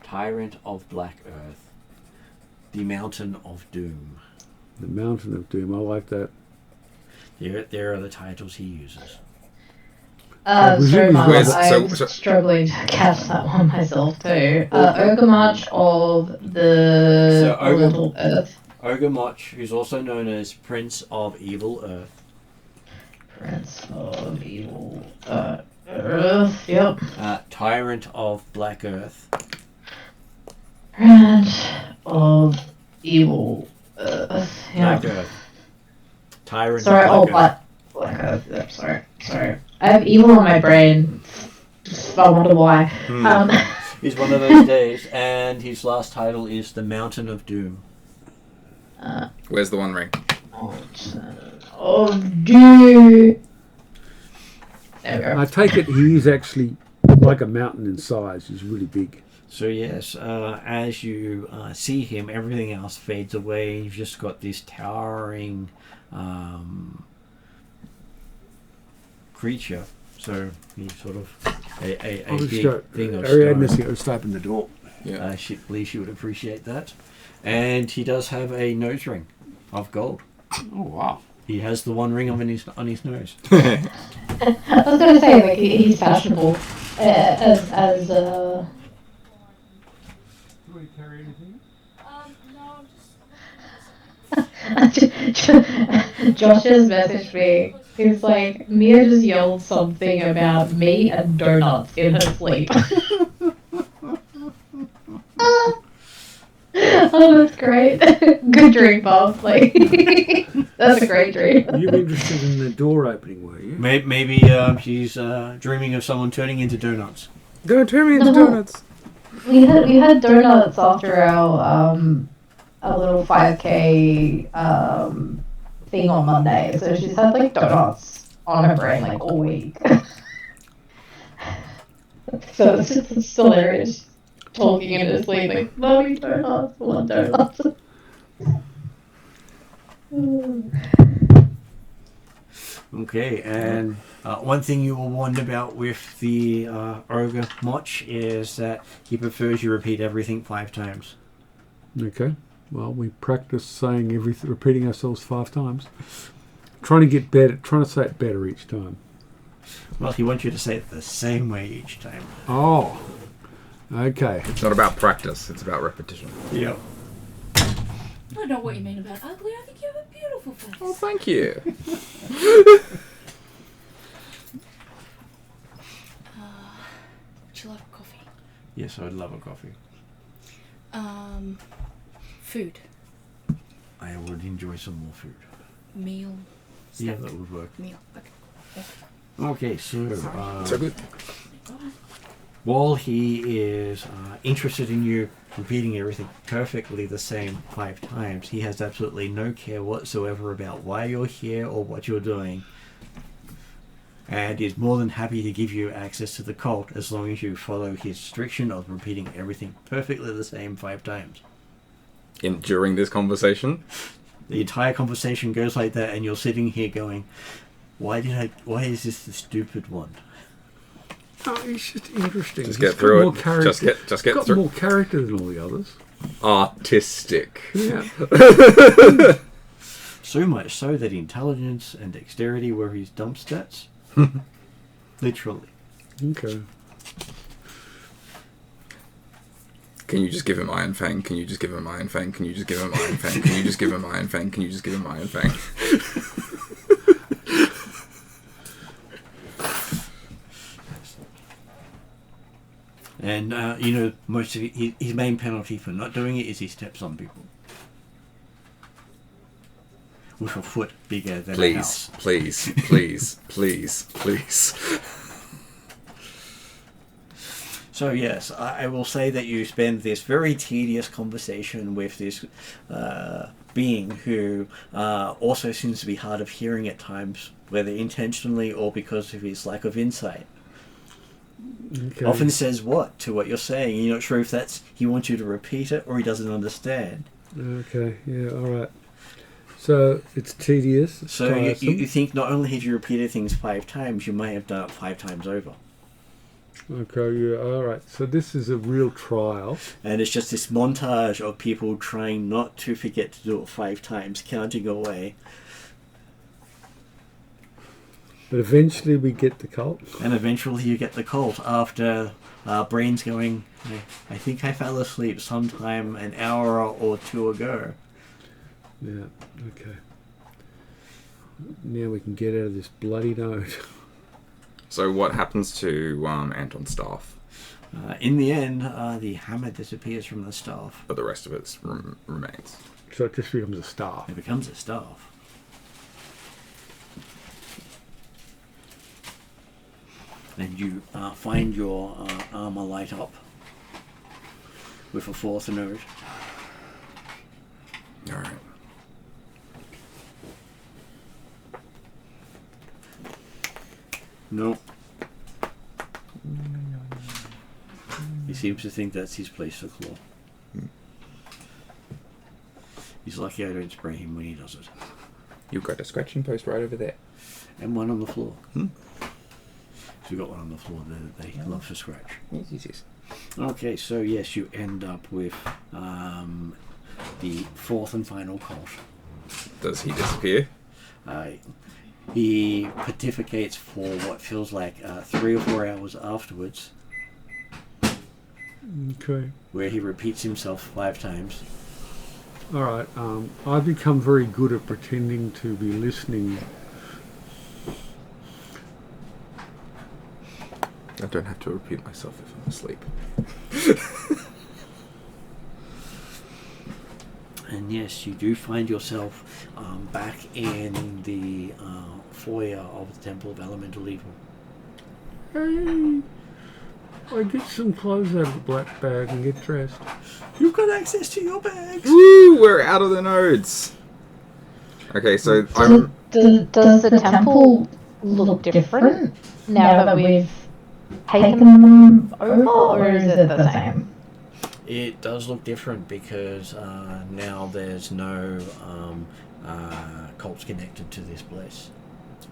Tyrant of Black Earth, the Mountain of Doom. The Mountain of Doom. I like that. There are the titles he uses. Sorry, Mum, Where's- I'm so- struggling to catch that one myself too. Ogamoch of the Elemental Earth. Ogamoch, who's also known as Prince of Evil Earth. Prince of Evil Earth, yep. Tyrant of Black Earth. Prince of Evil Earth, yeah. Black Earth. Tyrant Sorry, of Black Earth. Black Earth, yep, sorry. I have evil on my brain. I wonder why. He's one of those days, and his last title is the Mountain of Doom. Where's the One Ring? Of Doom. There we go. I take it he is actually like a mountain in size. He's really big. So yes, as you see him, everything else fades away. You've just got this towering creature. So he's sort of a big thing of Ariadne's stone. here. Let's open the door. Yeah. She believes she would appreciate that. And he does have a nose ring of gold. Oh wow! He has the one ring on his nose. I was going to say, like, he's fashionable. As Do we carry anything? Josh has messaged me. He's like, Mia just yelled something about me and donuts in her sleep. Oh, that's great. Good dream, Bob. Like, that's a great dream. You'd be interested in the door opening, were you? Maybe she's dreaming of someone turning into donuts. Don't turn me into No. donuts. We had donuts after our little 5K thing on Monday, so she's had like donuts on her brain like all week. So it's just hilarious. Talking in her sleep like, "Mommy, donuts, I want donuts." Okay, and one thing you will warned about with the Ogre Moch is that he prefers you repeat everything 5 times. Okay. Well, we practice saying everything, repeating ourselves 5 times. Trying to get better. Trying to say it better each time. Well, he wants you to say it the same way each time. Oh. Okay. It's not about practice, it's about repetition. Yep. I don't know what you mean about ugly. I think you have a beautiful face. Oh, thank you. Would you like coffee? Yes, I'd love a coffee. Food. I would enjoy some more food. Meal. Yeah, Snack. that would work. Meal. Okay. Okay, so So good. while he is interested in you repeating everything perfectly the same 5 times, he has absolutely no care whatsoever about why you're here or what you're doing, and is more than happy to give you access to the cult as long as you follow his restriction of repeating everything perfectly the same 5 times. During this conversation? The entire conversation goes like that, and you're sitting here going, why is this the stupid one? Oh, he's just interesting. Just He's get through got it. more Just get got through. more character than all the others. Artistic. Yeah. So much so that intelligence and dexterity were his dump stats. Literally. Okay. Can you just give him Iron Fang? Can you just give him Iron Fang? Can you just give him Iron Fang? Can you just give him Iron Fang? Can you just give him Iron Fang? And, most of his main penalty for not doing it is he steps on people. With a foot bigger than a house. Please. So yes, I will say that you spend this very tedious conversation with this being who also seems to be hard of hearing at times, whether intentionally or because of his lack of insight. Okay. Often says what to what you're saying. You're not sure if that's he wants you to repeat it or he doesn't understand. Okay. Yeah. All right. So it's tedious. It's So tiresome. you think not only have you repeated things 5 times, you may have done it 5 times over. Okay. Yeah. All right. So this is a real trial. And it's just this montage of people trying not to forget to do it 5 times, counting away. But eventually we get the cult. And eventually you get the cult after Brain's going, I think I fell asleep sometime an hour or 2 ago. Yeah. Okay. Now we can get out of this bloody node. So what happens to Anton's staff? In the end, the hammer disappears from the staff. But the rest of it remains. So it just becomes a staff. It becomes a staff. And you find your armor light up with a 4th node. Alright. No. He seems to think that's his place to claw. He's lucky I don't spray him when he does it. You've got a scratching post right over there. And one on the floor. So we've got one on the floor there that they love to scratch. Yes. Okay, so yes, you end up with the 4th and final cult. Does he disappear? He pontificates for what feels like 3 or 4 hours afterwards, Okay. where he repeats himself 5 times. All right. I've become very good at pretending to be listening. I don't have to repeat myself if I'm asleep. And yes, you do find yourself back in the foyer of the Temple of Elemental Evil. Hey, I get some clothes out of the black bag and get dressed. You've got access to your bags! Woo! We're out of the nodes! Okay, so I'm... Does the temple look different now that we've taken them over, or is it the same? It does look different because now there's no cults connected to this place.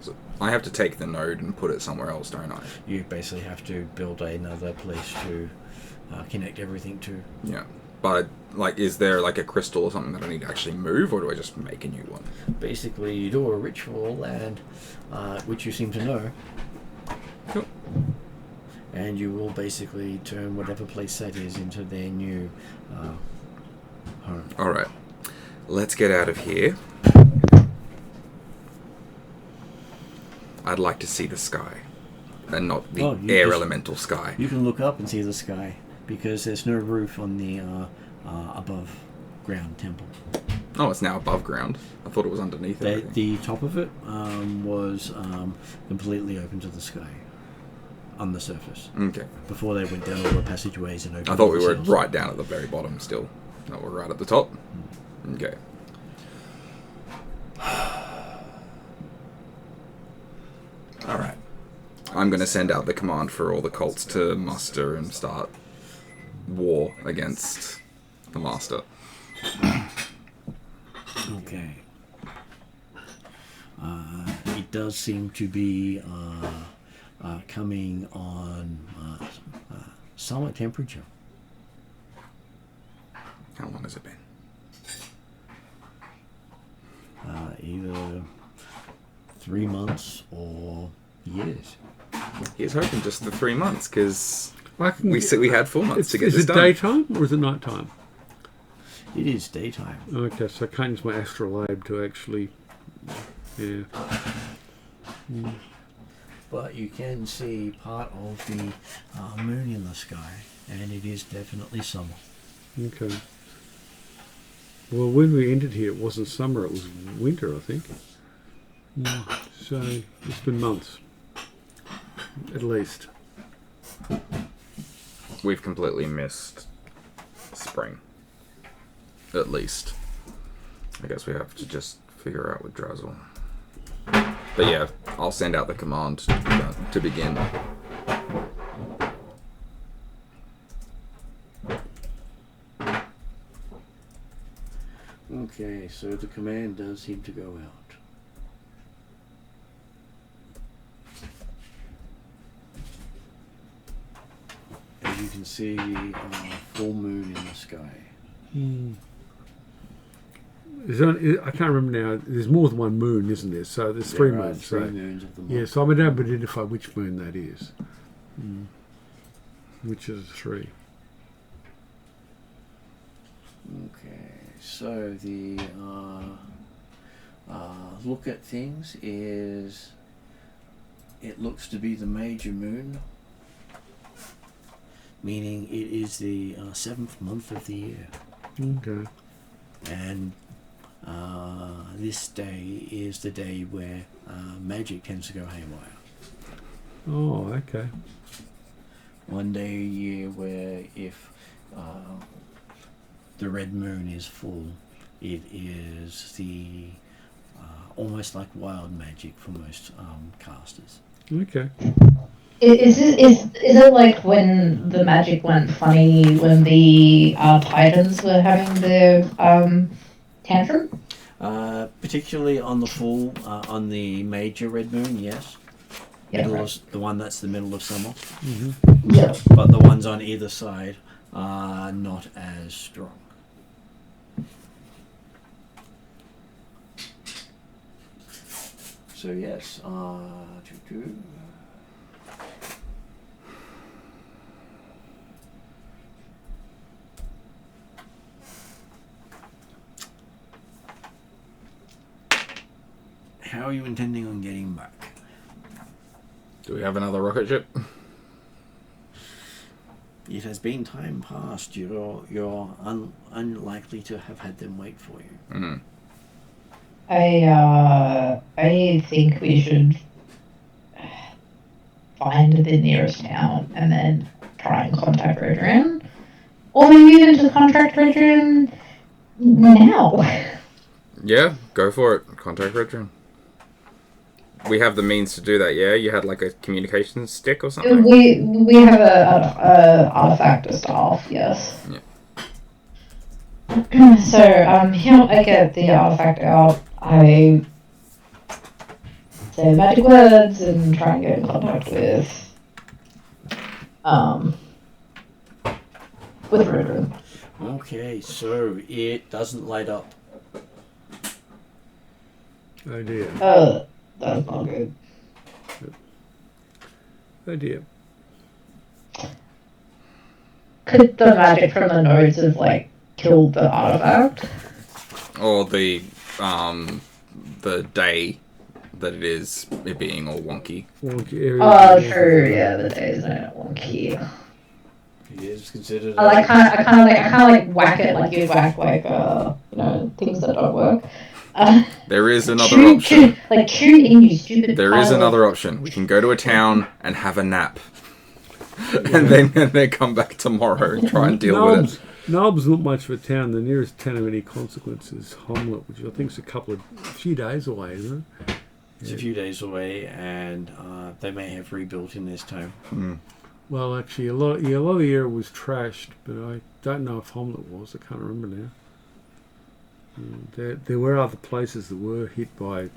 So I have to take the node and put it somewhere else, don't I? You basically have to build another place to connect everything to. Yeah. But, like, is there, like, a crystal or something that I need to actually move, or do I just make a new one? Basically, you do a ritual, and which you seem to know. Cool. And you will basically turn whatever place that is into their new home. Alright. Let's get out of here. I'd like to see the sky. And not the air just, elemental sky. You can look up and see the sky, because there's no roof on the above ground temple. Oh, it's now above ground. I thought it was underneath everything. The top of it was completely open to the sky. on the surface Okay. before they went down all the passageways and opened. I thought we were themselves. right down at the very bottom still. No, we're right at the top. Okay. Alright. I'm going to send out the command for all the cults to muster and start war against the Master. Okay. It does seem to be coming on summer temperature. How long has it been? Either 3 months or years. He's hoping just the 3 months, because I can we get- said we had 4 months to get Is this it done. daytime or is it nighttime? It is daytime. Okay, so I can't use my astrolabe to actually... Yeah. But you can see part of the moon in the sky, and it is definitely summer. Okay. Well, when we entered here, it wasn't summer, it was winter, I think. So, it's been months. At least. We've completely missed spring. At least. I guess we have to just figure out with Drazzle. But yeah, I'll send out the command to begin. Okay, so the command does seem to go out. As you can see, full moon in the sky. I can't remember now. There's more than one moon, isn't there? So there's three There are moons. three So, moons of the month. yeah, so I'm able to identify which moon that is. Which is three. Okay, so the look at things is it looks to be the major moon, meaning it is the 7th month of the year, Okay. and this day is the day where magic tends to go haywire. Oh, okay. One day a year where if the red moon is full, it is the almost like wild magic for most casters. Okay. Is it like when the magic went funny when the Titans were having their tantrum? Particularly on the full, on the major red moon, yes. Yeah, Middle right. of, the one that's the middle of summer. Yeah. But the ones on either side are not as strong. So yes, how are you intending on getting back? Do we have another rocket ship? It has been time past. You're unlikely to have had them wait for you. Mm. I think we should find the nearest town and then try and contact Rodrian. Or maybe even to contact Rodrian now. Yeah, go for it. Contact Redrin. We have the means to do that, yeah? You had like a communication stick or something? We have a artifact of staff, yes. Yeah. So, here I get the artifact out, I say magic words and try and get in contact with Rodrian. Okay, so it doesn't light up. Oh dear. That's not good. Oh dear. Could the magic from the nodes have, like, killed the artifact? Or the day that it is, it being all wonky. Wonky area. Oh, true, yeah, the days are wonky. It is considered. I can't whack it like you'd whack, like, things that don't work. There is another option. Tune in, you stupid There is pile of- another option. We can go to a town and have a nap. and then they come back tomorrow and try and deal with it. Nob's not much of a town. The nearest town of any consequence is Homlet, which I think is a few days away, isn't it? It's a few days away, and they may have rebuilt in this time. Well, actually, a lot of the area was trashed, but I don't know if Homlet was. I can't remember now. There were other places that were hit by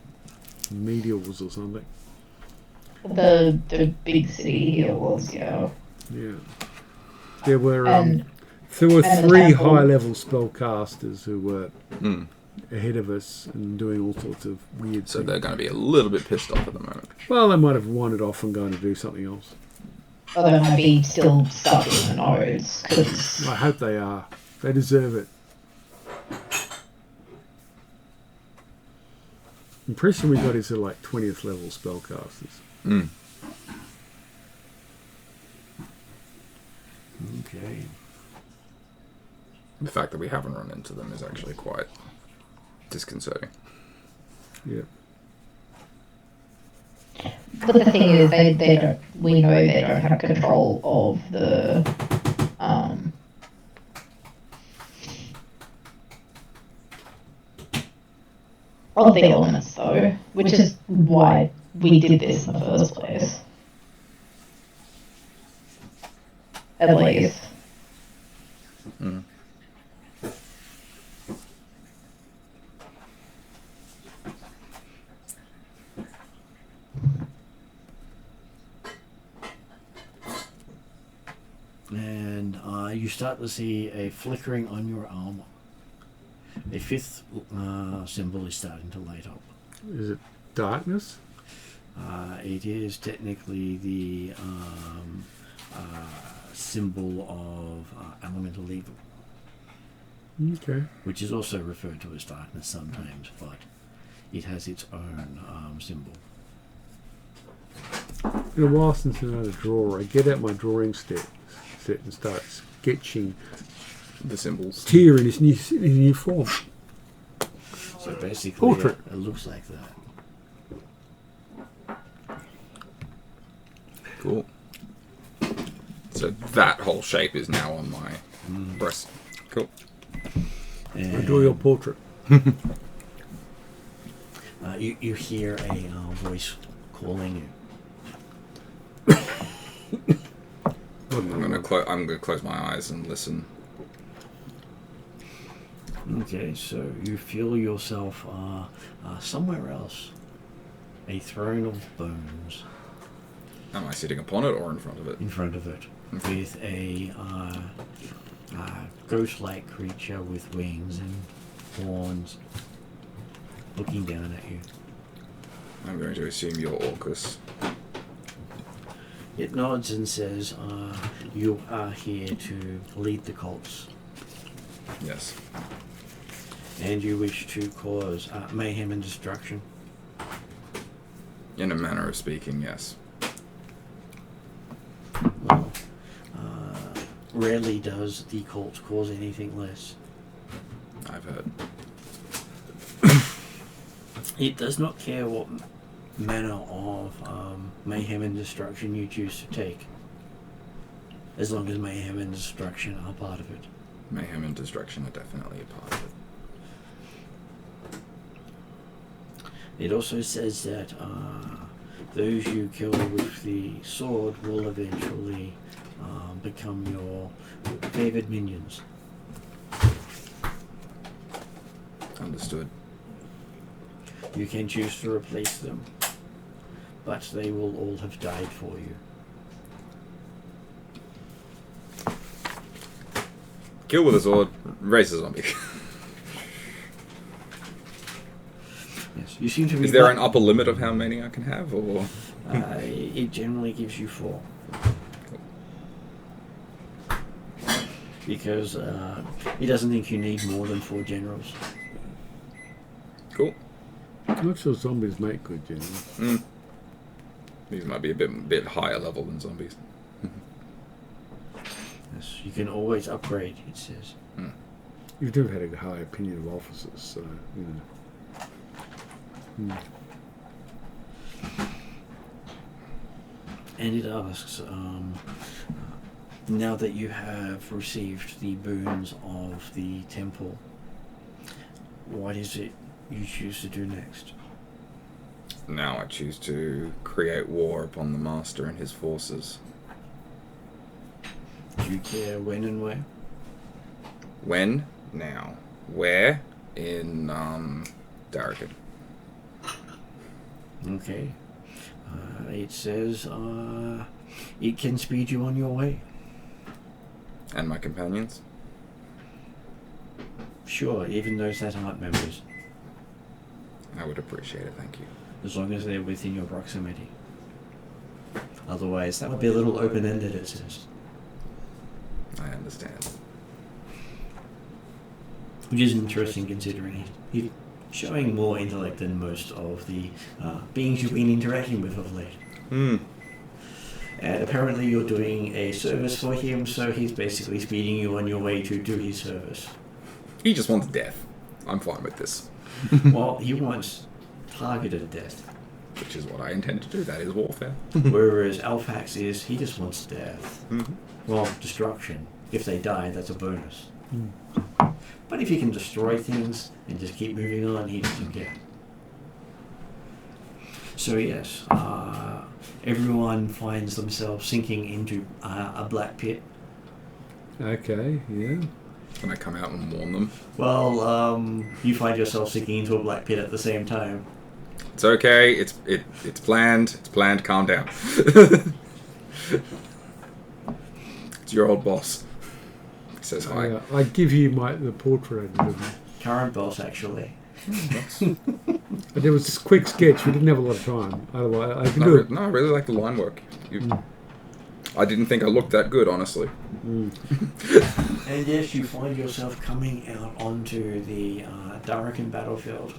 meteors or something. The big city here was, yeah. Yeah. There were And three temple. high-level spellcasters who were ahead of us and doing all sorts of weird So things. they're going to be a little bit pissed off at the moment. Well, they might have wandered off and gone to do something else. Or they might be still stuck in the nodes, because I hope they are. They deserve it. Impression we got is they're like 20th level spellcasters. Okay. The fact that we haven't run into them is actually quite disconcerting. Yeah. but the thing is, they don't. We know they don't have control of the of the elements, though, which is why we did this in the first place. At least. And you start to see a flickering on your armor. A fifth symbol is starting to light up. Is it darkness? It is technically the symbol of elemental evil, Okay. which is also referred to as darkness sometimes, but it has its own symbol. In a while since I know how to draw, I get out my drawing set and start sketching The symbols. Tyr in his new form. So basically, Portrait. it looks like that. Cool. So that whole shape is now on my breast. Cool. And I draw your portrait. you hear a voice calling you. I'm gonna close my eyes and listen. Okay, so you feel yourself somewhere else. A throne of bones Am I sitting upon it or in front of it? in front of it, with a ghost-like creature with wings and horns looking down at you. I'm going to assume you're Orcus. It nods and says, you are here to lead the cults, Yes. and you wish to cause mayhem and destruction. In a manner of speaking, yes. Well, rarely does the cult cause anything less. I've heard. It does not care what manner of mayhem and destruction you choose to take, as long as mayhem and destruction are part of it. Mayhem and destruction are definitely a part of it. It also says that those you kill with the sword will eventually become your favored minions. Understood. You can choose to replace them, but they will all have died for you. Kill with a sword, raise a zombie. Yes, you seem to be. Is there an upper limit of how many I can have, or? It generally gives you 4. Because he doesn't think you need more than 4 generals. Cool. I'm not sure zombies make good generals. These might be a bit higher level than zombies. Yes, you can always upgrade, it says. You've never had a high opinion of officers, so, you know. And it asks, now that you have received the boons of the temple, what is it you choose to do next? Now I choose to create war upon the Master and his forces. Do you care when and where? When? Now. Where? In, Darrican. Okay. It says it can speed you on your way. And my companions? Sure, even those that aren't members, I would appreciate it, thank you. as long as they're within your proximity. Otherwise, that would be a little open-ended, it says. I understand. Which is interesting considering he's showing more intellect than most of the beings you've been interacting with of late. And apparently you're doing a service for him, so he's basically speeding you on your way to do his service. He just wants death. I'm fine with this. Well, he wants targeted death. Which is what I intend to do. That is warfare. Whereas Alphax is, he just wants death. Mhm. Well, destruction. If they die, that's a bonus. But if you can destroy things and just keep moving on, he doesn't care. So yes, everyone finds themselves sinking into a black pit. Okay, yeah. Can I come out and warn them? Well, you find yourself sinking into a black pit at the same time. It's okay. It's planned. It's planned. Calm down. It's your old boss. He says hi. I give you the portrait of him. Current boss, actually. But there was this quick sketch. We didn't have a lot of time. Otherwise, I can do it. No, I really like the line work. I didn't think I looked that good, honestly. And yes, you find yourself coming out onto the Darrican battlefield.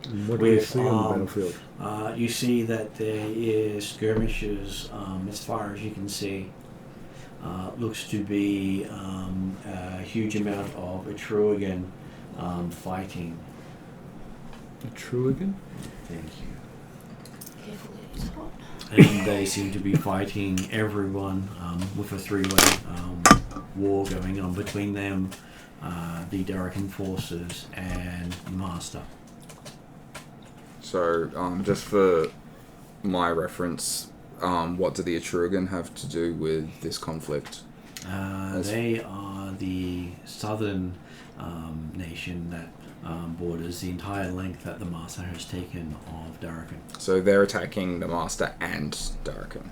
And what do you see on the battlefield? You see that there is skirmishes as far as you can see. Looks to be a huge amount of Etruagan fighting. Etruagan? Thank you. Careful, it's hot. And they seem to be fighting everyone with a three-way war going on between them, the Darrican forces, and Master. So, just for my reference, what do the Etruagan have to do with this conflict? They are the southern nation that borders the entire length that the Master has taken of Darrican. So they're attacking the Master and Darrican.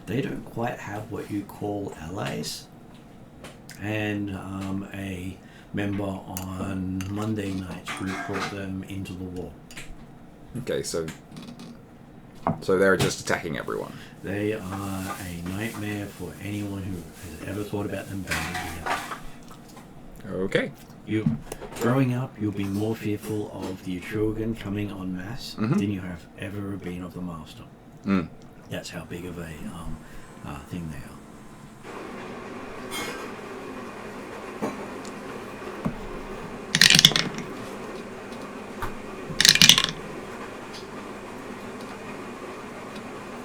They don't quite have what you call allies, and a member on Monday night's group brought them into the war. Okay, so they're just attacking everyone. They are a nightmare for anyone who has ever thought about them banding together. Okay. Growing up, you'll be more fearful of the Etruagan coming en masse than you have ever been of the Master. That's how big of a thing they are.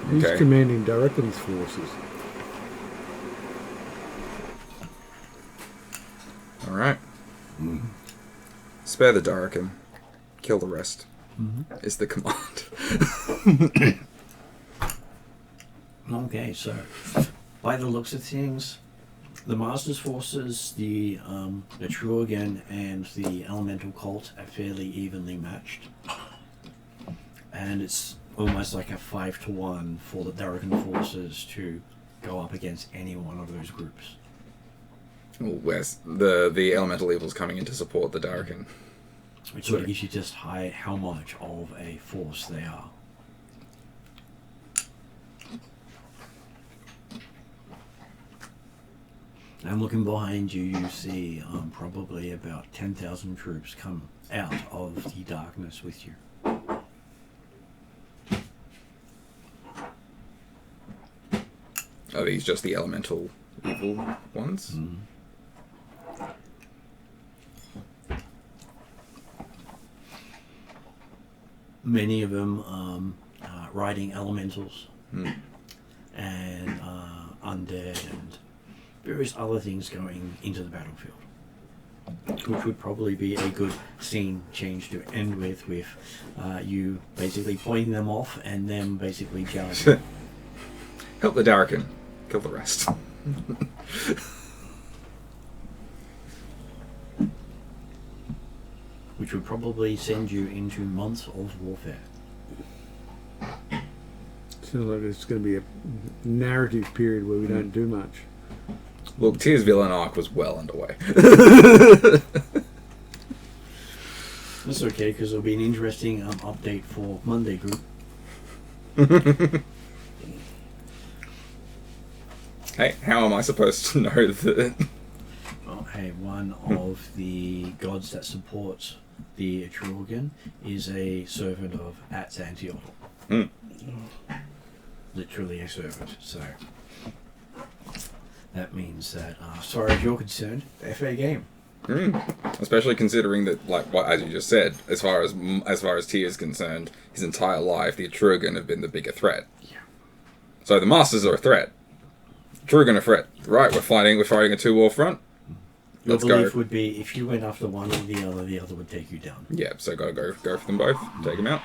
Who's Okay. commanding Darrican's forces? Alright. Spare the Darrican. Kill the rest. Is the command. Okay, so by the looks of things, the Master's forces, the Etruagan, and the Elemental Cult are fairly evenly matched. And it's almost like a 5-to-1 for the Darrican forces to go up against any one of those groups. Well, where's the elemental evils coming in to support the Darrican? Which sort of gives you just how much of a force they are. And looking behind you, you see probably about 10,000 troops come out of the darkness with you. Are these just the elemental evil ones? Many of them riding elementals Hmm. and undead and various other things going into the battlefield, which would probably be a good scene change to end with you basically pointing them off and them basically charging. Help the Darrican. Kill the rest. Which would probably send you into months of warfare. Sounds like it's going to be a narrative period where we don't do much. Look, Tyr's villain arc was well underway. That's okay, because there'll be an interesting update for Monday group. Hey, how am I supposed to know that? Well, hey, one of the gods that supports the Etrurgan is a servant of Antioch. Mm. Literally a servant, so that means that, as far as you're concerned, they're fair game. Especially considering that, like what as you just said, as far as Tyr is concerned, his entire life the Etrurgan have been the bigger threat. Yeah. So the Masters are a threat. Etrurgan a threat. Right, we're fighting a 2-war front. Your Let's belief go. would be if you went after one or the other would take you down. Yeah, so gotta go for them both. Take them out.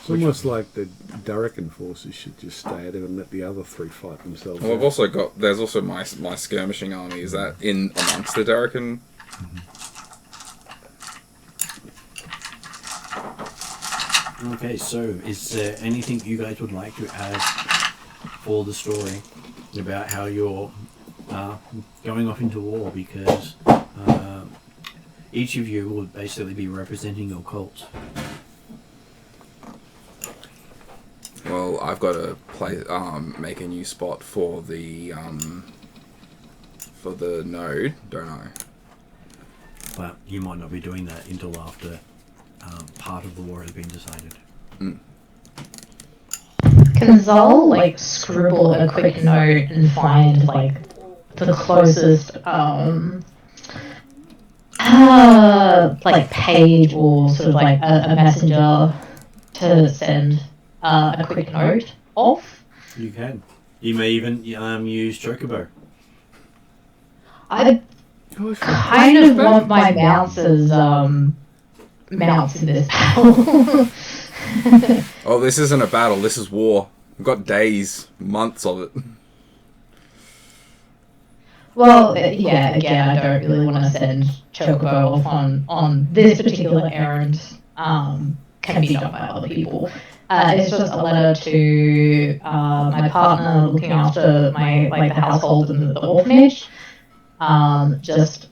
It's almost like the Darrican forces should just stay at it and let the other three fight themselves. Well, I've out. also got. There's also my skirmishing army. Is that in amongst the Darrican? Okay, so is there anything you guys would like to add for the story about how you're going off into war? Because each of you would basically be representing your cult. Well, I've got to make a new spot for the node, don't I? But you might not be doing that until after part of the war has been decided. Can Zal like scribble a quick note and find like the closest like page or sort of like a messenger to send a quick note off? You can. You may even use Chocobo. I kind of want my mounts as mounts in this battle. Oh, this isn't a battle. This is war. We've got days, months of it. Well, yeah, again, I don't really want to send Chocobo off on this particular errand. Can be done by other people. It's just a letter to my partner looking after my the household and the orphanage. Just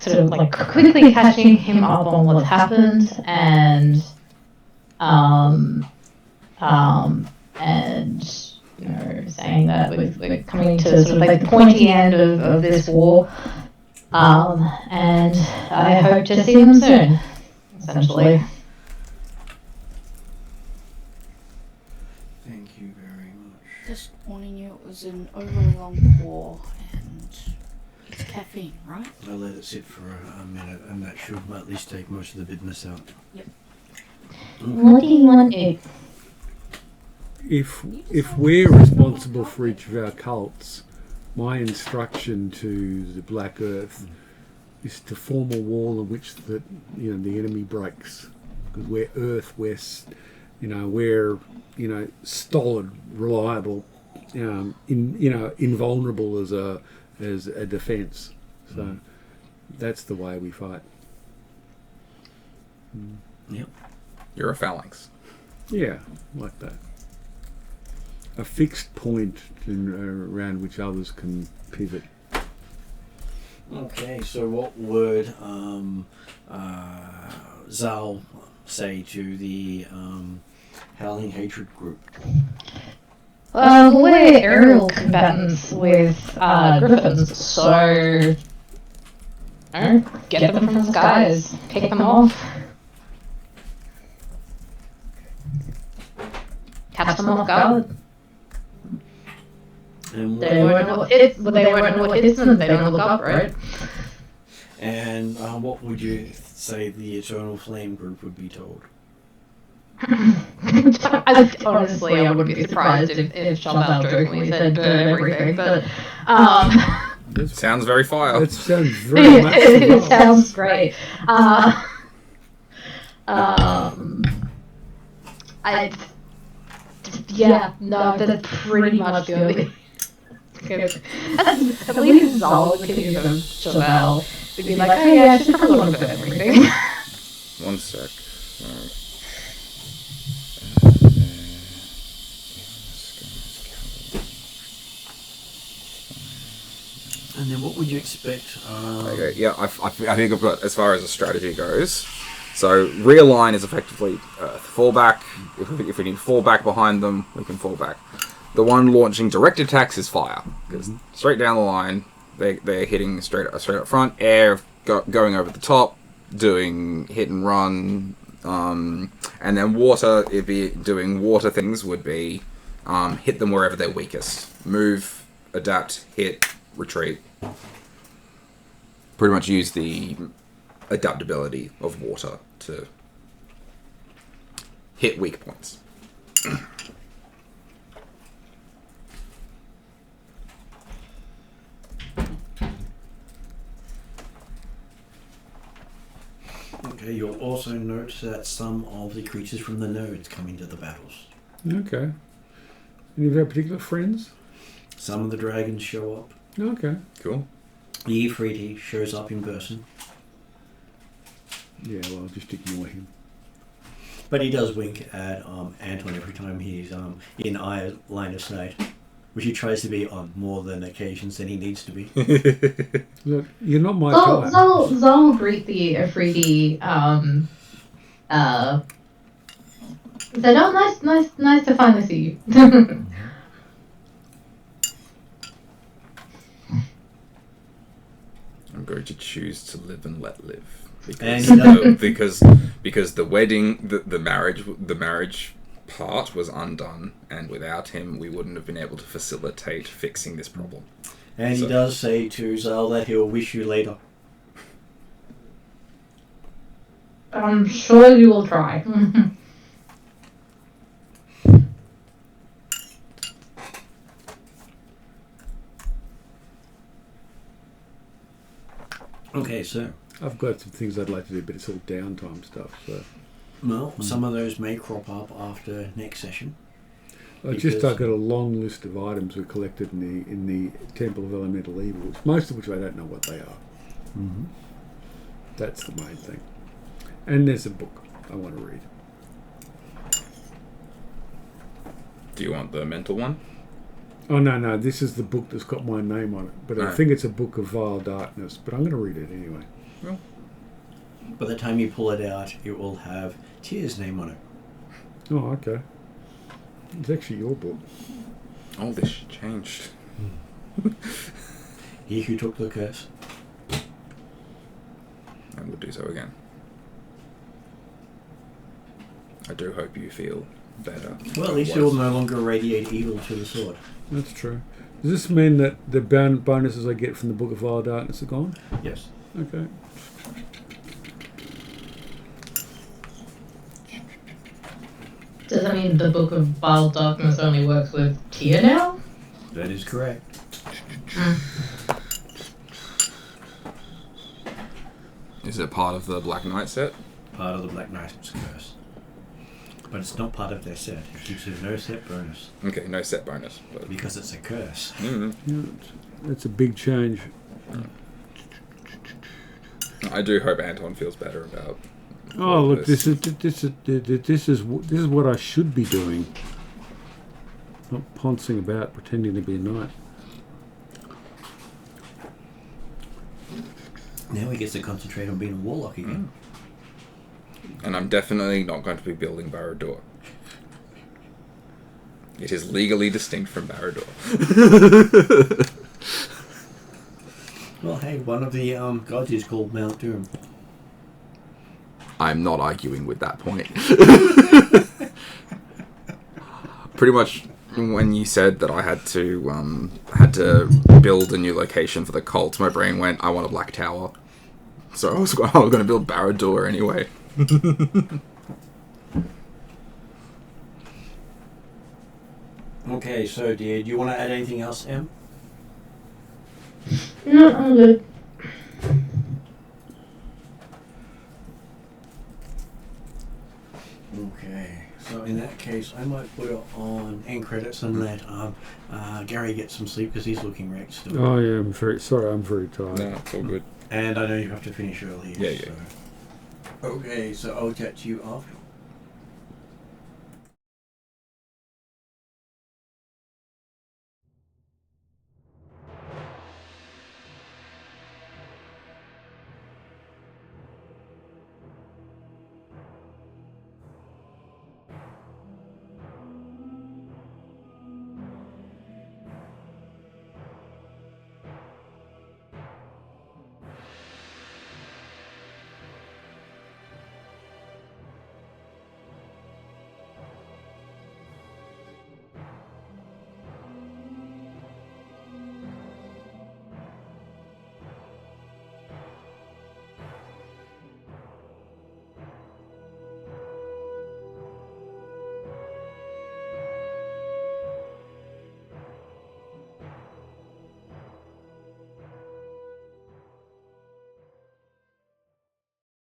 sort of like quickly catching him up on what's happened and you know, saying that we're coming to sort of like the pointy end of this war, and I hope to see them soon, essentially. Thank you very much. Just warning you, it was an overly long war and it's caffeine, right? I'll let it sit for a minute, and that should at least take most of the bitterness out. Yep. What do you want to? If we're responsible for each of our cults, my instruction to the Black Earth is to form a wall in which the enemy breaks. Because we're Earth, we're stolid, reliable, invulnerable as a defence. So that's the way we fight. Yep. You're a phalanx. Yeah, like that. A fixed point around which others can pivot. Okay, so what would Zal say to the Howling Hatred group? Well, we're aerial combatants with griffins, so get them from the skies, pick them off, catch them off guard. And They won't know what hits them. They don't look up, right? what would you say the Eternal Flame group would be told? Honestly, I wouldn't be surprised if Charbel jokingly said burn everything, but Sounds very fire. That sounds very much it Svilland. sounds great. That's pretty much the only. I believe Zal was kidding from Charbel. He'd be like, oh yeah, she's probably want to burn everything. One sec. Sorry. And then what would you expect? Okay, yeah, I think I've got, as far as the strategy goes, so realign is effectively fall back. If we need to fall back behind them, we can fall back. The one launching direct attacks is fire, because straight down the line, they're hitting straight up front. Air going over the top, doing hit and run, and then water. It'd be doing water things would be hit them wherever they're weakest. Move, adapt, hit, retreat. Pretty much use the adaptability of water to hit weak points. Okay, you'll also note that some of the creatures from the nodes come into the battles. Okay. Any of our particular friends? Some of the dragons show up. Okay. Cool. The E3D shows up in person. Yeah, well, just ignore him. But he does wink at Anton every time he's in line of sight, which he tries to be on more than occasions than he needs to be. Look, you're not my type. Zal will greet the Afridi. Said, "Oh, nice to finally see you." I'm going to choose to live and let live because the wedding, the marriage part was undone, and without him, we wouldn't have been able to facilitate fixing this problem. And he does say to Zal that he'll wish you later. I'm sure you will try. Okay, so. I've got some things I'd like to do, but it's all downtime stuff. So, Well, some of those may crop up after next session. I've got a long list of items we collected in the Temple of Elemental Evils, most of which I don't know what they are. Mm-hmm. That's the main thing. And there's a book I want to read. Do you want the mental one? Oh, no, this is the book that's got my name on it. But I think it's a book of vile darkness, but I'm going to read it anyway. Well, by the time you pull it out, it will have Tyr's name on it. Oh, okay. It's actually your book. all this changed. He who took the curse. And will do so again. I do hope you feel better. Well, at least you'll no longer radiate evil to the sword. That's true. Does this mean that the bonuses I get from the Book of Vile Darkness are gone? Yes. Okay. Does that mean the Book of Vile Darkness only works with Tyr now? That is correct. Is it part of the Black Knight set? Part of the Black Knight's curse. But it's not part of their set. It gives you no set bonus. Okay, no set bonus. But Because it's a curse. mm-hmm. Yeah, it's a big change. I do hope Anton feels better about. Oh, look! This is what I should be doing. Not poncing about, pretending to be a knight. Now he gets to concentrate on being a warlock again. And I'm definitely not going to be building Barad-dûr. It is legally distinct from Barad-dûr. Well, hey, one of the gods is called Mount Doom. I'm not arguing with that point. Pretty much when you said that I had to build a new location for the cult, my brain went, I want a black tower. So I was going to build Barad-dûr anyway. Okay, so do you want to add anything else, Em? No, I'm good. Okay, so in that case, I might put it on end credits and let Gary get some sleep because he's looking wrecked still. Oh yeah, I'm very sorry. I'm very tired. No, it's all good. And I know you have to finish early. Yeah. So. Okay, so I'll chat to you afterwards.